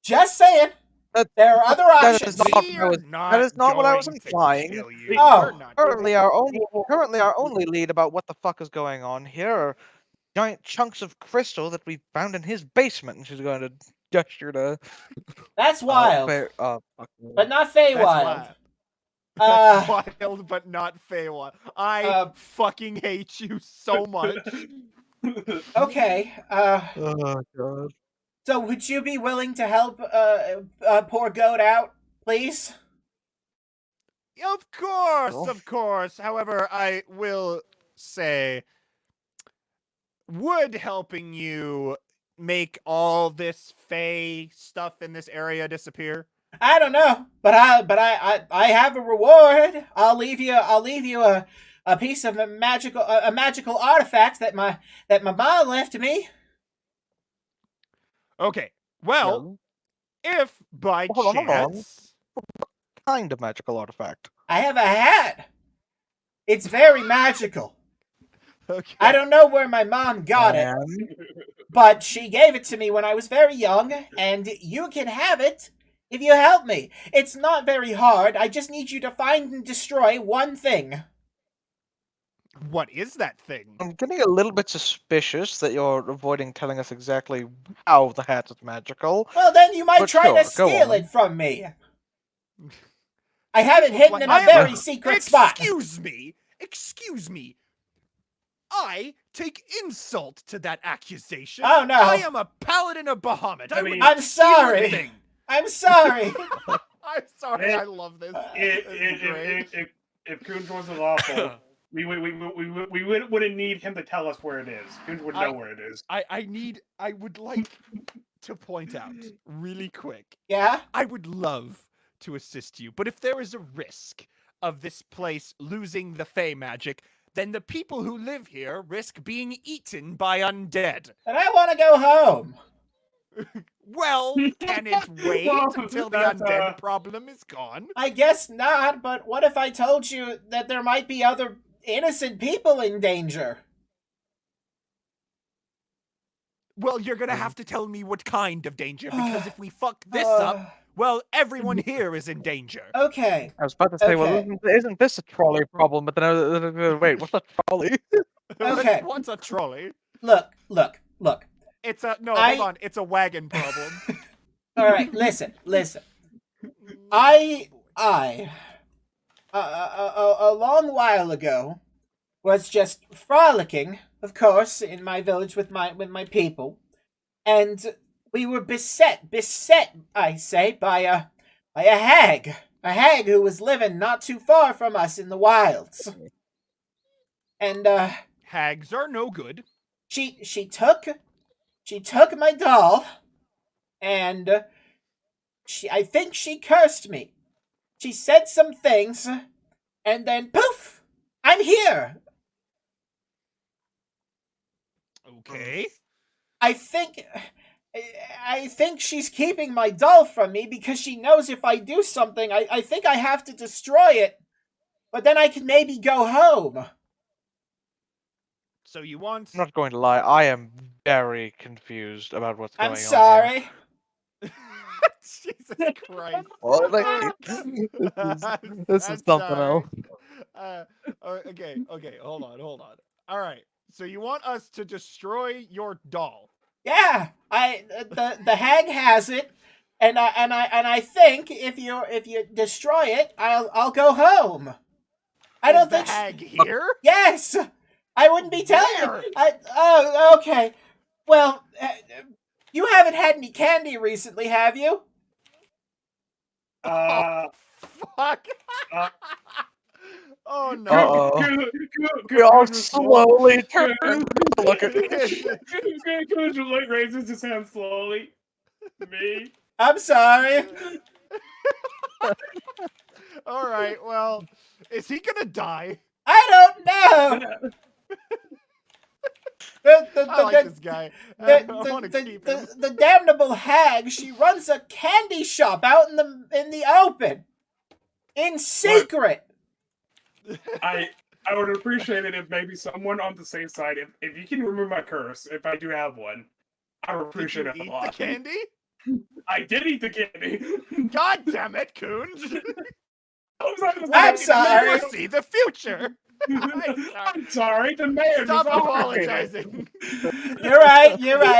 Just saying. That- There are other that options. is not what I We're was- not that is not what I was going to implying. kill you. Oh. We're not Currently, our only lead about what the fuck is going on here are giant chunks of crystal that we found in his basement, and she's going to gesture to That's wild, but not That's Feywild. wild, but not Feywild. I fucking hate you so much. Okay. Oh god. So would you be willing to help poor goat out, please? Of course, Oh. of course. However, I will say, would helping you make all this Fey stuff in this area disappear? I don't know, but I have a reward. I'll leave you a piece of a magical artifact that my mom left me. Okay. Well, if by Hold on. chance, Kind of magical artifact. I have a hat. It's very magical. okay. I don't know where my mom got it, but she gave it to me when I was very young, and you can have it if you help me. It's not very hard. I just need you to find and destroy one thing. What is that thing? I'm getting a little bit suspicious that you're avoiding telling us exactly how the hat is magical. Well, then you might But try sure, to go steal on. it from me. I have it hidden in I a am very secret spot. Excuse me. Excuse me. I take insult to that accusation. Oh, no. I am a paladin of Bahamut. I mean, would I'm not steal a sorry. thing. I'm sorry. I'm sorry. I love this. This is great. If Kunj wasn't lawful, we wouldn't need him to tell us where it is. Kunj would know where it is. I would like to point out really quick. Yeah? I would love to assist you, but if there is a risk of this place losing the Fey magic, then the people who live here risk being eaten by undead. And I want to go home. Well, can it wait Well, until the that's, undead problem is gone? I guess not, but what if I told you that there might be other innocent people in danger? Well, you're gonna have to tell me what kind of danger, because if we fuck this up, well, everyone here is in danger. Okay. I was about to say, well, Okay. isn't this a trolley problem? But then wait, what's a trolley? Okay. What's a trolley? Look. It's a no. I- Hold on. It's a wagon problem. All right, listen. A long while ago was just frolicking, of course, in my village with my people, and we were beset, I say, by a hag who was living not too far from us in the wilds, and Hags are no good. she took my doll, and I think she cursed me. She said some things, and then poof, I'm here. Okay. I think she's keeping my doll from me because she knows if I do something, I think I have to destroy it. But then I can maybe go home. So you want? I'm not going to lie, I am very confused about what's going I'm on here. sorry. Jesus Christ. Well, like, this is something sorry. else. Okay, hold on. All right. So you want us to destroy your doll? Yeah, the hag has it, and I think if you destroy it, I'll go home. I don't think the hag here. Yes, I wouldn't be telling Where? you. Okay. Well, you haven't had any candy recently, have you? Fuck. Oh no. Uh-oh. We all slowly turn to look at Coach raises his hand slowly. Me. I'm sorry. All right. Well, is he gonna die? I don't know. I like this guy. I want to keep him. The damnable hag, she runs a candy shop out in the open. In secret. I would appreciate it if maybe someone on the safe side, if you can remove my curse, if I do have one, I would appreciate it a Eat lot. the candy? I did eat the candy. God damn it, Coons! I'm sorry. You see the future. I'm sorry. The mayor. Stop just apologizing. You're right.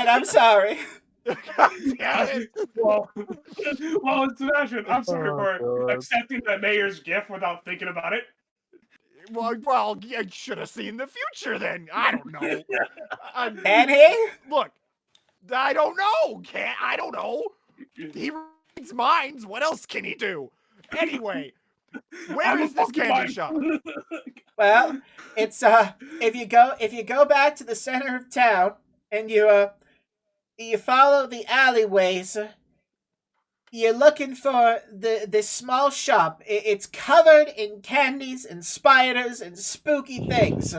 I'm sorry. God damn it. Well, Sebastian, I'm sorry for God. accepting the mayor's gift without thinking about it. Well, you should have seen the future then. I don't know. Can he? Look, I don't know. I don't know. He reads minds. What else can he do? Anyway, where is this candy shop? Well, it's if you go back to the center of town and you follow the alleyways, you're looking for this small shop. It's covered in candies and spiders and spooky things.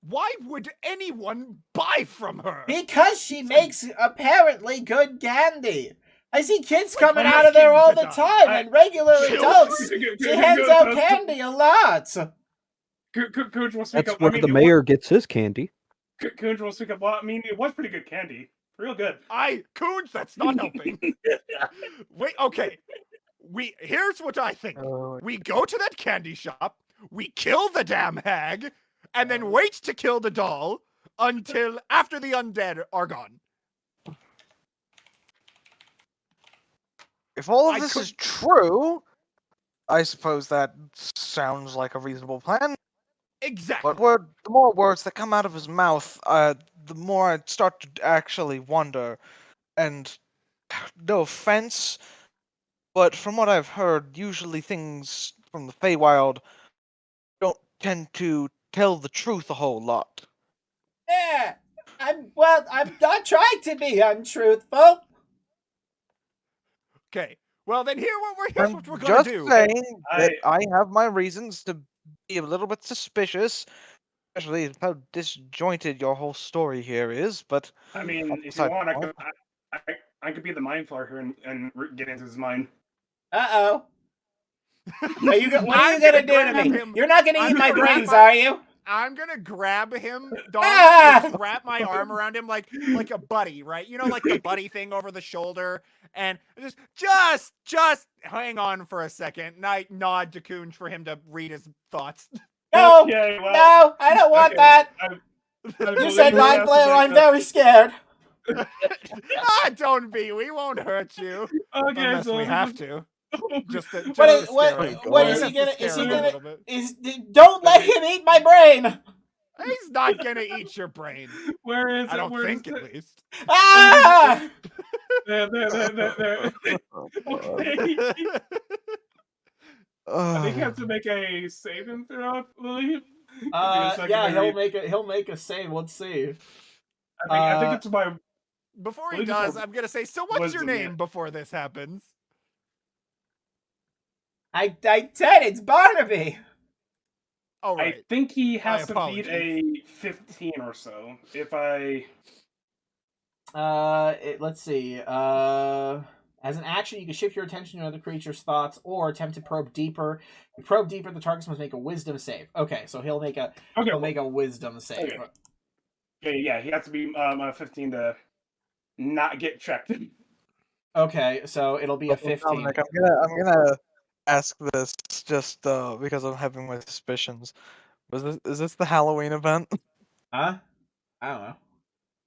Why would anyone buy from her? Because she makes apparently good candy. I see kids Like, coming I'm out of there all asking the to time, die. and regular adults. She hands out candy a lot. Coach will speak That's up. where the mayor gets his candy. Coach will speak up. Well, I mean, it was pretty good candy. Real good. Coons, that's not helping. Wait, okay. Here's what I think. We go to that candy shop, we kill the damn hag, and then wait to kill the doll until after the undead are gone. If all of this is true, I suppose that sounds like a reasonable plan. Exactly. But the more words that come out of his mouth, the more I start to actually wonder. And no offense, but from what I've heard, usually things from the Feywild don't tend to tell the truth a whole lot. Yeah, I'm not trying to be untruthful. Okay. Well, then here's I'm what we're gonna just do. saying that I have my reasons to be a little bit suspicious, especially how disjointed your whole story here is. But I mean, if you aside want, from I could be the mind flayer here and get into his mind. Uh-oh. What are you gonna I'm do gonna to grab me? him. You're not gonna I'm eat my gonna grab brains, my- are you? I'm gonna grab him, dog, Ah! and wrap my arm around him like a buddy, right? You know, like the buddy thing over the shoulder, and just hang on for a second. And I nod to Coons for him to read his thoughts. No, Okay, well, no, I don't want okay, that. I You believe said we mind have to flayer, make I'm a- very scared. Don't be. We won't hurt you Okay, unless so we have to. Just to What scare is what? him. What is Just he to gonna? Is scare he him a gonna? little bit. Don't let him eat my brain. He's not gonna eat your brain. Where is it? I don't Where think, is at it? least. Ah! There. Okay. I think you have to make a saving throw, I believe. Yeah, he'll make a save. Let's see. I think it's my Before he Well, does, just I'm gonna say, so what's your wisdom, yeah. name before this happens? I said it's Barnaby. All I right. think he My has to beat a 15 or so. If I Let's see. As an action, you can shift your attention to another creature's thoughts or attempt to probe deeper. If you probe deeper, the target must make a wisdom save. Okay, so he'll make a wisdom save. Okay. Yeah, he has to be 15 to not get checked. Okay, so it'll be a 15. Dominic, I'm gonna ask this just because I'm having my suspicions. Is this the Halloween event? Huh? I don't know.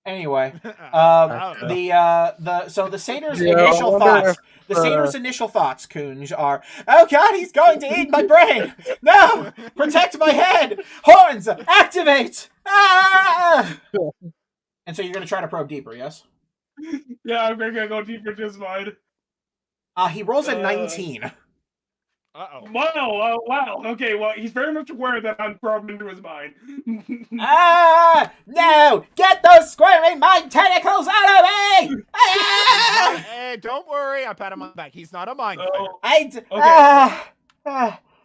Anyway, I don't know. the satyr's Yeah, I initial wonder thoughts. if, The satyr's initial thoughts, Kunj, are, oh god, he's going to eat my brain! No! Protect my head! Horns, activate! Ah! And so you're gonna try to probe deeper, yes? Yeah, I'm gonna go deeper into his mind. He rolls a 19. Uh-oh. Wow, wow. Okay, well, he's very much aware that I'm probed into his mind. Ah! No! Get those squirming mind tentacles out of me! Ah! Hey, don't worry. I pat him on the back. He's not a mind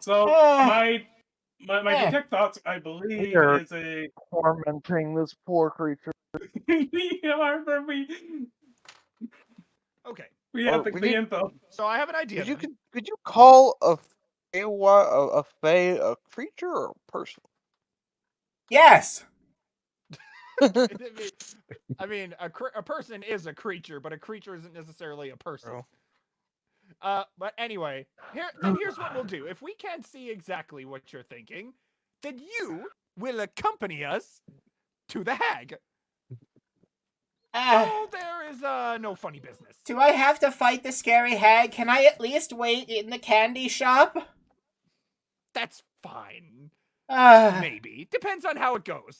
So, so my detect thoughts, I believe, Here. is a Tormenting this poor creature. Okay. we have we the need- info. So I have an idea. Could you call a Fey a creature or a person? Yes! I mean, a person is a creature, but a creature isn't necessarily a person. But anyway, here's what we'll do. If we can't see exactly what you're thinking, then you will accompany us to the hag. So there is no funny business. Do I have to fight the scary hag? Can I at least wait in the candy shop? That's fine. Uh, Maybe. Depends on how it goes.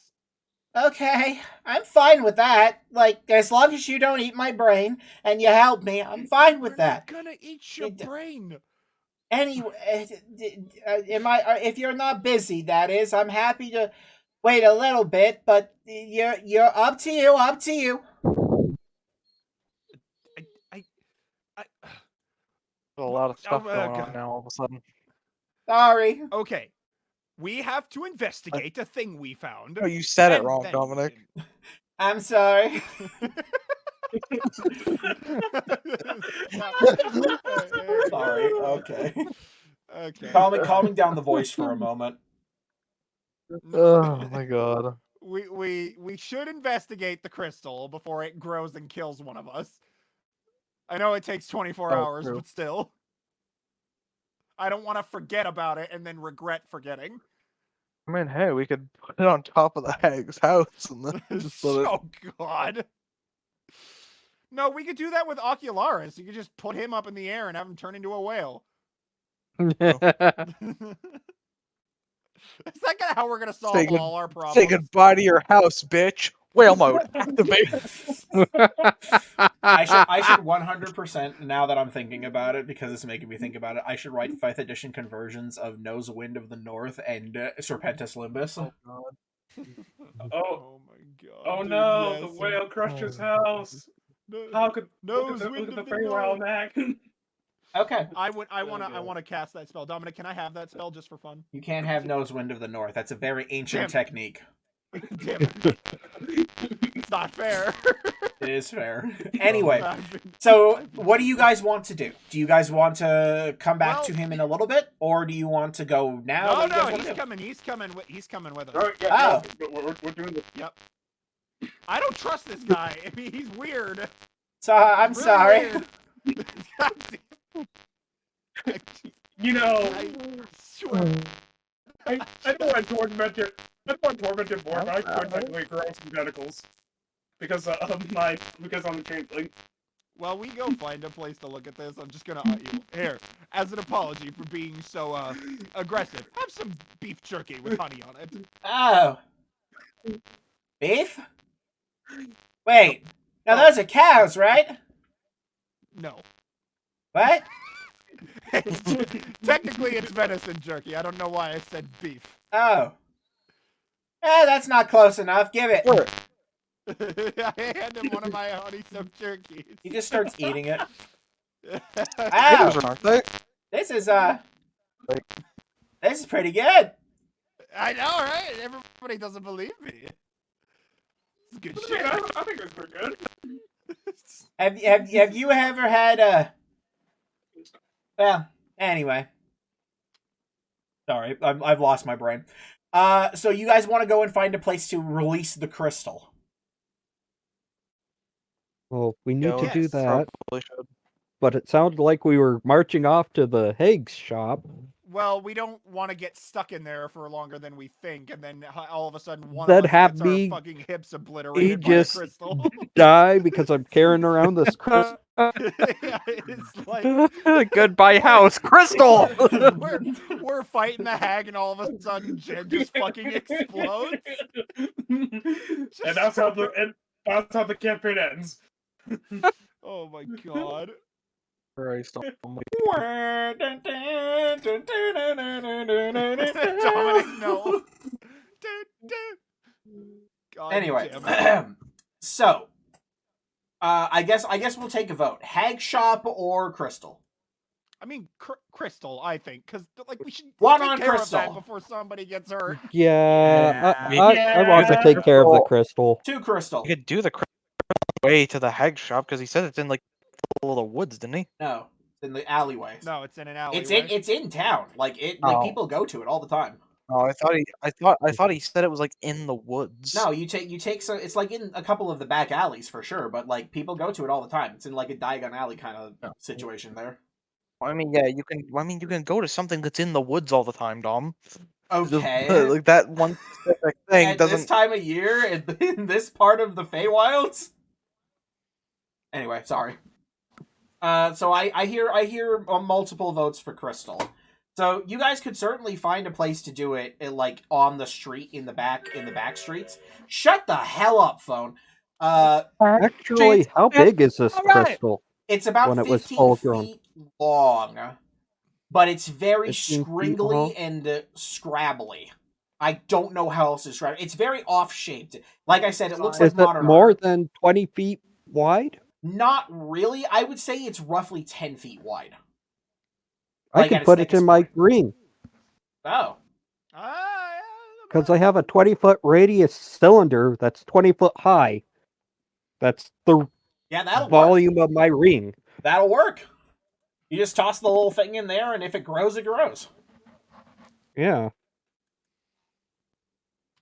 okay, I'm fine with that. Like, as long as you don't eat my brain and you help me, I'm fine with We're that. not gonna eat your brain. Anyway, if you're not busy, that is, I'm happy to wait a little bit, but you're up to you. There's a lot of stuff going okay. on now all of a sudden. Sorry. Okay. We have to investigate a thing we found. Oh, you said it and wrong, then- Dominic. I'm sorry. Sorry. Okay. Okay. Calming down the voice for a moment. Oh my god. We should investigate the crystal before it grows and kills one of us. I know it takes 24 hours, true. but still. I don't want to forget about it and then regret forgetting. I mean, hey, we could put it on top of the hag's house and then just let it... Oh god. No, we could do that with Ocularis. You could just put him up in the air and have him turn into a whale. Is that kind of how we're gonna solve Say good- all our problems? Say goodbye to your house, bitch. Whale mode activate. I should 100%, now that I'm thinking about it, because it's making me think about it, I should write 5th edition conversions of Nose Wind of the North and Serpentis Limbus. Oh my god. Oh dude, no, yes. the whale crushed his house. How could Nose look Wind at the of the Feywild North. Knack? Okay. I want to cast that spell. Dominic, can I have that spell just for fun? You can't have Nose Wind of the North. That's a very ancient Damn. technique. Damn it. It's not fair. It is fair. Anyway, so what do you guys want to do? Do you guys want to come back Well, to him in a little bit, or do you want to go now? No, What do you guys no, wanna he's do? coming. He's coming with us. Oh, yeah, Oh. no, we're doing this. Yep. I don't trust this guy. I mean, he's weird. So I'm Really sorry. weird. God damn. You know, I swear. I don't want to torment it. I don't want to torment it more, but I could technically grow some tentacles because because I'm a changeling. Well, we go find a place to look at this. I'm just gonna here as an apology for being so aggressive. Have some beef jerky with honey on it. Oh. Beef? Wait. Now those are cows, right? No. What? Technically, it's venison jerky. I don't know why I said beef. Oh. That's not close enough. Give it. Sure. I hand him one of my honey-soaked jerkies. He just starts eating it. Potatoes, Ow! aren't they? This is pretty good. I know, right? Everybody doesn't believe me. It's good I, mean, shit. I think it's pretty good. Have you ever had well, anyway. Sorry, I've lost my brain. So you guys want to go and find a place to release the crystal? Well, we need to do Yes, that, Probably should. but it sounded like we were marching off to the Hague's shop. Well, we don't want to get stuck in there for longer than we think, and then all of a sudden one Then of us have gets me- our fucking hips obliterated by just- a crystal. Die because I'm carrying around this crystal. Yeah, it's like Goodbye, house crystal. we're fighting the hag, and all of a sudden Jen just fucking explodes. and that's how the campaign ends. Oh my god. Christ. Dominic, no. God Anyway, damn it. so I guess we'll take a vote: Hag Shop or Crystal. I mean, Crystal, I think, because like we should One take on care Crystal. of that before somebody gets hurt. Yeah, I Yeah. want to take care of the crystal. Two Crystal. You could do the way to the hag shop because he said it's in like the little woods, didn't he? No, in the alleyway. No, it's in an alleyway. It's in town. Like Oh. people go to it all the time. Oh, I thought he said it was like in the woods. No, you take so it's like in a couple of the back alleys for sure, but like people go to it all the time. It's in like a Diagon Alley kind of situation there. I mean, yeah, you can. I mean, you can go to something that's in the woods all the time, Dom. Just, Okay. like that one specific thing At this doesn't. time of year in this part of the Feywilds. Anyway, sorry. So I hear multiple votes for Crystal. So you guys could certainly find a place to do it, like on the street in the back streets. Shut the hell up, phone. Actually, how big is this Alright. crystal? It's about When it was 15 full grown. feet long, but it's very 15 feet scringly long? and scrabbly. I don't know how else to describe it. It's very off-shaped. Like I said, it looks Is like modern it more art. than 20 feet wide? Not really. I would say it's roughly 10 feet wide. I Like, at can its put it thickest in my point. green Oh. because I have a 20-foot radius cylinder that's 20 foot high. That's the Yeah, that'll work. volume of my ring. That'll work. You just toss the little thing in there, and if it grows, it grows. Yeah.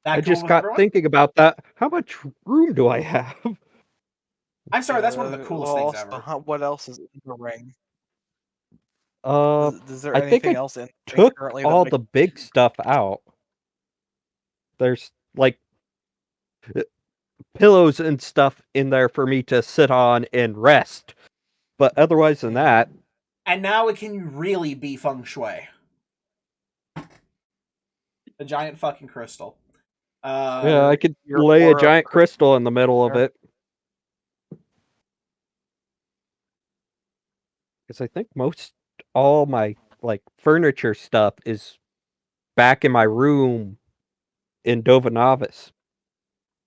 That I cool just with got everyone? thinking about that. How much room do I have? I'm sorry, that's one of the coolest well, things ever. What else is in the ring? Is there I think anything I else in the ring took currently? that all makes- the big stuff out. There's like pillows and stuff in there for me to sit on and rest. But otherwise than that, And now it can really be feng shui. A giant fucking crystal. yeah, I could your lay a aura giant crystal in the middle of there. it. Because I think all my like furniture stuff is back in my room in Dovanovis.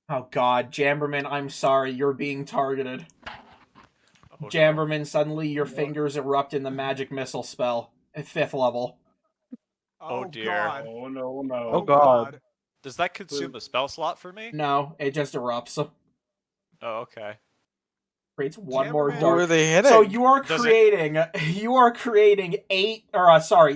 Oh god, Jamberman, I'm sorry, you're being targeted. Oh, no. Jamberman, suddenly your fingers erupt in the magic missile spell at 5th level. Oh, dear. God. Oh no, no. Oh, God. Does that consume a spell slot for me? No, it just erupts. Oh, okay. Creates one more Jamberman. Who are dark. they hitting? So you are Does creating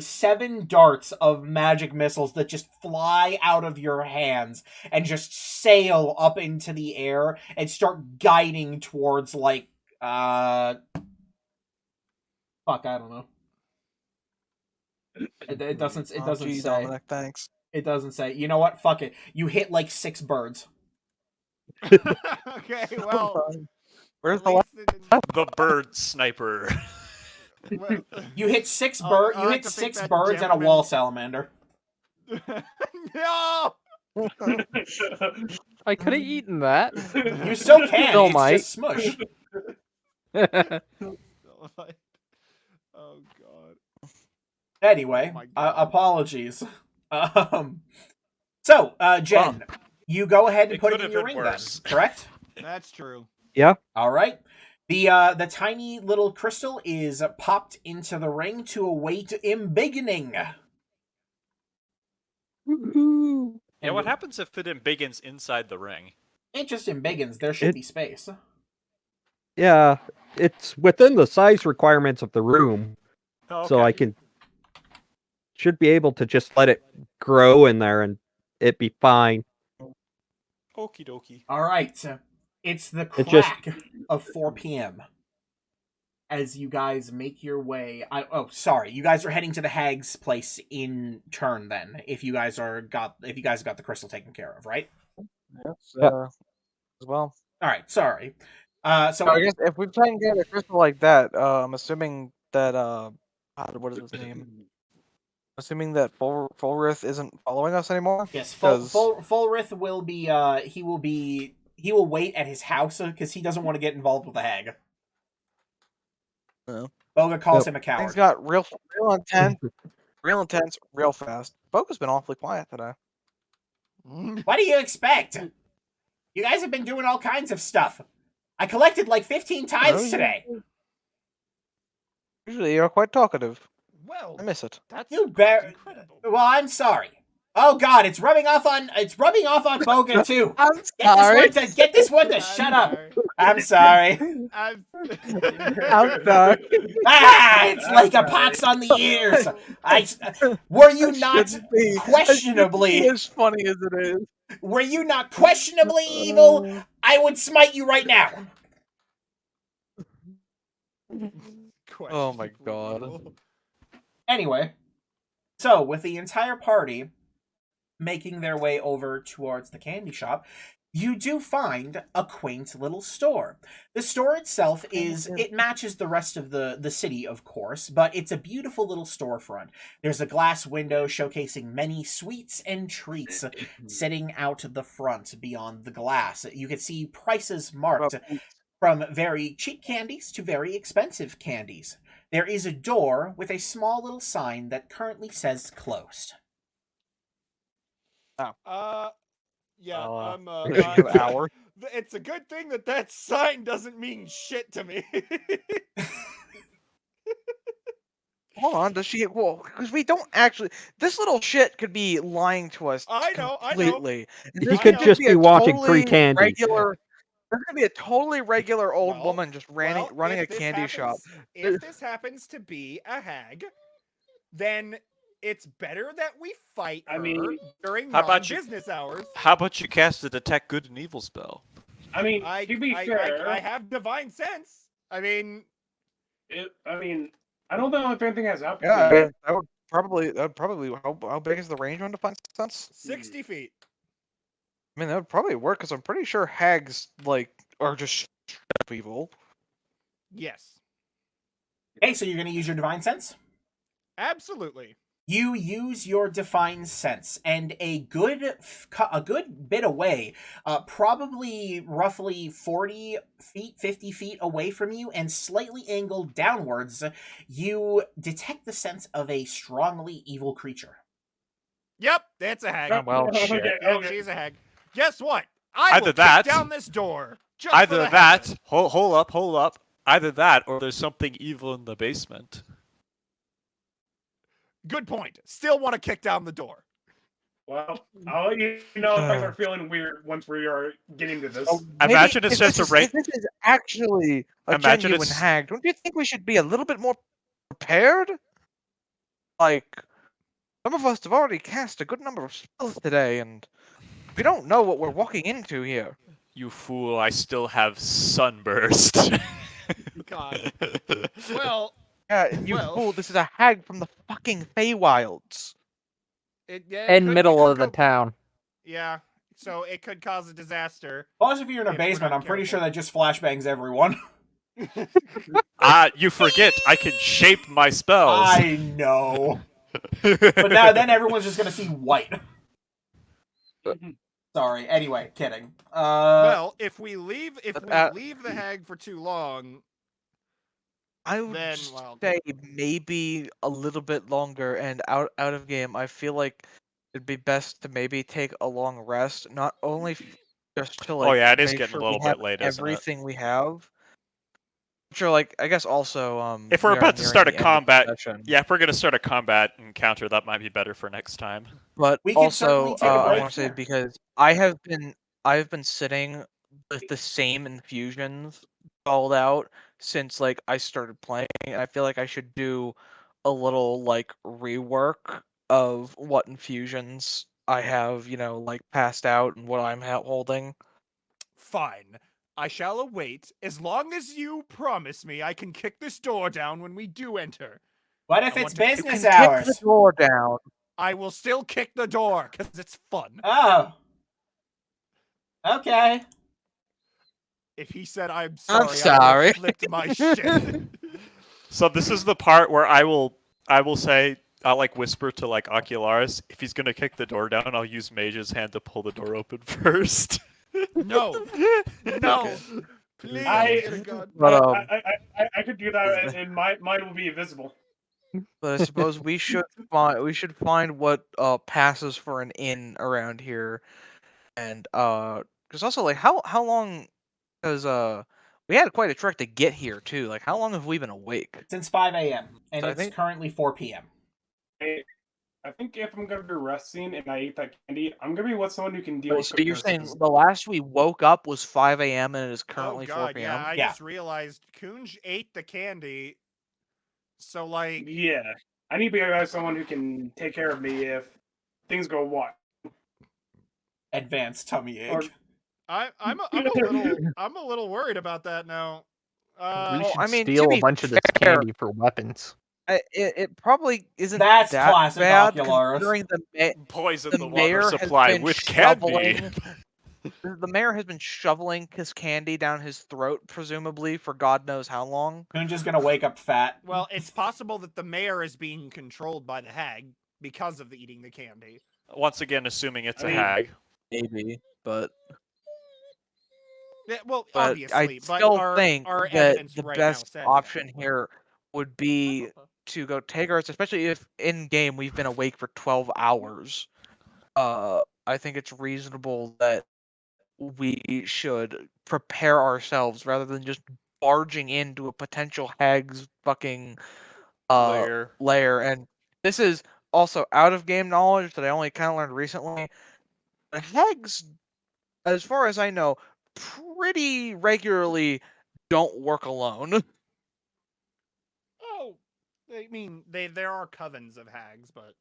7 darts of magic missiles that just fly out of your hands and just sail up into the air and start guiding towards like fuck, I don't know. It doesn't Oh, gee, say. Dominic, thanks. It doesn't say. You know what? Fuck it. You hit like 6 birds. Okay, well. Where's at the last? least it didn't- The bird sniper. well, You hit 6 I'll- birds. I'll You have hit to think 6 that birds and a Jammerman- wall salamander. No! I could have eaten that. You still can. Still It's might. just smush. Oh god. Anyway, Oh my God. apologies. So, Jen, you go ahead and It put could it in have your been ring worse. then, correct? That's true. All right. The tiny little crystal is popped into the ring to await embiggening. Woohoo! Yeah, what happens if it embiggens inside the ring? It just embiggens. There should It- be space. Yeah, it's within the size requirements of the room, Oh, so I should be able to just let it grow in there and it be fine. Okie dokie. All right. It's the It just- crack of 4 p.m. as you guys make your way. Sorry. You guys are heading to the hag's place in turn. Then, if you guys got the crystal taken care of, right? Yes, Yeah. as well. All right. Sorry. So I guess if we try and get a crystal like that, I'm assuming that what is his name? Assuming that Fulrith isn't following us anymore. Yes, 'Cause- Fulrith will be. He will wait at his house because he doesn't want to get involved with the hag. Oh. Boga calls Yep. him a coward. Things got real intense, real fast. Boga's been awfully quiet today. What do you expect? You guys have been doing all kinds of stuff. I collected like 15 tithes yeah. today. Usually you're quite talkative. Well, I miss it. that's You quite bear- incredible. Well, I'm sorry. Oh God, it's rubbing off on Boga too. I'm Get this one to shut up. I'm sorry. I'm I'm sorry. It's like a pox on the ears. Were you not Shouldn't be questionably as funny as it is. Were you not questionably evil? I would smite you right now. Oh my God. Questionable. Anyway, so with the entire party making their way over towards the candy shop, you do find a quaint little store. The store itself it matches the rest of the city, of course, but it's a beautiful little storefront. There's a glass window showcasing many sweets and treats sitting out the front beyond the glass. You can see prices marked from very cheap candies to very expensive candies. There is a door with a small little sign that currently says closed. Yeah, I'm Hour. It's a good thing that sign doesn't mean shit to me. Hold on, does she? Well, because we don't actually. This little shit could be lying to us. I know. Completely. He This could know. just a be watching totally free candy. Regular. There's gonna be a totally regular old Well, woman just running a if this candy shop. If this happens to be a hag, then it's better that we fight her during How about you- non-business hours. How about you cast the detect good and evil spell? I mean, I to be fair, I have divine sense. I mean, I don't know if anything has happened. Yeah, that would probably. How big is the range on Define Sense? 60 feet. I mean, that would probably work because I'm pretty sure hags are just evil. Yes, Okay, so you're going to use your divine sense? absolutely. You use your divine sense, and a good bit away, probably roughly 40 feet, 50 feet away from you, and slightly angled downwards, you detect the sense of a strongly evil creature. Yep, that's a hag. Oh, well, Okay, shit. Yep, she's a hag. Guess what? I Either will that- kick down this door. Just for Either the heck that, of it. hold up. Either that, or there's something evil in the basement. Good point. Still want to kick down the door. Well, I'll let you know if things are feeling weird once we are getting to this. Imagine it's if just this a is- If this is actually a Imagine genuine it's- hag, don't you think we should be a little bit more prepared? Like, some of us have already cast a good number of spells today, and we don't know what we're walking into here. You fool, I still have sunburst. God. Well, Yeah, you Well- fool! This is a hag from the fucking Feywilds. it In middle of the town. Yeah, so it could cause a disaster. Plus, if you're in a If we're basement, not I'm pretty careful. sure that just flashbangs everyone. You forget, I can shape my spells. I know. But now, then everyone's just going to see white. Sorry. Anyway, kidding. Well, if we leave But, the hag for too long, I would Then, just well- say maybe a little bit longer and out of game. I feel like it'd be best to maybe take a long rest, not only just to like. Oh yeah, it is make getting sure a little we have bit late, isn't it? everything we have. Sure, like I guess also If we're we are about to nearing start a the end of the combat, session. yeah, if we're gonna start a combat encounter, that might be better for next time. But We can certainly also, take a I break want to say here. because I have been sitting with the same infusions called out since like I started playing, and I feel like I should do a little like rework of what infusions I have, like passed out and what I'm holding. Fine. I shall await, as long as you promise me I can kick this door down when we do enter. What if I it's want to- You business can hours? kick the door down. I will still kick the door, because it's fun. Oh. Okay. If he said I'm I'm sorry, I would sorry. have flipped my shit. So this is the part where I will say, I'll like whisper to like Ocularis, if he's gonna kick the door down, I'll use Mage's hand to pull the door open first. No. No. Please, dear God. But I could do that, and mine will be invisible. But I suppose we should find what passes for an inn around here, and because also like how long, because we had quite a trek to get here too. Like how long have we been awake? Since 5 a.m. and So I it's think- currently 4 p.m. I think if I'm gonna do resting and I eat that candy, I'm gonna be with someone who can deal with So you're saying curses. the last we woke up was 5 a.m. and it is currently Oh 4 God, p.m. yeah, I Yeah. just realized Kunj ate the candy. So like, Yeah, I need to be someone who can take care of me if things go wild. Advanced tummy ache. Or- I'm a little worried about that now. We well, should I mean, to steal be a bunch of this fair- candy for weapons. It probably isn't That's that classic bad Ocularis. considering Poison the the mayor water has supply been with candy. shoveling- the mayor has been shoveling his candy down his throat, presumably for God knows how long. Kunj is gonna wake up fat. Well, it's possible that the mayor is being controlled by the hag because of the eating the candy. Once again, assuming it's I a mean- hag. Maybe, but Yeah, well, but obviously, I but still our, think our that evidence the right now best says option that. here would be to go take ours, especially if in game we've been awake for 12 hours. I think it's reasonable that we should prepare ourselves rather than just barging into a potential hag's fucking Layer. lair. And this is also out of game knowledge that I only kind of learned recently. The hags, as far as I know, pretty regularly don't work alone. Oh, I mean, there are covens of hags, but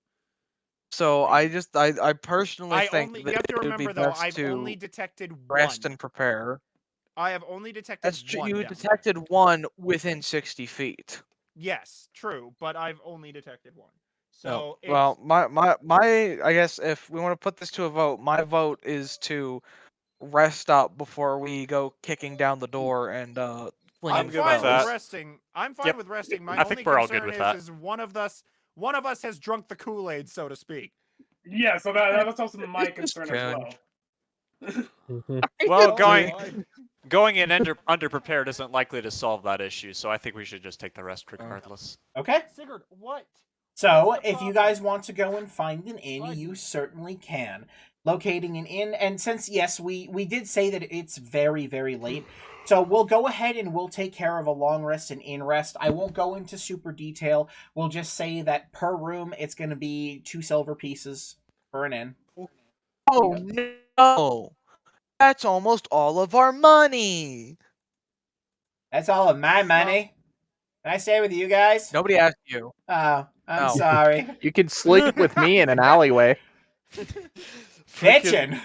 So I personally I think only that you have to it would be remember though, best I've to only detected rest one. and prepare. I have only detected That's true. one. You down there. detected one within 60 feet. Yes, true, but I've only detected one. No. So it's, Well, my I guess if we want to put this to a vote, my vote is to rest up before we go kicking down the door and I'm flinging good with fine that. with resting. I'm fine Yep. with resting. My I only think we're all good concern with that. is one of us has drunk the Kool-Aid, so to speak. Yeah, so that's also my It's just concern as well. Well, Oh, going my. going in underprepared isn't likely to solve that issue, so I think we should just take the rest regardless. Okay? Sigurd, what? So, What's the if you problem? guys want to go and find an inn, Fine. you certainly can. Locating an inn, and since, yes, we did say that it's very, very late, so we'll go ahead and we'll take care of a long rest and inn rest. I won't go into super detail. We'll just say that per room, it's going to be 2 silver pieces for an inn. Oh no! That's almost all of our money. That's all of my money. Can I stay with you guys? Nobody asked you. Oh, I'm No. sorry. You could sleep with me in an alleyway. Bitchin'.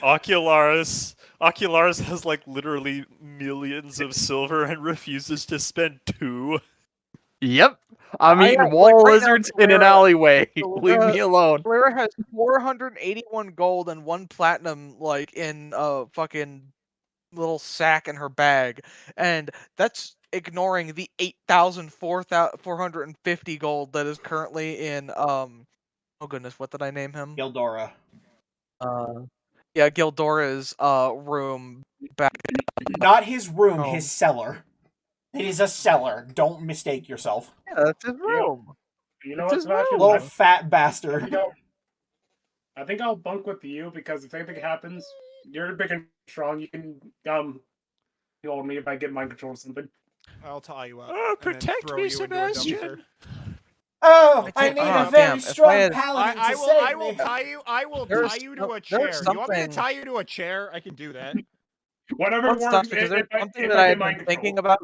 Ocularis has like literally millions of silver and refuses to spend 2. Yep. I'm I eating got- wall like, right now, lizards in an Clara- alleyway. Clara- Leave me alone. Clara has 481 gold and 1 platinum, like in a fucking little sack in her bag, and that's ignoring the 450 gold that is currently in oh goodness, what did I name him? Gildora. Yeah, Gildora's room back. Not his room, Oh. his cellar. It is a cellar. Don't mistake yourself. Yeah, that's his room. You know It's what, his Sebastian? Little I fat think bastard. I think I'll bunk with you because if anything happens, You're big and strong. You can hold me if I get mind control or something. I'll tie you up. Oh, and then protect throw me, you into a Sebastian. dumpster. Oh, I I can't- need oh, a very damn, if I strong had- paladin I to will. save I will me. tie you. I will There's tie you to no- a there's chair. You want me to something- tie you to a chair? I can do that. Whatever Fun works. stuff, because there's something that I had been thinking about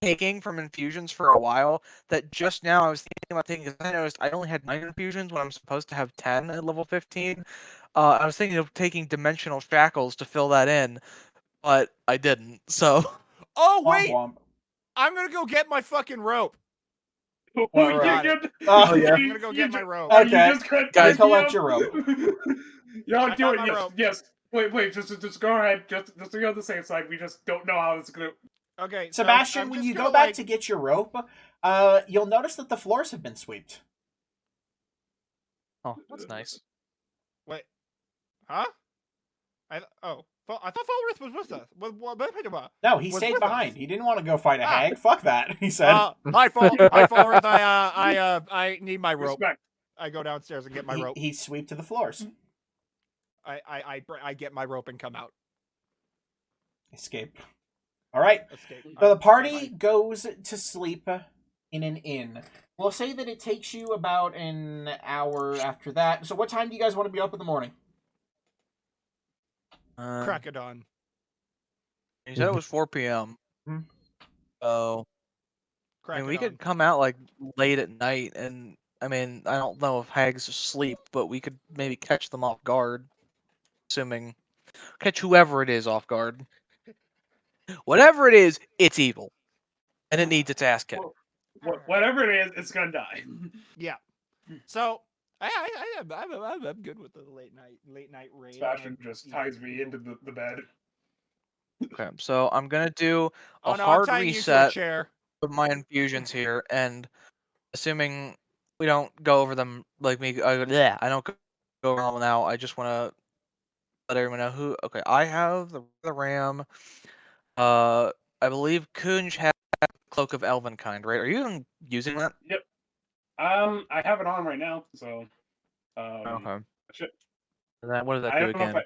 taking from infusions for a while. That just now I was thinking about taking, because I noticed I only had 9 infusions when I'm supposed to have 10 at level 15. I was thinking of taking dimensional shackles to fill that in, but I didn't. So Oh Womp wait, womp. I'm gonna go get my fucking rope. All Got right. it. Oh, yeah. I'm gonna go get my rope. Okay. You just cut Guys, me collect up? your rope. Y'all I do got it. my Yes. rope. Yes. Wait. Just go ahead. Just to be on the safe side. We just don't know how it's gonna. Okay, so Sebastian, I'm when just you gonna, go back like- to get your rope, you'll notice that the floors have been swept. oh, that's nice. Wait, huh? I thought Falworth was with us. No, he Was stayed with behind. us. He didn't want to go fight a Ah. hag. Fuck that, he said. Hi, Falworth. I need my rope. Respect. I go downstairs and get my he, rope. he swept to the floors. I get my rope and come out. Escape. All right. Escape. So the I'm party fine. goes to sleep in an inn. We'll say that it takes you about an hour after that. So what time do you guys want to be up in the morning? Crack of dawn. He said it was 4 p.m. Hmm. So Crack I mean, of we dawn. could come out like late at night, and I mean, I don't know if hags sleep, but we could maybe catch them off guard, assuming catch whoever it is off guard. Whatever it is, it's evil, and it needs its ass kicked. Whatever it is, it's gonna die. Yeah. So I'm good with the late night raid. Sebastian just ties me into the bed. Okay, so I'm gonna do a Oh no, I'm hard tying you to a reset chair. of my infusions here, and assuming we don't go over them like me, I don't go over them now. I just want to let everyone know who. Okay, I have the ram. I believe Kunj has Cloak of Elvenkind, right? Are you even using that? Yep. I have it on right now, so. Okay. Shit. And then what does that I do don't know again? if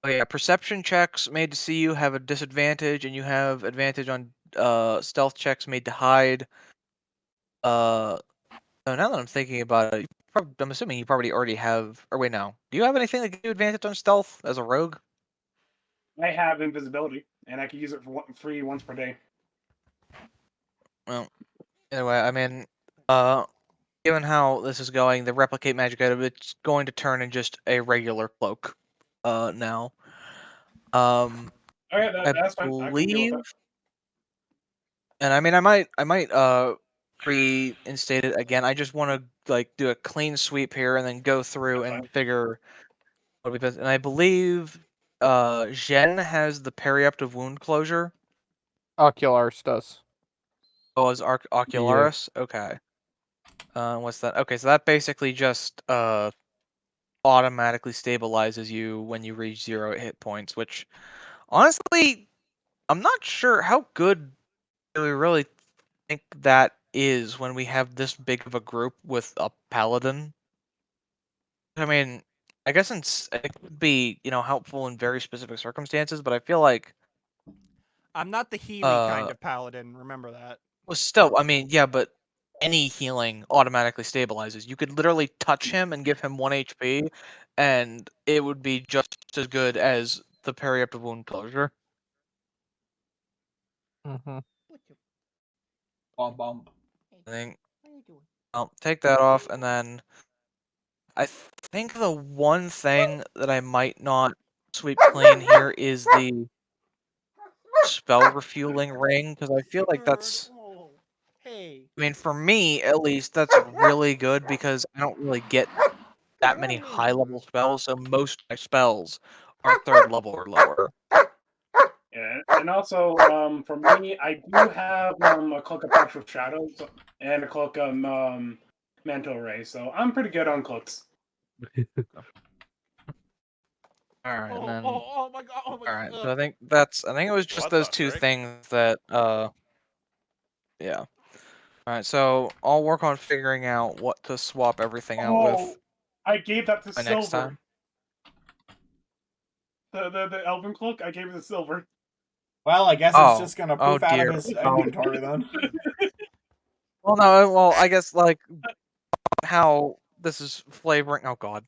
Oh yeah, perception checks made to see you have a disadvantage, and you have advantage on stealth checks made to hide. So now that I'm thinking about it, I'm assuming you probably already have. Or wait, now, do you have anything that gives you advantage on stealth as a rogue? I have invisibility, and I can use it for free once per day. Well, anyway, I mean, given how this is going, the replicate magic item, it's going to turn in just a regular cloak, now. Okay, that's I fine. I can deal with believe, that. and I mean, I might reinstate it again. I just want to like do a clean sweep here and then go through That's and fine. figure what we best. And I believe, Zhen has the periaptive wound closure. Oculars does. Oh, as Ocularis? Okay. What's that? Okay, so that basically just automatically stabilizes you when you reach 0 hit points, which honestly, I'm not sure how good do we really think that is when we have this big of a group with a paladin. I mean, I guess it could be, helpful in very specific circumstances, but I feel like I'm not the Healy kind of paladin. Remember that. well, still, I mean, yeah, but any healing automatically stabilizes. You could literally touch him and give him 1 HP, and it would be just as good as the periaptive wound closure. Mm-hmm. Bump bump. I think I'll take that off, and then I think the one thing that I might not sweep clean here is the spell refueling ring, because I feel like that's, Hey. I mean, for me at least, that's really good because I don't really get that many high level spells, so most of my spells are 3rd level or lower. Yeah, and also, for me, I do have a cloak of Partial Shadows and a cloak of Mantle Ray, so I'm pretty good on cloaks. Alright, and then Oh my god! Oh my alright, god! so I think it was just What those the 2 frick? things that yeah. Alright, so I'll work on figuring out what to swap everything out with I gave that to by next Silver. time. The elven cloak, I gave it the silver. Well, I guess it's Oh. just gonna Oh, poof out of dear. his Oh. inventory then. Well, no. Well, I guess like how this is flavoring. Oh God.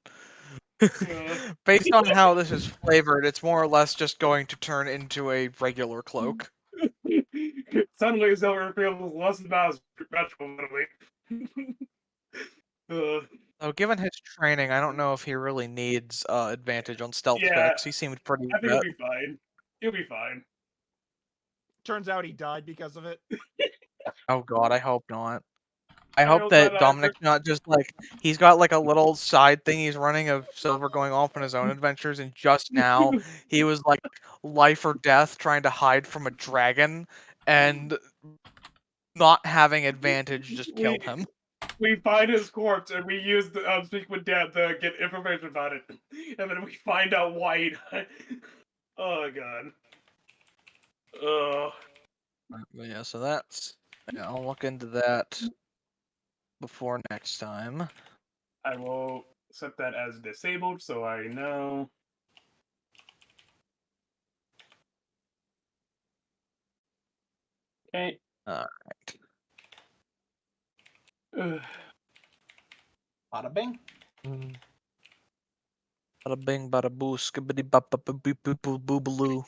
Based on how this is flavored, it's more or less just going to turn into a regular cloak. Suddenly, silver feels less about as magical, literally. So, given his training, I don't know if he really needs advantage on stealth Yeah, checks. He seemed pretty I think good. he'll be fine. He'll be fine. Turns out he died because of it. Oh God, I hope not. I I hope hope that not Dominic's not just like he's got like a little side thing he's running of Silver going off on his own adventures, and just now he was like life or death trying to hide from a dragon, and not having advantage just killed him. We find his corpse and we use the speak with Dad to get information about it, and then we find out why he died. Oh God. But yeah, so that's I'll look into that before next time. I will set that as disabled so I know. Okay. Alright. Bada bing. Bada bing, bada boo, skibbity bop bop boop boop boop boop boo baloo.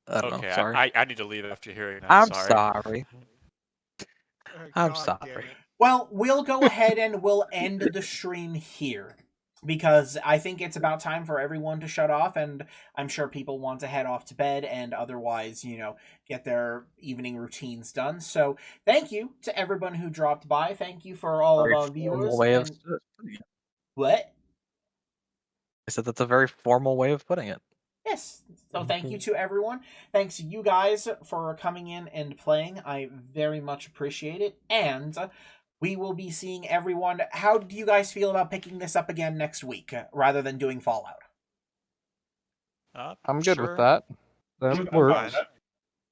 I don't Okay, know. Sorry. I need to leave after hearing that. I'm sorry. sorry. I'm God damn sorry. it. Well, we'll go ahead and we'll end the stream here because I think it's about time for everyone to shut off, and I'm sure people want to head off to bed and otherwise, get their evening routines done. So thank you to everyone who dropped by. Thank you for all Very of our formal viewers. way of and- putting it. What? I said that's a very formal way of putting it. Yes. So thank you to everyone. Thanks you guys for coming in and playing. I very much appreciate it. And we will be seeing everyone. How do you guys feel about picking this up again next week rather than doing Fallout? I'm good sure. with that. I'm That fine with works. that.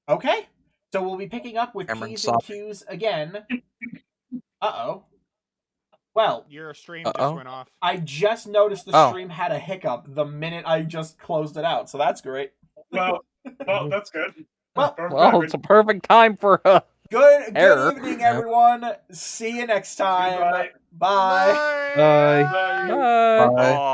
Okay. So we'll be picking up with Cameron P's Sock. and Q's again. Uh-oh. Well, Your stream Uh-oh. just went off. I just noticed the Oh. stream had a hiccup the minute I just closed it out, so that's great. Well, that's good. Well, Perfect Well, timing. it's a perfect time for good Error. evening, Yeah. everyone. See you next time. Goodbye. Bye. Bye. Bye. Bye. Bye. Bye. Aw.